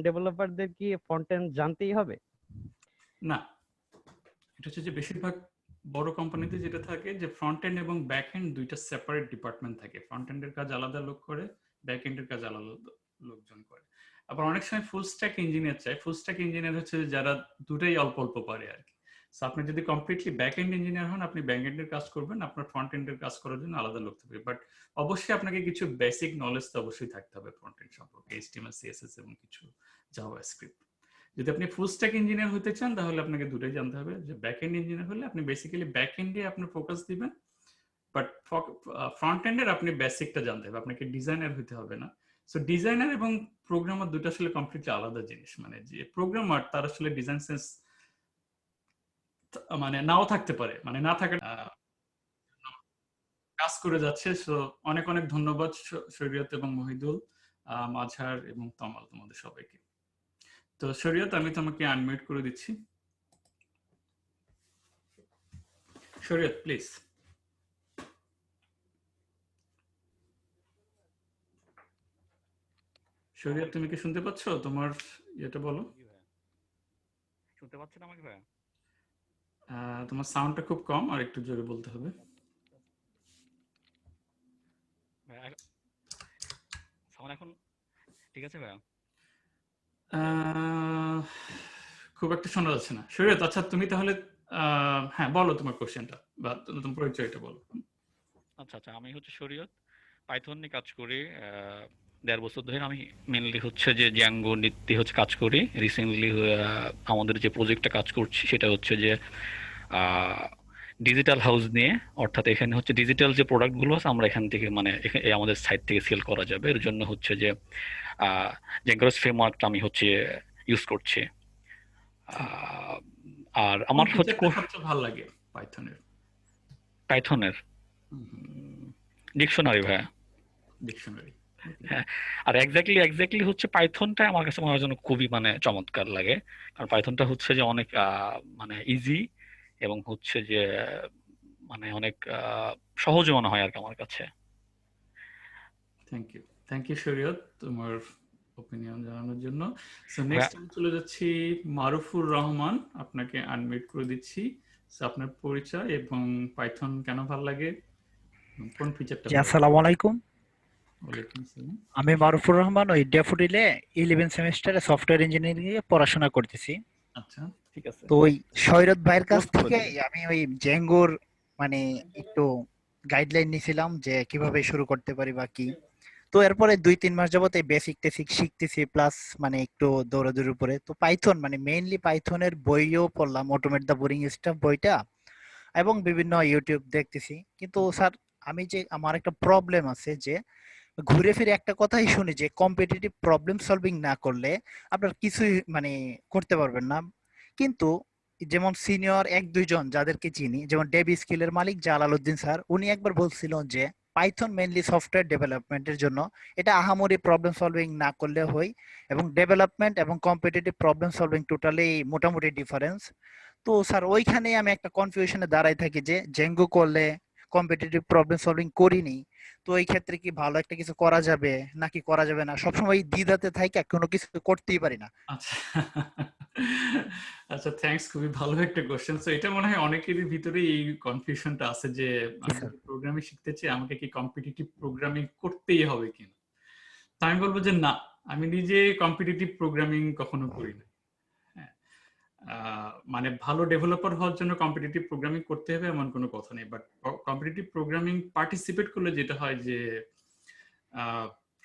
ডেভেলপারদের কি ফ্রন্ট এন্ড জানতেই হবে? না, এটা হচ্ছে যে বেশিরভাগ বড় কোম্পানিতে যেটা থাকে যে ফ্রন্ট এন্ড এবং ব্যাক এন্ড দুইটা সেপারেট ডিপার্টমেন্ট থাকে। ফ্রন্ট এন্ডের কাজ আলাদা লোক করে, ব্যাক এন্ডের কাজ আলাদা লোকজন করে। আবার অনেক সময় ফুল স্ট্যাক ইঞ্জিনিয়ার চাই। ফুল স্ট্যাক ইঞ্জিনিয়ার হচ্ছে যারা দুটাই অল্প অল্প পারে আর কি। সো আপনি যদি কমপ্লিটলি ব্যাক এন্ড ইঞ্জিনিয়ার হন, আপনি ব্যাক এন্ডের কাজ করবেন, আপনার ফ্রন্ট এন্ডের কাজ করার জন্য আলাদা লোক থাকবে। বাট অবশ্যই আপনাকে কিছু বেসিক নলেজ তো অবশ্যই থাকতে হবে ফ্রন্ট এন্ড সম্পর্কে, এইচটিএমএল সিএসএস এবং কিছু জাভাস্ক্রিপ্ট। যদি আপনি ফুল স্ট্যাক ইঞ্জিনিয়ার হতে চান তাহলে আপনাকে দুটোই জানতে হবে। যে ব্যাক এন্ড ইঞ্জিনিয়ার হলে আপনি বেসিক্যালি ব্যাক এন্ডে আপনার ফোকাস দিবেন, বাট ফ্রন্ট এন্ডের আপনি বেসিকটা জানতে হবে, আপনাকে ডিজাইনার হতে হবে না। সো ডিজাইনার এবং প্রোগ্রামার দুটো আসলে কমপ্লিটলি আলাদা জিনিস। মানে যে প্রোগ্রামার তার আসলে ডিজাইন সেন্স মানে নাও থাকতে পারে, মানে না থাকা কাজ করে যাচ্ছে। সো অনেক অনেক ধন্যবাদ শরীয়ত এবং মহিদুল, মাঝার এবং তমাল, তোমাদের সবাইকে। তো শরীয়ত, আমি তোমাকে আনমিউট করে দিচ্ছি। শরীয়ত প্লিজ। শরীয়ত, তুমি কি শুনতে পাচ্ছ? তোমার এটা বলো। শুনতে পাচ্ছেন আমাকে ভাইয়া? তোমার সাউন্ডটা খুব কম, আর একটু জোরে বলতে হবে। সাউন্ড এখন ঠিক আছে ভাইয়া? খুব একটা শোনা যাচ্ছে না শরীয়ত। আচ্ছা তুমি তাহলে হ্যাঁ বলো তোমার কোশ্চেনটা বা তোমার পরিচয়টা বলো। আচ্ছা আচ্ছা, আমি হচ্ছে শরীয়ত, পাইথন নিয়ে কাজ করি 1.5 বছর ধরে। আমি মেনলি হচ্ছে যে জ্যাঙ্গো নীতি হচ্ছে কাজ করি। রিসেন্টলি আমাদের যে প্রজেক্টটা কাজ করছি সেটা হচ্ছে যে ডিজিটাল হাউস নিয়ে, অর্থাৎ এখানে হচ্ছে ডিজিটাল যে প্রোডাক্টগুলো আছে আমরা এখান থেকে মানে আমাদের সাইট থেকে সেল করা যাবে। এর জন্য হচ্ছে যে জ্যাঙ্গোস ফ্রেমওয়ার্কটা আমি হচ্ছে ইউজ করছি। আর আমার হচ্ছে সবচেয়ে ভালো লাগে পাইথনের ডিকশনারি ভাইয়া। ডিকশনারি। হ্যাঁ, আর এক্স্যাক্টলি হচ্ছে পাইথনটা আমার কাছে মনে হয় যেন খুবই মানে চমৎকার লাগে, কারণ পাইথনটা হচ্ছে যে অনেক মানে ইজি এবং হচ্ছে যে মানে অনেক সহজ মনে হয় আর কি আমার কাছে। থ্যাংক ইউ শরীয়ত তোমার ওপিনিয়ন জানানোর জন্য। সো নেক্সট আমি চলে যাচ্ছি মারুফুর রহমান, আপনাকে আনমিউট করে দিচ্ছি। সো আপনার পরিচয় এবং পাইথন কেন ভালো লাগে, কোন ফিচারটা? আসসালামু আলাইকুম। ওয়ালাইকুম আসসালাম। আমি মারুফুর রহমান, ওই ড্যাফোডিলে 11 সেমিস্টারে সফটওয়্যার ইঞ্জিনিয়ারিং এ পড়াশোনা করতেছি। আচ্ছা ঠিক আছে। তো ওই শরীয়ত ভাইয়ের কাছ থেকে আমি ওই জ্যাঙ্গোর মানে একটু গাইডলাইন নিয়েছিলাম যে কিভাবে শুরু করতে পারি বা কি। তো এরপরে 2-3 মাস যাবত এই বেসিক টেসিক শিখতেছি, প্লাস মানে একটু দৌড়াদৌড়ির উপরে। তো পাইথন মানে মেইনলি পাইথনের বইও পড়লাম, অটোমেট দা বোরিং স্টাফ বইটা, এবং বিভিন্ন ইউটিউব দেখতেছি। কিন্তু স্যার আমি যে আমার একটা প্রবলেম আছে যে ঘুরে ফিরে একটা কথাই শুনি যে কম্পিটিটিভ প্রবলেম সলভিং না করলে আপনার কিছুই মানে করতে পারবেন না। কিন্তু যেমন সিনিয়র 1-2 জন যাদেরকে চিনি, যেমন ডেবি স্কিলের মালিক জালালউদ্দিন স্যার, উনি একবার বলছিল যে পাইথন মেইনলি সফটওয়্যার ডেভেলপমেন্টের জন্য, এটা আহামরি প্রবলেম সলভিং না করলে হয়, এবং ডেভেলপমেন্ট এবং কম্পিটিটিভ প্রবলেম সলভিং টোটালি মোটামুটি ডিফারেন্স। তো স্যার ওইখানে আমি একটা কনফিউশনে দাঁড়াই থাকি যে জেঙ্গো করলে কম্পিটিটিভ প্রবলেম সলভিং করিনি, তো এই ক্ষেত্রে কি ভালো একটা কিছু করা যাবে নাকি করা যাবে না, সবসময় দ্বিধাতে থাকি, কোনো কিছু করতেই পারি না। আচ্ছা আচ্ছা, থ্যাঙ্কস, খুবই ভালো একটা কোশ্চেন। সো এটা মনে হয় অনেকেরই ভিতরে এই কনফিউশনটা আছে যে আমি প্রোগ্রামিং শিখতে চাই, আমাকে কি কম্পিটিটিভ প্রোগ্রামিং করতেই হবে কিনা। তা আমি বলবো যে না, আমি নিজে কম্পিটিটিভ প্রোগ্রামিং কখনো করি না। হ্যাঁ, মানে ভালো ডেভেলপার হওয়ার জন্য কম্পিটিটিভ প্রোগ্রামিং করতে হবে এমন কোনো কথা নেই। বাট কম্পিটিটিভ প্রোগ্রামিং পার্টিসিপেট করলে যেটা হয় যে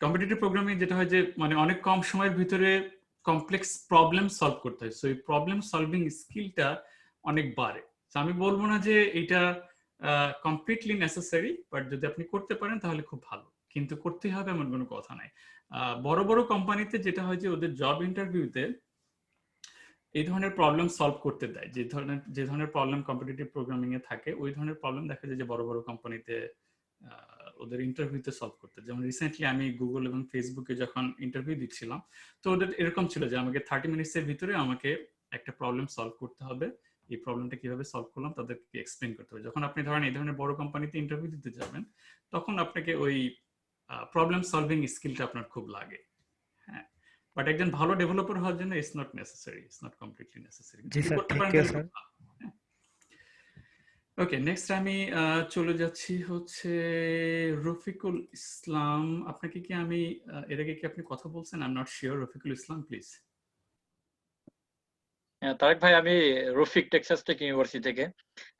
কম্পিটিটিভ প্রোগ্রামিং যেটা হয় যে মানে অনেক কম সময়ের ভিতরে কমপ্লেক্স প্রবলেম সলভ করতে হয়। সো এই প্রবলেম সলভিং স্কিলটা অনেক বাড়ে। আমি বলবো না যে এটা কমপ্লিটলি নেসেসারি, বাট যদি আপনি করতে পারেন তাহলে খুব ভালো, কিন্তু করতে হবে এমন কোনো কথা নাই। বড় বড় কোম্পানিতে যেটা হয় যে ওদের জব ইন্টারভিউতে এই ধরনের প্রবলেম সলভ করতে দেয়, যে ধরনের প্রবলেম কম্পিটিটিভ প্রোগ্রামিং এ থাকে, ওই ধরনের প্রবলেম দেখা যায় যে বড় বড় কোম্পানিতে ওদের ইন্টারভিউতে সলভ করতে। যেমন রিসেন্টলি আমি গুগল এবং ফেসবুকে যখন ইন্টারভিউ দিচ্ছিলাম, তো ওদের এরকম ছিল যে আমাকে 30 মিনিটসের ভিতরে আমাকে একটা প্রবলেম সলভ করতে হবে, এই প্রবলেমটা কিভাবে সলভ করলাম তাদেরকে এক্সপ্লেন করতে হবে। যখন আপনি ধরেন এই ধরনের বড় কোম্পানিতে ইন্টারভিউ দিতে যাবেন, তখন আপনাকে ওই প্রবলেম সলভিং স্কিলটা আপনার খুব লাগে। হ্যাঁ, বাট একজন ভালো ডেভেলপার হওয়ার জন্য it's not necessary, it's not completely necessary. জি sir, thank you sir. Okay, next আমি চলে যাচ্ছি হচ্ছে রফিকুল ইসলাম। আপনাকে কি আমি এর আগে কি আপনি কথা বলছেন? I am not sure. Rafiqul Islam please. Tareq ভাই, আমি রফিক, টেক্সাস টেক ইউনিভার্সিটি থেকে।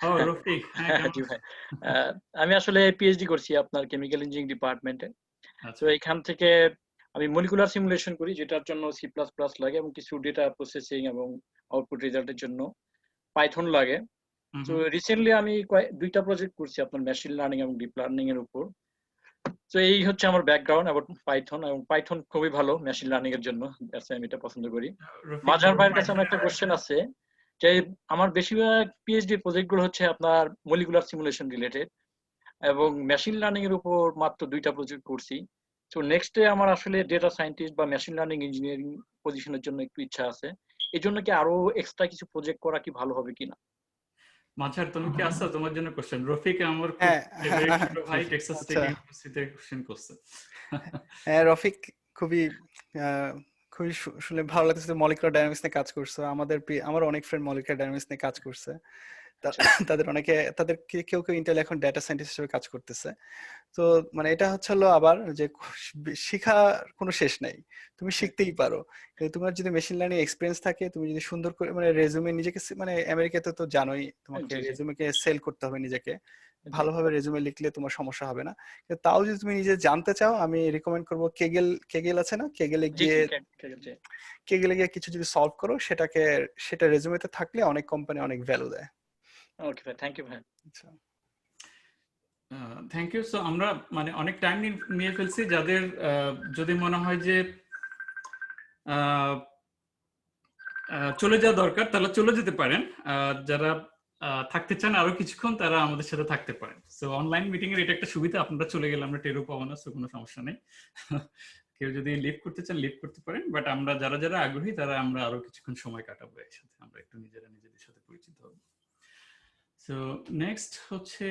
ও রফিক, হ্যাঁ জি ভাই, আমি আসলে পিএইচডি করছি আপনার কেমিক্যাল ইঞ্জিনিয়ারিং ডিপার্টমেন্টে। তো এখান থেকে আমি মলিকুলার সিমুলেশন করি, যেটার জন্য C++ লাগে এবং কিছু ডেটা প্রসেসিং এবং আউটপুট রেজাল্টের জন্য পাইথন লাগে। তো রিসেন্টলি আমি দুইটা প্রজেক্ট করছি আপনার মেশিন লার্নিং এবং ডিপ লার্নিং এর উপর। তো এই হচ্ছে আমার ব্যাকগ্রাউন্ড অ্যাবাউট পাইথন, এবং পাইথন খুবই ভালো মেশিন লার্নিং এর জন্য, আমি এটা পছন্দ করি। মাঝার ভাইয়ের কাছে আমার একটা কোশ্চেন আছে যে আমার বেশিরভাগ পিএইচডি প্রজেক্ট গুলো হচ্ছে আপনার মলিকুলার সিমুলেশন রিলেটেড, এবং মেশিন লার্নিং এর উপর মাত্র দুইটা প্রজেক্ট করছি। তো নেক্সটে আমার আসলে ডেটা সায়েন্টিস্ট বা মেশিন লার্নিং ইঞ্জিনিয়ারিং পজিশনের জন্য একটু ইচ্ছা আছে। এই জন্য কি আরো এক্সট্রা কিছু প্রজেক্ট করা কি ভালো হবে কিনা? মাঝার, তুমি কি আসছো? তোমার জন্য কোশ্চেন। রফিক আমার খুব হ্যাঁ ফেভারিট ছোট ভাই, টেক্সাস আচ্ছা টেক ইউনিভার্সিটিতে কোশ্চেন করছে। হ্যাঁ রফিক, খুবই খুবই শুনে ভালো লাগতেছে। মলিকুলার ডাইনামিক্স নিয়ে কাজ করছো। আমার অনেক ফ্রেন্ড মলিকুলার ডাইনামিক্স নিয়ে কাজ করছে। তাদের কেউ কেউ ইন্টেল এখন ডেটা সায়েন্টিস্ট হিসেবে কাজ করতেছে। তো মানে এটা হচ্ছে হলো আবার যে শিখার কোনো শেষ নাই, তুমি শিখতেই পারো। তোমার যদি মেশিন লার্নিং এক্সপিরিয়েন্স থাকে, তুমি যদি সুন্দর করে মানে রেজুমে নিজেকে, মানে আমেরিকাতে তো জানোই তোমাকে রেজুমেকে সেল করতে হবে নিজেকে, ভালোভাবে রেজুমে লিখলে তোমার সমস্যা হবে না। তাও যদি তুমি নিজে জানতে চাও, আমি রিকমেন্ড করবো কেগেল আছে না, কেগেলে গিয়ে কিছু যদি সলভ করো, সেটা রেজুমেতে থাকলে অনেক কোম্পানি অনেক ভ্যালু দেয়। ওকে ভাই, থ্যাংক ইউ ভাই। Thank you. সো আমরা মানে অনেক টাইম নিয়ে ফেলছি। যাদের যদি মনে হয় যে চলে যাওয়া দরকার, তাহলে চলে যেতে পারেন। যারা থাকতে চান আরো কিছুক্ষণ, তারা আমাদের সাথে থাকতে পারেন। সো অনলাইন মিটিং এর এটা একটা সুবিধা, আপনারা চলে গেলে আমরা টেরও পাবো না, সো কোনো সমস্যা নেই। কেউ যদি লিভ করতে চান লিভ করতে পারেন, বাট আমরা যারা আগ্রহী তারা আমরা আরো কিছুক্ষণ সময় কাটাবো একসাথে, আমরা একটু নিজেদের সাথে পরিচিত হবো। সো নেক্সট হচ্ছে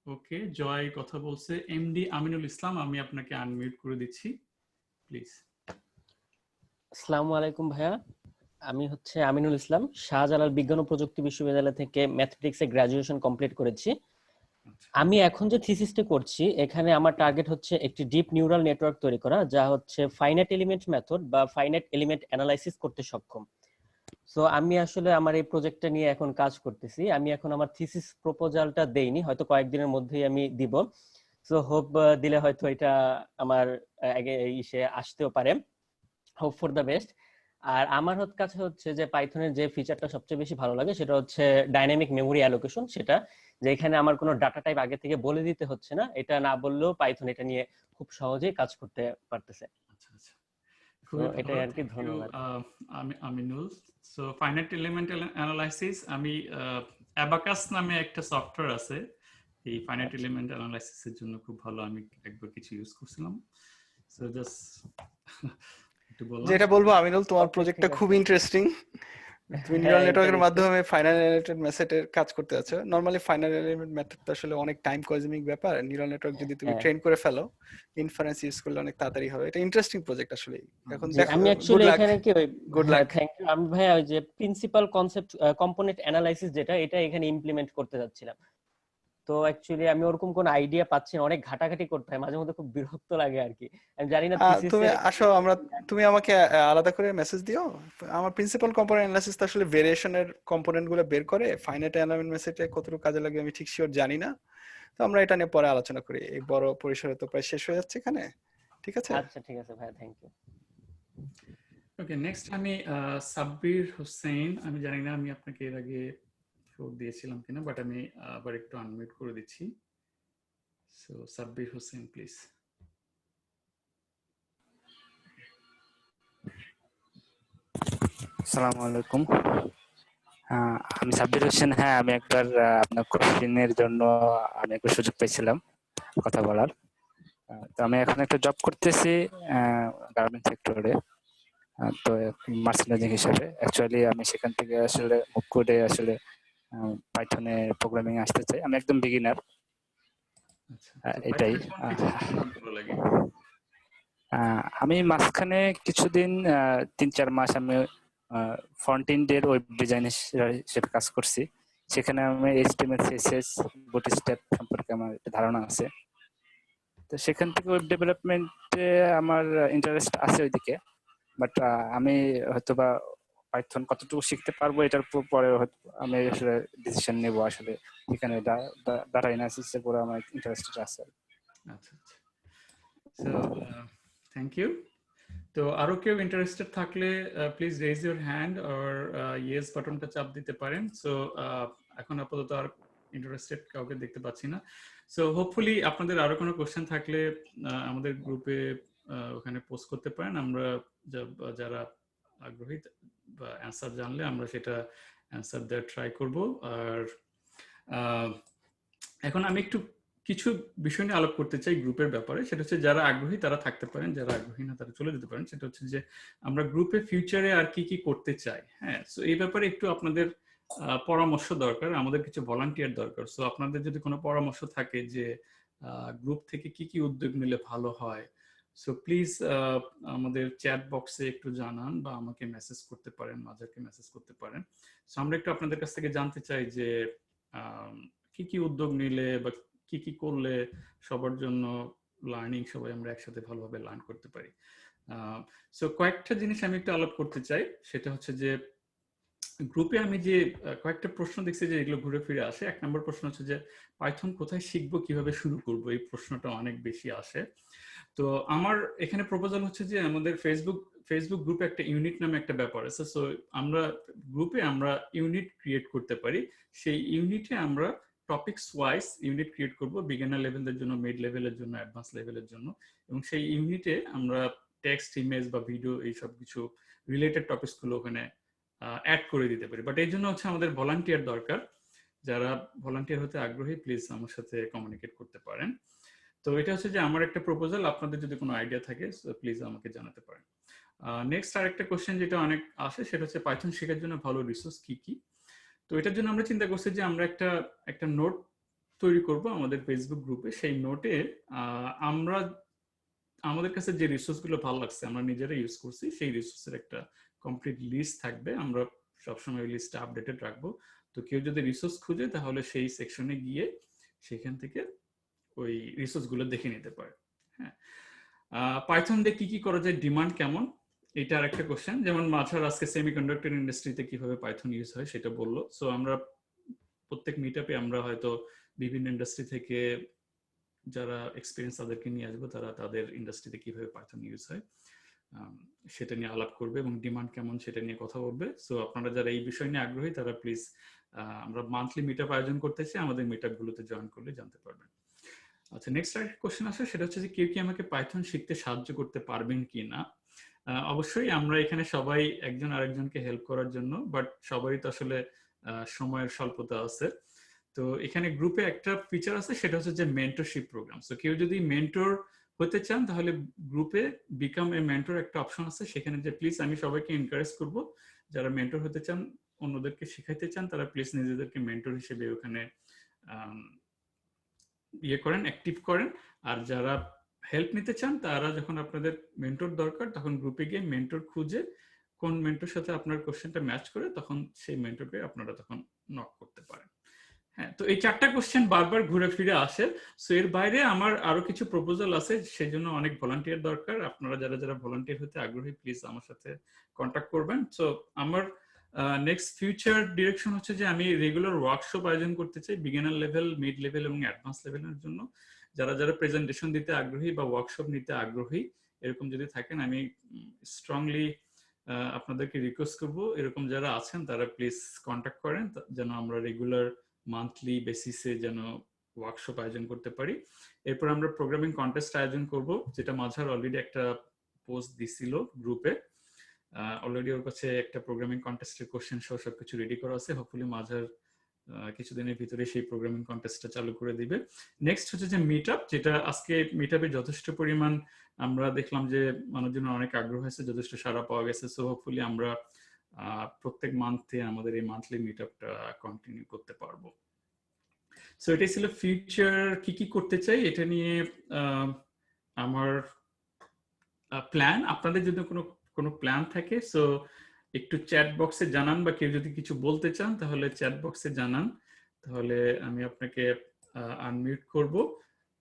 ওকে, জয় কথা বলছে। এমডি আমিনুল ইসলাম, আমি আপনাকে আনমিউট করে দিচ্ছি, প্লিজ। আসসালামু আলাইকুম ভাইয়া, আমি হচ্ছে আমিনুল ইসলাম, শাহজালাল বিজ্ঞান ও প্রযুক্তি বিশ্ববিদ্যালয় থেকে ম্যাথমেটিক্সে গ্রাজুয়েশন কমপ্লিট করেছি। আমি এখন যে থিসিসটা করছি, এখানে আমার টার্গেট হচ্ছে একটি ডিপ নিউরাল নেটওয়ার্ক তৈরি করা, যা হচ্ছে ফাইনাইট এলিমেন্ট মেথড বা ফাইনাইট এলিমেন্ট অ্যানালাইসিস করতে সক্ষম। সো আমি আসলে আমার এই প্রজেক্টটা নিয়ে এখন কাজ করতেছি। আমি এখন আমার থিসিস প্রপোজালটা দেইনি, হয়তো কয়েকদিনের মধ্যেই আমি দিব। সো হোপ দিলে হয়তো এটা আমার ইসে আসতেও পারে, হোপ ফর দ্য বেস্ট। আর আমার কাছে হচ্ছে যে পাইথনের যে ফিচারটা সবচেয়ে বেশি ভালো লাগে, সেটা হচ্ছে ডাইনামিক মেমোরি অ্যালোকেশন। সেটা যে এখানে আমার কোনো ডাটা টাইপ আগে থেকে বলে দিতে হচ্ছে না, এটা না বললেও পাইথন এটা নিয়ে খুব সহজেই কাজ করতে পারতেছে। এটাই আর কি, ধন্যবাদ। Aminul, so finite element analysis, আমি অ্যাবাকাস নামে একটা সফটওয়্যার আছে এই ফাইনাইট এলিমেন্ট অ্যানালাইসিসের জন্য, খুব ভালো। আমি একবার কিছু ইউজ করছিলাম। সো জাস্ট যেটা বলবো আমিনুল, তোমার প্রজেক্টটা খুব ইন্টারেস্টিং। তুমি নিউরাল নেটওয়ার্কের মাধ্যমে ফাইনাল এলিমেন্ট মেথডের কাজ করতে আছো। নরমালি ফাইনাল এলিমেন্ট মেথড আসলে অনেক টাইম কনজিউমিং ব্যাপার। নিউরাল নেটওয়ার্ক যদি তুমি ট্রেন করে ফেলো, ইনফারেন্স ইউজ করলে অনেক তাড়াতাড়ি হবে। এটা ইন্টারেস্টিং প্রজেক্ট আসলে। এখন দেখো, আমি অ্যাকচুয়ালি এখানে কি গুড লাক, থ্যাংক ইউ। আমি ভাই ওই যে প্রিন্সিপাল কনসেপ্ট কম্পোনেন্ট অ্যানালাইসিস যেটা, এটা এখানে ইমপ্লিমেন্ট করতে যাচ্ছিলাম। তো অ্যাকচুয়ালি আমি ওরকম কোন আইডিয়া পাচ্ছি না, অনেক ঘাটাঘাটি করতে হয়, মাঝে মধ্যে খুব বিরক্ত লাগে আর কি। আমি জানি না তুমি আসো, তুমি আমাকে আলাদা করে মেসেজ দিও। আমার প্রিন্সিপাল কম্পোনেন্ট অ্যানালাইসিস তো আসলে ভেরিয়েশনের কম্পোনেন্ট গুলো বের করে, ফাইনাইট এলিমেন্ট মেথডে কতটুকু কাজে লাগে আমি ঠিক শিওর জানি না। তো আমরা এটা নিয়ে পরে আলোচনা করি। এই বড় পরিসরে তো প্রায় শেষ হয়ে যাচ্ছে এখানে, ঠিক আছে? আচ্ছা ঠিক আছে ভাই, থ্যাংক ইউ। ওকে, নেক্সট আমি সাব্বির হোসেন, আমি জানি না আমি আপনাকে এর আগে ফ্লোর দিয়েছিলাম কিনা, বাট আমি আবার একটু আনমিউট করে দিচ্ছি। So Sabbir Hossain, please. আসসালামু আলাইকুম, আমি সাব্বির হোসেন। হ্যাঁ, আমি একবার আপনার কোশ্চেনের জন্য আমি একটা সুযোগ পেয়েছিলাম কথা বলার। তো আমি এখন একটা জব করতেছি গার্মেন্টস সেক্টরে, তো মার্চেন্ডিং হিসেবে। অ্যাকচুয়ালি আমি সেখান থেকে আসলে মুভ করে আসলে পাইথনে প্রোগ্রামিং আসতে চাই। আমি একদম বিগিনার, এটাই। আমি মাঝখানে কিছুদিন 3-4 মাস আমি ফ্রন্ট এন্ডের ওয়েব ডিজাইন হিসেবে কাজ করছি। সেখানে আমি HTML CSS বুটস্ট্র্যাপ সম্পর্কে আমার একটা ধারণা আছে। তো সেখান থেকে ওয়েব ডেভেলপমেন্টে আমার ইন্টারেস্ট আছে ওইদিকে। বাট আমি হয়তোবা পাইথন কতটুকু শিখতে পারবো এটার পরে আমি আসলে ডিসিশন নেব। আসলে এখানে ডাটা অ্যানালাইসিস এর উপর আমার ইন্টারেস্ট আছে। আচ্ছা আচ্ছা, সো থ্যাংক ইউ। তো আরো কেউ ইন্টারেস্টেড থাকলে please raise your hand or yes বাটনটা চাপ দিতে পারেন। সো এখন আপাতত আর ইন্টারেস্টেড কাউকে দেখতে পাচ্ছি না। সো হোপফুলি আপনাদের আরো কোনো কোশ্চেন থাকলে আমাদের গ্রুপে ওখানে পোস্ট করতে পারেন। আমরা যারা আগ্রহী বা অ্যান্সার জানলে আমরা সেটা অ্যান্সার দেওয়ার ট্রাই করব। আর এখন আমি একটু কিছু বিষয় নিয়ে আলোপ করতে চাই গ্রুপের ব্যাপারে। সেটা হচ্ছে যারা আগ্রহী তারা থাকতে পারেন, যারা আগ্রহী না তারা চলে যেতে পারেন। সেটা হচ্ছে যে আমরা গ্রুপে ফিউচারে আর কি কি করতে চাই। হ্যাঁ, সো এই ব্যাপারে একটু আপনাদের পরামর্শ দরকার, আমাদের কিছু ভলান্টিয়ার দরকার। সো আপনাদের যদি কোনো পরামর্শ থাকে যে গ্রুপ থেকে কি কি উদ্যোগ নিলে ভালো হয়, সো প্লিজ আমাদের চ্যাট বক্সে একটু জানান বা আমাকে মেসেজ করতে পারেন, মাজারকে মেসেজ করতে পারেন। সো আমরা একটু আপনাদের কাছ থেকে জানতে চাই যে কি কি উদ্যোগ নিলে বা কি কি করলে সবার জন্য লার্নিং সবাই আমরা একসাথে ভালোভাবে লার্ন করতে পারি। সো কয়েকটা জিনিস আমি একটু আলাপ করতে চাই। সেটা হচ্ছে যে গ্রুপে আমি যে কয়েকটা প্রশ্ন দেখছি যে এগুলো ঘুরে ফিরে আসে। এক নম্বর প্রশ্ন হচ্ছে যে পাইথন কোথায় শিখবো, কিভাবে শুরু করব, এই প্রশ্নটা অনেক বেশি আসে। তো আমার এখানে প্রপোজাল হচ্ছে যে আমাদের ফেসবুক গ্রুপে একটা ইউনিট নামে একটা ব্যাপার আছে। সো আমরা গ্রুপে আমরা ইউনিট ক্রিয়েট করতে পারি। সেই ইউনিটে আমরা টপিকস ওয়াইজ ইউনিট ক্রিয়েট করব, বিগিনার লেভেলের জন্য, মিড লেভেলের জন্য, অ্যাডভান্স লেভেলের জন্য। এবং সেই ইউনিটে আমরা টেক্সট, ইমেজ বা ভিডিও এই সব কিছু রিলেটেড টপিকস গুলো ওখানে অ্যাড করে দিতে পারি। বাট এই জন্য হচ্ছে আমাদের ভলান্টিয়ার দরকার। যারা ভলান্টিয়ার হতে আগ্রহী প্লিজ আমার সাথে কমিউনিকেট করতে পারেন। তো এটা হচ্ছে যে আমার একটা প্রপোজাল। আপনাদের যদি কোনো আইডিয়া থাকে প্লিজ আমাকে জানাতে পারেন। নেক্সট আরেকটা কোশ্চেন যেটা অনেক আসে সেটা হচ্ছে পাইথন শেখার জন্য ভালো রিসোর্স কি কি। তো এটার জন্য আমরা চিন্তা করছি যে আমরা একটা নোট তৈরি করব আমাদের ফেসবুক গ্রুপে। সেই নোটে আমরা আমাদের কাছে যে রিসোর্স গুলো ভালো লাগছে আমরা নিজেরা ইউজ করছি সেই রিসোর্সের একটা কমপ্লিট লিস্ট থাকবে। আমরা সবসময় ওই লিস্টটা আপডেটেড রাখবো। তো কেউ যদি রিসোর্স খুঁজে তাহলে সেই সেকশনে গিয়ে সেখান থেকে ওই রিসোর্স গুলো দেখে নিতে পারে। হ্যাঁ, পাইথন দিয়ে কি কি করা যায়, ডিমান্ড কেমন, এটা আর একটা কোশ্চেন। যেমন মাঝার আজকে সেমিকন্ডাক্টর ইন্ডাস্ট্রিতে কিভাবে পাইথন ইউজ হয় সেটা বললো। সো আমরা প্রত্যেক মিটআপে আমরা হয়তো বিভিন্ন ইন্ডাস্ট্রি থেকে যারা এক্সপিরিয়েন্স তাদেরকে নিয়ে আসবো, তারা তাদের ইন্ডাস্ট্রিতে কিভাবে পাইথন ইউজ হয় সেটা নিয়ে আলাপ করবে এবং ডিমান্ড কেমন সেটা নিয়ে কথা বলবে। সো আপনারা যারা এই বিষয় নিয়ে আগ্রহী তারা প্লিজ, আমরা মান্থলি মিটআপ আয়োজন করতেছি, আমাদের মিটআপ গুলোতে জয়েন করলে জানতে পারবেন। আচ্ছা, নেক্সট আরেকটা কোশ্চেন আসে সেটা হচ্ছে যে কেউ কি আমাকে পাইথন শিখতে সাহায্য করতে পারবেন কি না। অবশ্যই আমরা এখানে সবাই একজন আরেকজনকে হেল্প করার জন্য, বাট সবারই তো আসলে সময়ের স্বল্পতা আছে। তো এখানে গ্রুপে একটা ফিচার আছে সেটা হচ্ছে যে মেন্টরশিপ প্রোগ্রাম। সো কেউ যদি মেন্টর হতে চান তাহলে গ্রুপে বিকাম এ মেন্টর একটা অপশন আছে, সেখানে যে প্লিজ আমি সবাইকে এনকারেজ করব যারা মেন্টর হতে চান, অন্যদেরকে শেখাইতে চান, তারা প্লিজ নিজেদেরকে মেন্টর হিসেবে ওখানে ইয়ে করেন, অ্যাক্টিভ করেন। আর যারা হেল্প নিতে চান তারা যখন আপনাদের মেন্টর দরকার তখন গ্রুপে গিয়ে মেন্টর খুঁজে কোন মেন্টর সাথে আপনার কোশ্চেনটা ম্যাচ করে তখন সেই মেন্টরকে আপনারা তখন নক করতে পারেন। হ্যাঁ, তো এই চারটা কোশ্চেন বারবার ঘুরে ফিরে আসে। সো এর বাইরে আমার আরো কিছু প্রপোজাল আছে, সেই জন্য অনেক ভলান্টিয়ার দরকার। আপনারা যারা যারা ভলান্টিয়ার হতে আগ্রহী প্লিজ আমার সাথে কন্ট্যাক্ট করবেন। সো আমার নেক্সট ফিউচার ডিরেকশন হচ্ছে যে আমি রেগুলার ওয়ার্কশপ আয়োজন করতে চাই বিগিনার লেভেল, মিড লেভেল এবং অ্যাডভান্স লেভেলের জন্য। যারা যারা প্রেজেন্টেশন দিতে আগ্রহী বা ওয়ার্কশপ নিতে আগ্রহী এরকম যদি থাকেন আমি স্ট্রংলি আপনাদেরকে রিকোয়েস্ট করব, এরকম যারা আছেন তারা প্লিজ কন্ট্যাক্ট করেন যেন আমরা রেগুলার মান্থলি বেসিসে যেন ওয়ার্কশপ আয়োজন করতে পারি। এরপর আমরা প্রোগ্রামিং কন্টেস্ট আয়োজন করব, যেটা মাঝার অলরেডি একটা পোস্ট দিছিল গ্রুপে। অলরেডি ওর কাছে একটা প্রোগ্রামিং কন্টেস্টের কোশ্চেন সহ সবকিছু রেডি করা আছে। হোপফুলি মাঝার কিছুদিনের ভিতরে সেই প্রোগ্রামিং কন্টেস্টটা চালু করে দিবে। নেক্সট হচ্ছে যে মিটআপ, যেটা আজকে মিটআপে যথেষ্ট পরিমাণ আমরা দেখলাম যে মানুষজনের অনেক আগ্রহ আছে, যথেষ্ট সাড়া পাওয়া গেছে। সো হোপফুলি আমরা প্রত্যেক মান্থে আমাদের এই মান্থলি মিটআপটা কন্টিনিউ করতে পারবো। সো এটাই ছিল ফিউচার কি কি করতে চাই এটা নিয়ে আমার প্ল্যান। আপনাদের যদি কোনো প্ল্যান থাকে সো একটু চ্যাট বক্সে জানান, বা কেউ যদি কিছু বলতে চান তাহলে চ্যাট বক্সে জানান, তাহলে আমি আপনাকে আনমিউট করব।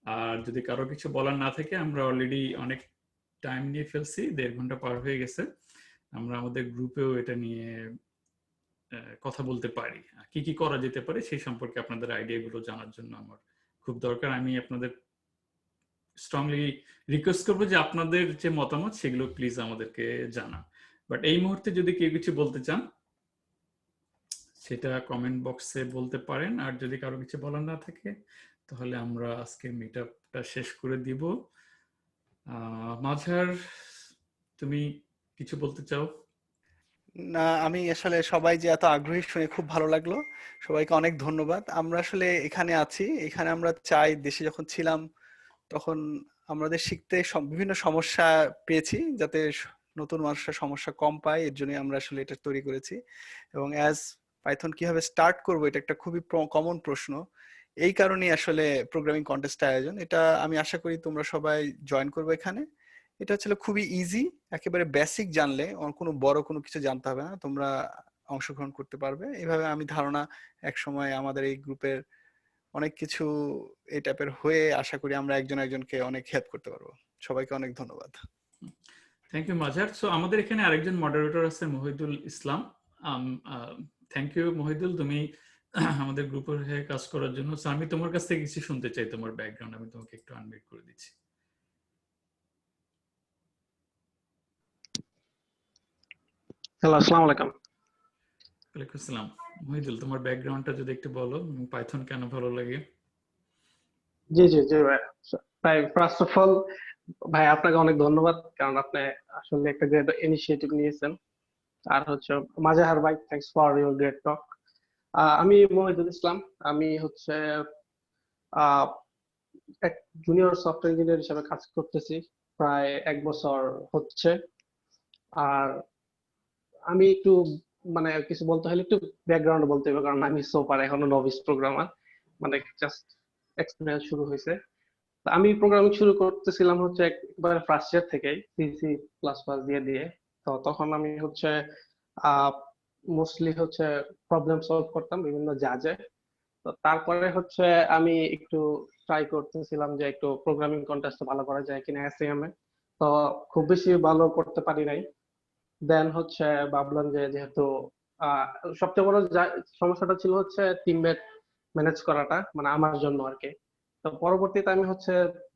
আর যদি কারো কিছু বলার না থাকে, আমরা অলরেডি অনেক টাইম নিয়ে ফেলছি, 1.5 ঘন্টা পার হয়ে গেছে, আমরা আমাদের গ্রুপেও এটা নিয়ে কথা বলতে পারি, কি কি করা যেতে পারে সেই সম্পর্কে আপনাদের আইডিয়া গুলো জানার জন্য আমার খুব দরকার। আমি আপনাদের স্ট্রংলি রিকোয়েস্ট করবো যে আপনাদের যে মতামত সেগুলো প্লিজ আমাদেরকে জানান। বাট এই মুহূর্তে যদি কেউ কিছু বলতে চান সেটা কমেন্ট বক্সে বলতে পারেন, আর যদি কারো কিছু বলার না থাকে তাহলে আমরা আজকে মিট আপটা শেষ করে দিব। মাঝার, তুমি কিছু বলতে চাও? না, আমি আসলে সবাই যে এত আগ্রহী শুনে খুব ভালো লাগলো। সবাইকে অনেক ধন্যবাদ। আমরা আসলে এখানে আছি, এখানে আমরা চাই, দেশে যখন ছিলাম তখন আমাদের শিখতে বিভিন্ন সমস্যা পেয়েছি, যাতে নতুন মানুষরা সমস্যা কম পায়, এর জন্য আমরা আসলে এটা তৈরি করেছি। এবং অ্যাজ পাইথন কিভাবে স্টার্ট করবো, এটা একটা খুবই কমন প্রশ্ন। এই কারণেই আসলে প্রোগ্রামিং কন্টেস্ট আয়োজন। এটা আমি আশা করি তোমরা সবাই জয়েন করবে এখানে। এটা হচ্ছে খুবই ইজি, একেবারে বেসিক জানলে কোনো বড় কোনো কিছু জানতে হবে না, তোমরা অংশগ্রহণ করতে পারবে। এইভাবে আমি ধারণা এক সময় আমাদের এই গ্রুপের অনেক কিছু এই টাইপের হয়ে আশা করি আমরা একজন একজনকে অনেক হেল্প করতে পারবো। সবাইকে অনেক ধন্যবাদ। Thank you মাঝার। সো আমাদের এখানে আরেকজন মডারেটর আছে, মহিদুল ইসলাম। থ্যাংক ইউ মহিদুল, তুমি আমাদের গ্রুপের হয়ে কাজ করার জন্য। সো আমি তোমার কাছ থেকে কিছু শুনতে চাই, তোমার ব্যাকগ্রাউন্ড। আমি তোমাকে একটু আনমিউট করে দিচ্ছি। হ্যালো, আসসালামু আলাইকুম। ওয়ালাইকুম আসসালাম। মহিদুল, তোমার ব্যাকগ্রাউন্ডটা যদি একটু বলো, পাইথন কেন ভালো লাগে? জি জি জি ভাই, ফার্স্ট অফ অল ভাই আপনাকে অনেক ধন্যবাদ, কারণ আপনি আসলে একটা গ্রেট ইনিশিয়েটিভ নিয়েছেন। আর হচ্ছে মাজাহার ভাই, থ্যাঙ্কস ফর ইউর গ্রেট টক। আমি মহিদুল ইসলাম, আমি হচ্ছে এক জুনিয়র সফটওয়্যার ইঞ্জিনিয়ার হিসেবে কাজ করতেছি, প্রায় 1 বছর হচ্ছে। আর আমি একটু মানে কিছু বলতে হলে একটু ব্যাকগ্রাউন্ড বলতে হবে, কারণ আমি সোফার এখনো নভিস প্রোগ্রামার, মানে জাস্ট এক্সপিরিয়েন্স শুরু হয়েছে। আমি প্রোগ্রামিং শুরু করতেছিলাম হচ্ছে একবারে ফার্স্ট ইয়ার থেকেই সি প্লাস প্লাস দিয়ে। তো তখন আমি হচ্ছে মোস্টলি হচ্ছে প্রবলেম সলভ করতাম বিভিন্ন জাজে। তো তারপরে হচ্ছে আমি একটু ট্রাই করতেছিলাম যে একটু প্রোগ্রামিং কন্টেস্ট ভালো করা যায় কিনা এসএএম এ। তো খুব বেশি ভালো করতে পারি নাই। দেন হচ্ছে ভাবলাম যে যেহেতু আহ, সবচেয়ে বড় সমস্যাটা ছিল হচ্ছে টিমমেট ম্যানেজ করাটা, মানে আমার জন্য আর কি। তো পরবর্তীতে আমি হচ্ছে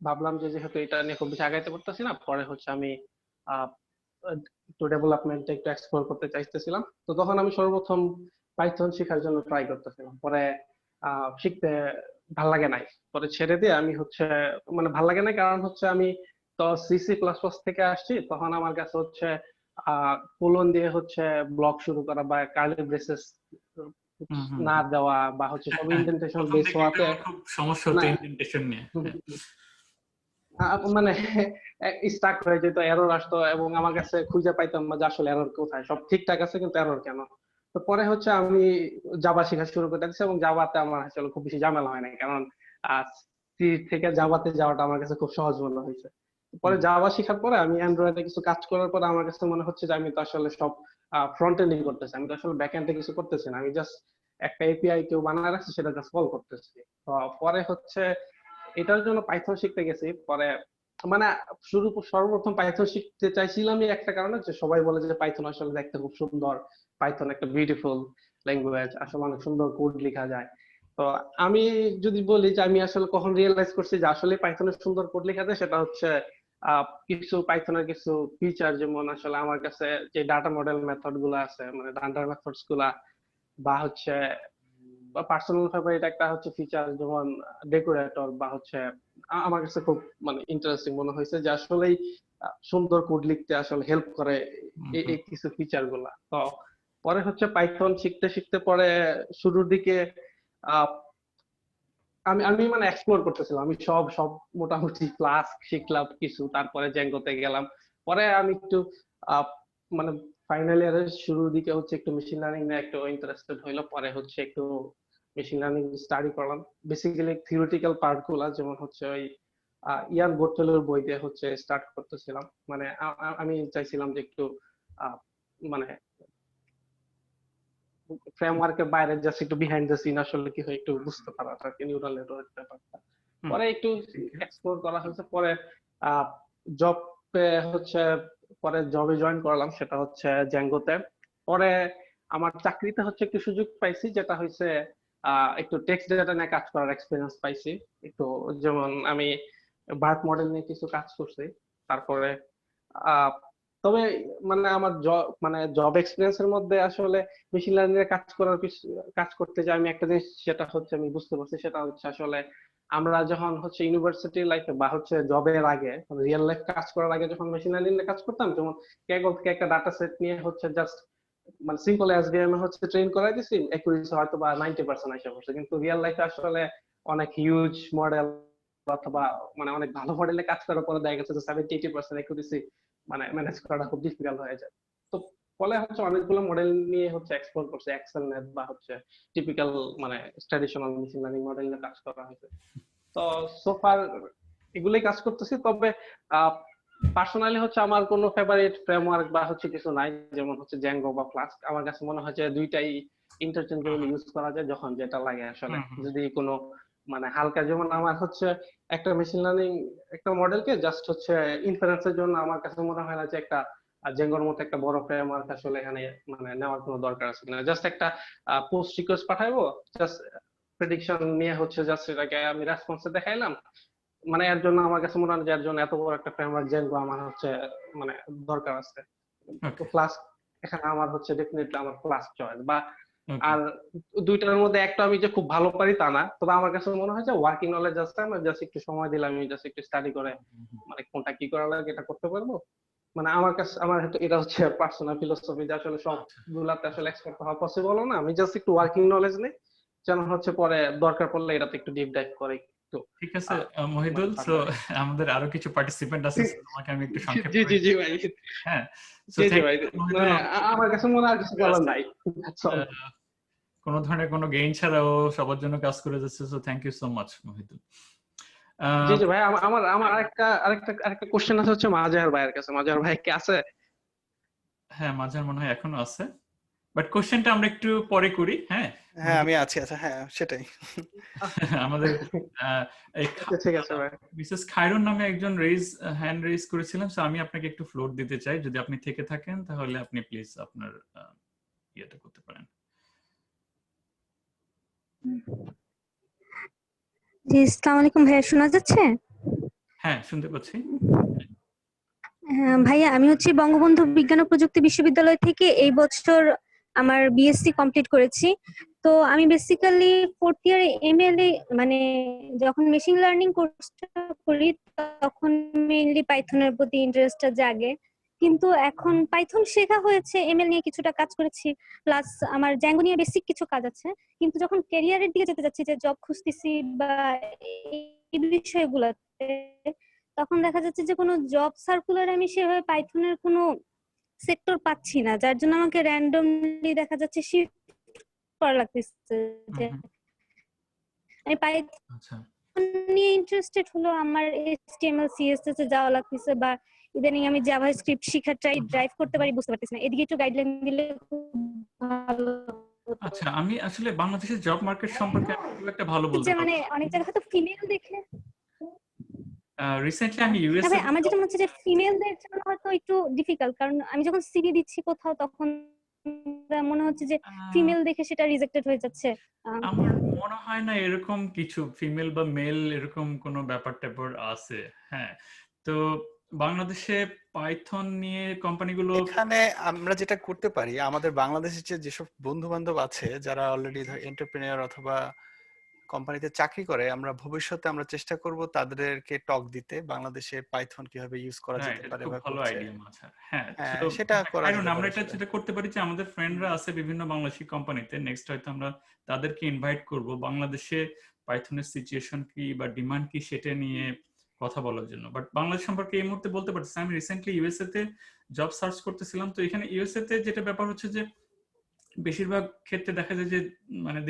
ভাবলাম যে যেহেতু এটা নিয়ে খুব বেশি আগাইতে পারতেছি না, পরে হচ্ছে আমি আহ, একটু ডেভেলপমেন্টে একটু এক্সপ্লোর করতে চাইতেছিলাম। তো তখন আমি সর্বপ্রথম পাইথন শেখার জন্য ট্রাই করতেছিলাম। পরে শিখতে ভাল লাগে নাই, পরে ছেড়ে দিয়ে আমি হচ্ছে মানে ভাল লাগে নাই, কারণ হচ্ছে আমি তো সিসি প্লাস প্লাস থেকে আসছি। তখন আমার কাছে হচ্ছে কোলন দিয়ে হচ্ছে ব্লক শুরু করা বা কার্লি ব্রেসেস না দেওয়া বা হচ্ছে সব ইন্ডেন্টেশন প্রথম বেস দিকে হওয়াতে আমার খুব সমস্যা হতো ইন্ডেন্টেশন নিয়ে। মানে স্টাক হয়ে যেত, এরর আসতো এবং আমার কাছে খুঁজে পাইতাম না যে আসলে এরর কোথায়, সব ঠিকঠাক আছে কিন্তু এরর কেন। তো পরে হচ্ছে আমি জাভা শেখা শুরু করে দিয়েছি, এবং জাভাতে আমার আসলে খুব বেশি ঝামেলা হয় না, কারণ সি থেকে জাভাতে যাওয়াটা আমার কাছে খুব সহজ মনে হয়েছে। পরে জাভা শেখার পরে আমি অ্যান্ড্রয়েডে কিছু কাজ করার পরে আমার কাছে মনে হচ্ছে যে আমি তো আসলে সব ফ্রন্ট এন্ডিং করতেছি, আমি তো আসলে ব্যাক এন্ডে কিছু করতেছি না, আমি জাস্ট একটা এপিআই কেউ বানায় রাখছে সেটা জাস্ট কল করতেছি। তো পরে হচ্ছে এটার জন্য পাইথন শিখতে গেছি। পরে মানে সর্বপ্রথম পাইথন শিখতে চাইছিলামই একটা কারণে, যে সবাই বলে যে পাইথন আসলে দেখতে খুব সুন্দর, পাইথন একটা বিউটিফুল ল্যাঙ্গুয়েজ, আসলে অনেক সুন্দর কোড লেখা যায়। তো আমি যদি বলি যে আমি আসলে কখন রিয়েলাইজ করছি যে আসলে পাইথনের সুন্দর কোড লেখা যায়, সেটা হচ্ছে কিছু পাইথনের কিছু ফিচার, যেমন আসলে আমার কাছে যে ডাটা মডেল মেথড গুলো আছে, মানে ডাটা মেথডস গুলা, বা হচ্ছে পার্সোনাল ফেভারিট একটা হচ্ছে ফিচার যেমন ডেকোরেটর, বা হচ্ছে আমার কাছে খুব মানে ইন্টারেস্টিং মনে হয়েছে যে আসলেই সুন্দর কোড লিখতে আসলে হেল্প করে এই কিছু ফিচার গুলা। তো পরে হচ্ছে পাইথন শিখতে শিখতে পরে শুরুর দিকে আহ, আমি আমি মানে এক্সপ্লোর করতেছিলাম, আমি সব সব মোটামুটি ক্লাস শিখলাম কিছু, তারপরে জ্যাঙ্গোতে গেলাম। পরে আমি একটু আহ, মানে ফাইনাল ইয়ারের শুরুর দিকে হচ্ছে একটু মেশিন লার্নিং নিয়ে একটু ইন্টারেস্টেড হইলো। পরে হচ্ছে একটু মেশিন লার্নিং স্টাডি করলাম, বেসিক্যালি থিওরিটিক্যাল পার্ট গুলা, যেমন হচ্ছে ওই ইয়ান গোর্টেলের বই দিয়ে হচ্ছে স্টার্ট করতেছিলাম। মানে আমি চাইছিলাম যে একটু মানে ফ্রেমওয়ার্কের বাইরে জাস্ট একটু বিহাইন্ড দ্য সিন আসলে কি হয় একটু বুঝতে পারাটা, কি নিউরাল নেটওয়ার্ক ব্যাপারটা। পরে একটু এক্সপ্লোর করা হয়েছে। পরে জব হচ্ছে পরে জবে জয়েন করলাম, সেটা হচ্ছে জ্যাঙ্গোতে। পরে আমার চাকরিতে হচ্ছে একটু সুযোগ পাইছি, যেটা হচ্ছে একটু টেক্সট ডেটা নিয়ে কাজ করার এক্সপিরিয়েন্স পাইছি একটু। যেমন আমি বার্ট মডেল নিয়ে কিছু কাজ করছি। তারপরে আহ, তবে মানে আমার জব এক্সপিরিয়েন্সের মধ্যে আসলে মেশিন লার্নিং এর কাজ করতে যে আমি একটা জিনিস সেটা হচ্ছে আমি বুঝতে পারছি, সেটা হচ্ছে আসলে আমরা যখন হচ্ছে ইউনিভার্সিটি লাইফে বা হচ্ছে জবের আগে রিয়েল লাইফ কাজ করার আগে যখন মেশিন লার্নিং এর কাজ করতাম, যেমন কেগল থেকে একটা ডাটা সেট নিয়ে হচ্ছে জাস্ট মানে সিম্পল এসভিএম এ হচ্ছে ট্রেন করাই দিছি, একুরেসি হয়তো বা 90% আশা করছে, কিন্তু রিয়েল লাইফে আসলে অনেক হিউজ মডেল অথবা মানে অনেক ভালো মডেলে কাজ করার পরে দেখা গেছে যে 70-80% একুরেসি মানে ম্যানেজ করাটা খুব ডিফিকাল্ট হয়ে যায়। তো ফলে হচ্ছে অনেকগুলো মডেল নিয়ে হচ্ছে এক্সপ্লোর করছে, এক্সেল নেট বা হচ্ছে টিপিক্যাল মানে ট্র্যাডিশনাল মেশিন লার্নিং মডেল নিয়ে কাজ করা হয়েছে। তো সোফার এগুলোই কাজ করতেছি। তবে পার্সোনালি হচ্ছে আমার কোনো ফেভারিট ফ্রেমওয়ার্ক বা হচ্ছে কিছু নাই, যেমন হচ্ছে জ্যাঙ্গো বা ফ্লাস্ক। আমার কাছে মনে হয় যে দুইটাই ইন্টারচেঞ্জেবল ইউজ করা যায় যখন যেটা লাগে আসলে। যদি কোনো মানে হালকা, যেমন আমার হচ্ছে একটা মেশিন লার্নিং একটা মডেলকে জাস্ট হচ্ছে ইনফারেন্সের জন্য আমার কাছে মনে হয় না যে একটা জেঙ্গোর মতো একটা বড় ফ্রেমওয়ার্ক আসলে এখানে মানে নেওয়ার কোনো দরকার আছে কিনা। জাস্ট একটা পোস্ট রিকোয়েস্ট পাঠাইবো, জাস্ট প্রেডিকশন নিয়ে হচ্ছে জাস্ট এটাকে আমি রেসপন্সে দেখাইলাম। মানে এর জন্য আমার কাছে মনে হয় যে এর জন্য এত বড় একটা ফ্রেমওয়ার্ক জেঙ্গো আমার হচ্ছে মানে দরকার আছে। তো ফ্লাস্ক এখানে আমার হচ্ছে ডেফিনেটলি আমার ফ্লাস্ক চয়েস। বা আর দুইটার মধ্যে একটা আমি যে খুব ভালো পারি তা না, তবে আমার কাছে মনে হয় যে ওয়ার্কিং নলেজ আছে, আমি জাস্ট একটু সময় দিলাম, আমি জাস্ট একটু স্টাডি করে মানে কোনটা কি করা লাগে এটা করতে পারবো। মানে আমার কাছে এটা হচ্ছে পার্সোনাল ফিলোসফি যে আসলে সবগুলাতে আসলে এক্সপার্ট হওয়া পসিবল না। আমি জাস্ট একটু ওয়ার্কিং নলেজ নেই, যেন হচ্ছে পরে দরকার পড়লে এটাতে একটু ডিপ ডাইভ করে। ঠিক আছে মহিদুল, সো আমাদের আরো কিছু পার্টিসিপেন্ট আছে, তোমাকে আমি একটু সংক্ষেপে জি ভাই। হ্যাঁ, জি ভাই, আমার কাছে মনে হয় কিছু বলার নাই। কোনো ধরনের কোনো গেইন ছাড়াও সবার জন্য কাজ করে যাচ্ছে, so thank you so much Mohidul. জি ভাই, আমার আরেকটা কোশ্চেন আছে হচ্ছে মাজার ভাইয়ের কাছে। মাজার ভাই কি আছে? হ্যাঁ, মাজার মনে হয় এখনো আছে, বাট কোশ্চেনটা আমরা একটু পরে করি। হ্যাঁ হ্যাঁ আমি আছি। আচ্ছা হ্যাঁ সেটাই আমাদের ঠিক আছে ভাই। মিসেস খায়রুন নামে একজন হ্যান্ড রেজ করেছিলেন, সো আমি আপনাকে একটু ফ্লোর দিতে চাই, যদি আপনি থেকে থাকেন তাহলে আপনি প্লিজ আপনার ইয়েটা করতে পারেন। জি, আসসালামু আলাইকুম ভাইয়া, শোনা যাচ্ছে? হ্যাঁ শুনতে পাচ্ছি। ভাইয়া, আমি হচ্ছে বঙ্গবন্ধু বিজ্ঞান ও প্রযুক্তি বিশ্ববিদ্যালয় থেকে এই বছর আমার বিএসসি কমপ্লিট করেছি। তো আমি বেসিক্যালি 4th ইয়ারে এমএলএ মানে যখন মেশিন লার্নিং কোর্সটা করি তখন মেইনলি পাইথনের প্রতি ইন্টারেস্টটা জাগে, কিন্তু এখন পাইথন শেখা হয়েছে, এমএল নিয়ে কিছুটা কাজ করেছি, প্লাস আমার জ্যাঙ্গো নিয়ে বেসিক কিছু কাজ আছে। কিন্তু যখন ক্যারিয়ারের দিকে যেতে যাচ্ছি, যে জব খুঁজতেছি বা এই বিষয়গুলোতে, তখন দেখা যাচ্ছে যে কোনো জব সার্কুলার আমি সেভাবে পাইথনের কোনো সেক্টর পাচ্ছি না, যার জন্য আমাকে র্যান্ডমলি দেখা যাচ্ছে শিফট করা লাগতেছে। যে আমি পাইথন নিয়ে ইন্টারেস্টেড হলো, আমার এইচটিএমএল সিএসএস এ যাওয়া লাগতেছে, বা ইদানিং আমি জাভাস্ক্রিপ্ট শিখার ড্রাইভ করতে পারি, বুঝতে পারতেছি না। এদিকে একটু গাইডলাইন দিলে খুব ভালো। আচ্ছা, আমি আসলে বাংলাদেশের জব মার্কেট সম্পর্কে খুব একটা ভালো বলতে পারবো না। মানে অনেক জায়গায় হয়তো ফিমেল দেখে রিসেন্টলি আমি ইউএস ভাই, আমার যেটা মনে হচ্ছে যে ফিমেলদের জন্য হয়তো একটু ডিফিকাল্ট, কারণ আমি যখন সিভি দিচ্ছি কোথাও তখন মনে হচ্ছে যে ফিমেল দেখে সেটা রিজেক্টেড হয়ে যাচ্ছে। আমার মনে হয় না এরকম কিছু ফিমেল বা মেল এরকম কোনো ব্যাপার আছে। হ্যাঁ, তো বাংলাদেশে পাইথন নিয়ে কোম্পানিগুলো, এখানে আমরা যেটা করতে পারি, আমাদের বাংলাদেশের যেসব বন্ধু বান্ধব আছে যারা অলরেডি এন্টারপ্রেনিয়র অথবা কোম্পানিতে চাকরি করে, আমরা ভবিষ্যতে আমরা চেষ্টা করব তাদেরকে টক দিতে বাংলাদেশে পাইথন কিভাবে ইউজ করা যেতে পারে বা ভালো করছে। আইডিয়া মাঝার। হ্যাঁ, সেটা করা কারণ যেতে আমরা পারে। যেটা করতে পারি যে আমাদের ফ্রেন্ডরা আছে বিভিন্ন বাংলাদেশি কোম্পানিতে, নেক্সট হয়তো আমরা তাদেরকে ইনভাইট করব বাংলাদেশে পাইথনের সিচুয়েশন কি বা ডিমান্ড কি সেটা নিয়ে কথা বলার জন্য। বাট বাংলাদেশ সম্পর্কে এই মুহূর্তে বলতে পারছি। আমি রিসেন্টলি ইউএসএ তে জব সার্চ করতেছিলাম, তো এখানে ইউএসএ তে যেটা ব্যাপার হচ্ছে যে বেশিরভাগ ক্ষেত্রে দেখা যায় যে মানে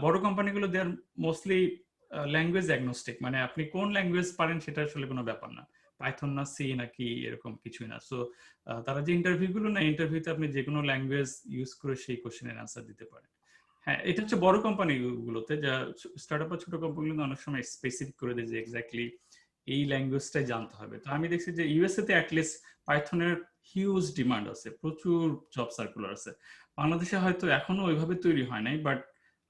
বড় কোম্পানিগুলো দে আর মোস্টলি ল্যাঙ্গুয়েজ অ্যাগনোস্টিক, মানে আপনি কোন ল্যাঙ্গুয়েজ পারেন সেটা আসলে কোনো ব্যাপার না, পাইথন না সি নাকি এরকম কিছুই না। সো তারা যে ইন্টারভিউগুলো না, ইন্টারভিউতে আপনি যে কোনো ল্যাঙ্গুয়েজ ইউজ করে সেই কোশ্চেনের অ্যান্সার দিতে পারেন। হ্যাঁ, এটা হচ্ছে বড় কোম্পানিগুলোতে। যা স্টার্টআপ বা ছোট কোম্পানিগুলো অনেক সময় স্পেসিফিক করে দেয় যে এক্স্যাক্টলি এই ল্যাঙ্গুয়েজটাই জানতে হবে। তো আমি দেখছি যে ইউএসএ তে অ্যাটলিস্ট পাইথনের হিউজ ডিমান্ড আছে, প্রচুর জব সার্কুলার আছে। বাংলাদেশে হয়তো এখনো ওইভাবে তৈরি হয় নাই, বাট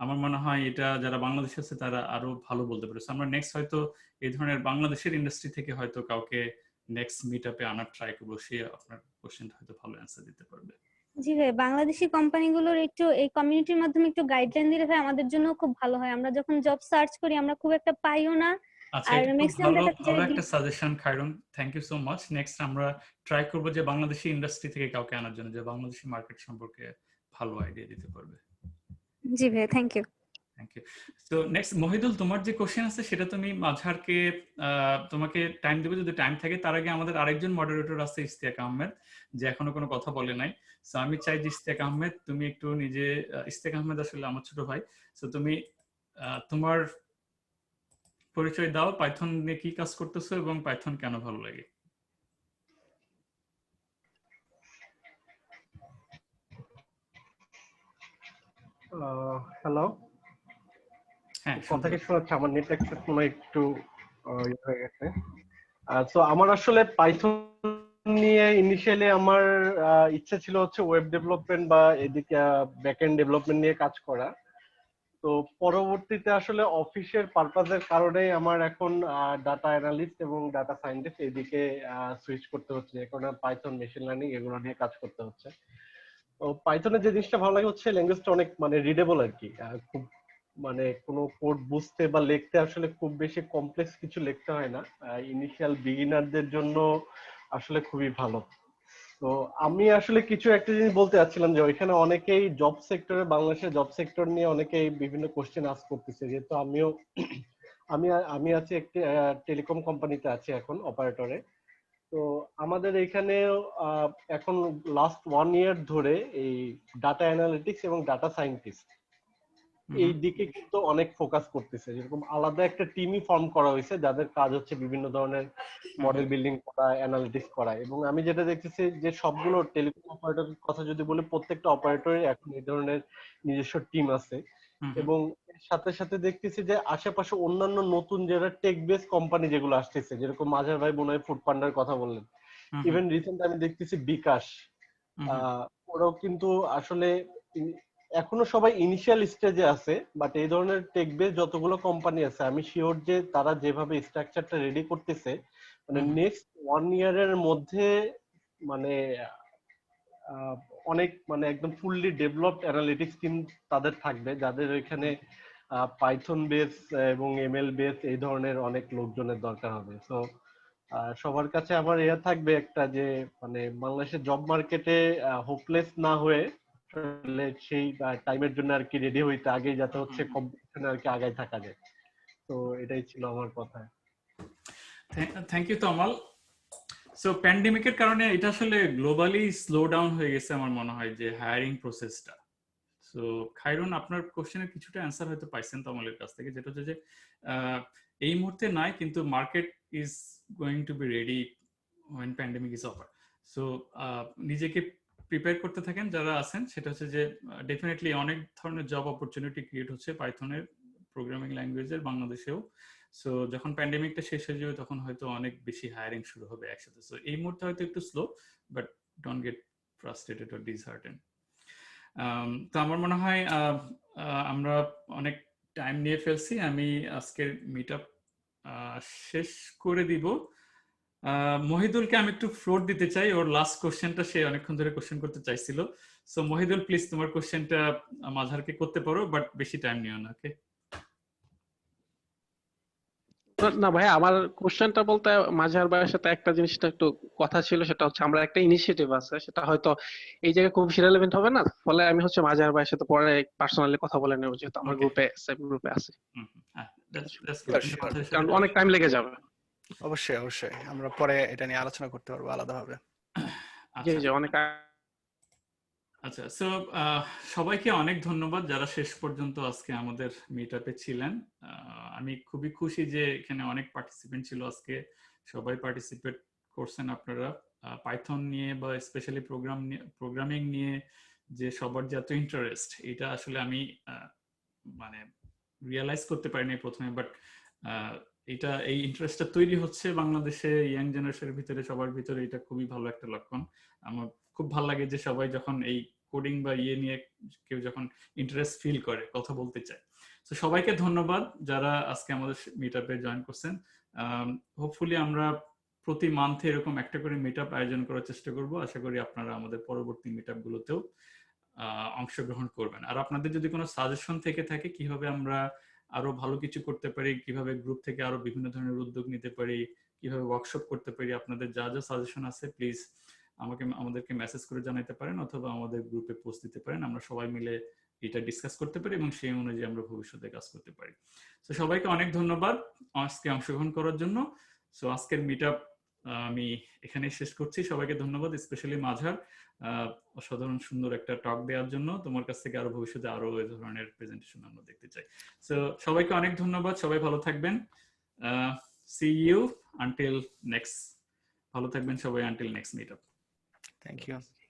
আমার মনে হয় এটা যারা বাংলাদেশে আছে তারা আরো ভালো বলতে পারে। আমরা নেক্সট হয়তো এই ধরনের বাংলাদেশের ইন্ডাস্ট্রি থেকে হয়তো কাউকে নেক্সট মিট আপে আনার ট্রাই করবো, সে আপনার কোশ্চেনটা হয়তো ভালো অ্যান্সার দিতে পারবে। জি ভাই, বাংলাদেশি কোম্পানিগুলোর একটু এই কমিউনিটির মাধ্যমে একটু গাইডলাইন দিলে ভাই আমাদের জন্য খুব ভালো হয়। আমরা যখন জব সার্চ করি আমরা খুব একটা পাইও না। আচ্ছা, আর এটা খুব ম্যাক্সিমাম ভালো দেখা যায় একটা suggestion Khairun, thank you so much. Next আমরা ট্রাই করবো যে বাংলাদেশি ইন্ডাস্ট্রি থেকে কাউকে আনার জন্য, যে বাংলাদেশি মার্কেট সম্পর্কে ভালো আইডিয়া দিতে পারবে। জি ভাই, থ্যাংক ইউ। Thank you. তো নেক্সট মহিদুল, তোমার যে কোশ্চেন আছে সেটা তুমি মাঝহারকে তোমাকে টাইম দেবো যদি টাইম থাকে। তার আগে আমাদের আরেকজন মডারেটর আছে ইশতিয়াক আহমেদ, যে এখনো কোনো কথা বলে নাই। সো আমি চাই যে ইশতিয়াক আহমেদ তুমি একটু নিজে, ইশতিয়াক আহমেদ আসলে আমার ছোট ভাই, সো তুমি তোমার পরিচয় দাও, পাইথন নিয়ে কি কাজ করতেছো এবং পাইথন কেন ভালো লাগে। হ্যালো, হ্যাঁ, কথা কি শোনা যাচ্ছে? আমার নেট অ্যাক্সেস মনে একটু হয়ে গেছে। তো আমার আসলে পাইথন নিয়ে ইনিশিয়ালি আমার ইচ্ছা ছিল হচ্ছে ওয়েব ডেভেলপমেন্ট বা এদিকে ব্যাকএন্ড ডেভেলপমেন্ট নিয়ে কাজ করা। তো পরবর্তীতে আসলে অফিসের পারপাজের কারণে আমার এখন ডাটা অ্যানালিস্ট এবং ডাটা সায়েন্টিস্ট এদিকে সুইচ করতে হচ্ছে, এখন পাইথন, মেশিন লার্নিং এগুলো নিয়ে কাজ করতে হচ্ছে। তো পাইথনের যে জিনিসটা ভালো লাগে হচ্ছে ল্যাঙ্গুয়েজটা অনেক মানে রিডেবল আর কি, খুব মানে কোনো কোড বুঝতে বা লিখতে আসলে খুব বেশি কমপ্লেক্স কিছু লিখতে হয় না। ইনিশিয়াল বিগিনারদের জন্য আসলে খুবই ভালো। তো আমি আসলে কিছু একটা জিনিস বলতে চাচ্ছিলাম যে ওইখানে অনেকেই জব সেক্টরে, বাংলাদেশের জব সেক্টর নিয়ে অনেকেই বিভিন্ন কোশ্চেন আস্ক করতেছে, যেহেতু আমিও আমি আছি একটি টেলিকম কোম্পানিতে আছি এখন অপারেটরে। তো আমাদের এখানে এখন লাস্ট 1 ইয়ার ধরে এই ডাটা অ্যানালিটিক্স এবং ডাটা সায়েন্টিস্ট এই দিকে কিন্তু অনেক ফোকাস করতেছে। যেরকম আলাদা একটা টিমই ফর্ম করা হয়েছে যাদের কাজ হচ্ছে বিভিন্ন ধরনের মডেল বিল্ডিং করা, অ্যানালিটিক্স করা। এবং আমি যেটা দেখতেছি যে সবগুলো টেলিকম অপারেটরের কথা যদি বলি, প্রত্যেকটা অপারেটরের এখন এই ধরনের নিজস্ব টিম আছে। এবং এর সাথে সাথে দেখতেছি যে আশেপাশে অন্যান্য নতুন যারা টেক বেস কোম্পানি যেগুলো আসতেছে, যেরকম মাঝার ভাই মনে হয় ফুড পান্ডার কথা বললেন, ইভেন রিসেন্ট আমি দেখতেছি বিকাশ, ওরাও কিন্তু আসলে এখনো সবাই ইনিশিয়াল স্টেজে আছে। বাট এই ধরনের টেক বেস যতগুলো কোম্পানি আছে আমি শিওর যে তারা যেভাবে স্ট্রাকচারটা রেডি করতেছে, মানে নেক্সট 1 ইয়ারের মধ্যে মানে অনেক মানে একদম ফুললি ডেভেলপড অ্যানালিটিক্স টিম তাদের থাকবে, যাদের এখানে পাইথন বেস এবং এমএল বেস এই ধরনের অনেক লোকজনের দরকার হবে। সো সবার কাছে আমার ইয়া থাকবে একটা, যে মানে বাংলাদেশের জব মার্কেটে হোপলেস না হয়ে সেই টাইমের জন্য আর কি রেডি হইতে আগেই যাতে হচ্ছে কম্পিটিশনে আর কি আগায় থাকা যায়। তো এটাই ছিল আমার কথা। Thank you Tamal. সো প্যান্ডেমিকের কারণে এটা আসলে গ্লোবালি স্লো ডাউন হয়ে গেছে আমার মনে হয় যে হায়ারিং প্রসেসটা। সো খায়রুন, আপনার কোশ্চেনের কিছুটা অ্যান্সার হয়তো পাইছেন তমালের কাছ থেকে, যেটা হচ্ছে যে এই মুহূর্তে নাই, কিন্তু market is going to be ready when pandemic is over. So নিজেকে প্রিপেয়ার করতে থাকেন যারা আছেন। সেটা হচ্ছে যে ডেফিনেটলি অনেক ধরনের জব অপরচুনিটি ক্রিয়েট হচ্ছে পাইথনের প্রোগ্রামিং ল্যাঙ্গুয়েজের বাংলাদেশেও। সো যখন প্যান্ডেমিকটা শেষ হয়ে যাবে তখন হয়তো অনেক বেশি হায়ারিং শুরু হবে একসাথে। সো এই মুহূর্তে হয়তো একটু slow, but don't get frustrated or dishearten. তো আমার মনে হয় আমরা অনেক টাইম নিয়ে ফেলছি। আমি আজকের মিট আপ শেষ করে দিব। মহিদুলকে আমি একটু ফ্লোর দিতে চাই, ওর লাস্ট কোশ্চেনটা সে অনেকক্ষণ ধরে কোশ্চেন করতে চাইছিল। সো মহিদুল, প্লিজ তোমার কোশ্চেনটা মাঝহারকে করতে পারো, বাট বেশি টাইম নিও না। ওকে? না ভাই, আমার কোশ্চেনটা বলতে মাঝহার ভাইয়ের সাথে একটা জিনিসটা একটু কথা ছিল, সেটা হচ্ছে আমরা একটা ইনিশিয়েটিভ আছে, সেটা হয়তো এই জায়গায় খুব রিলেভেন্ট হবে না, ফলে আমি হচ্ছে মাঝহার ভাইয়ের সাথে পরে পার্সোনালি কথা বলে নেব, যেহেতু আমার গ্রুপে আছে। কারণ অনেক টাইম লেগে যাবে। অবশ্যই অবশ্যই আমরা পরে এটা নিয়ে আলোচনা করতে পারবো আলাদাভাবে। আচ্ছা, সো সবাইকে অনেক ধন্যবাদ যারা শেষ পর্যন্ত আজকে আমাদের মিট আপে ছিলেন। আমি খুবই খুশি যে এখানে অনেক পার্টিসিপেন্ট ছিল আজকে, সবাই পার্টিসিপেট করছেন আপনারা। পাইথন নিয়ে বা স্পেশালি প্রোগ্রামিং নিয়ে যে সবার যে এত ইন্টারেস্ট, এটা আসলে আমি মানে রিয়েলাইজ করতে পারিনি প্রথমে, বাট এই ইন্টারেস্টটা তৈরি হচ্ছে বাংলাদেশে ইয়াং জেনারেশনের ভিতরে, সবার ভিতরে। এটা খুবই ভালো একটা লক্ষণ। আমার খুব ভালো লাগে যে সবাই যখন এই কোডিং বা ইয়ে নিয়ে কেউ যখন ইন্টারেস্ট ফিল করে, কথা বলতে চায়। তো সবাইকে ধন্যবাদ যারা আজকে আমাদের মিটআপে জয়েন করছেন। হোপফুলি আমরা প্রতি মান্থে এরকম একটা করে মিটআপ আয়োজন করার চেষ্টা করব। আশা করি আপনারা আমাদের পরবর্তী মিটআপ গুলোতেও অংশগ্রহণ করবেন। আর আপনাদের যদি কোনো সাজেশন থেকে থাকে কিভাবে আমরা আরো ভালো কিছু করতে পারি, কিভাবে গ্রুপ থেকে আরো বিভিন্ন ধরনের উদ্যোগ নিতে পারি, কিভাবে ওয়ার্কশপ করতে পারি, আপনাদের যা যা সাজেশন আছে প্লিজ আমাদেরকে মেসেজ করে জানাতে পারেন অথবা আমাদের গ্রুপে পোস্ট দিতে পারেন। আমরা সবাই মিলে এটা ডিসকাস করতে পারি এবং সেই অনুযায়ী আমরা ভবিষ্যতে কাজ করতে পারি। তো সবাইকে অনেক ধন্যবাদ আজকে অংশগ্রহণ করার জন্য। সো আজকের মিটআপ আমি এখানেই শেষ করছি। সবাইকে ধন্যবাদ, স্পেশালি মাঝার অসাধারণ সুন্দর একটা টক দেওয়ার জন্য। তোমার কাছ থেকে আরো ভবিষ্যতে আরো এই ধরনের প্রেজেন্টেশন আমরা দেখতে চাই। সো সবাইকে অনেক ধন্যবাদ, সবাই ভালো থাকবেন। See you until next. ভালো থাকবেন সবাই until next meetup. Thank you.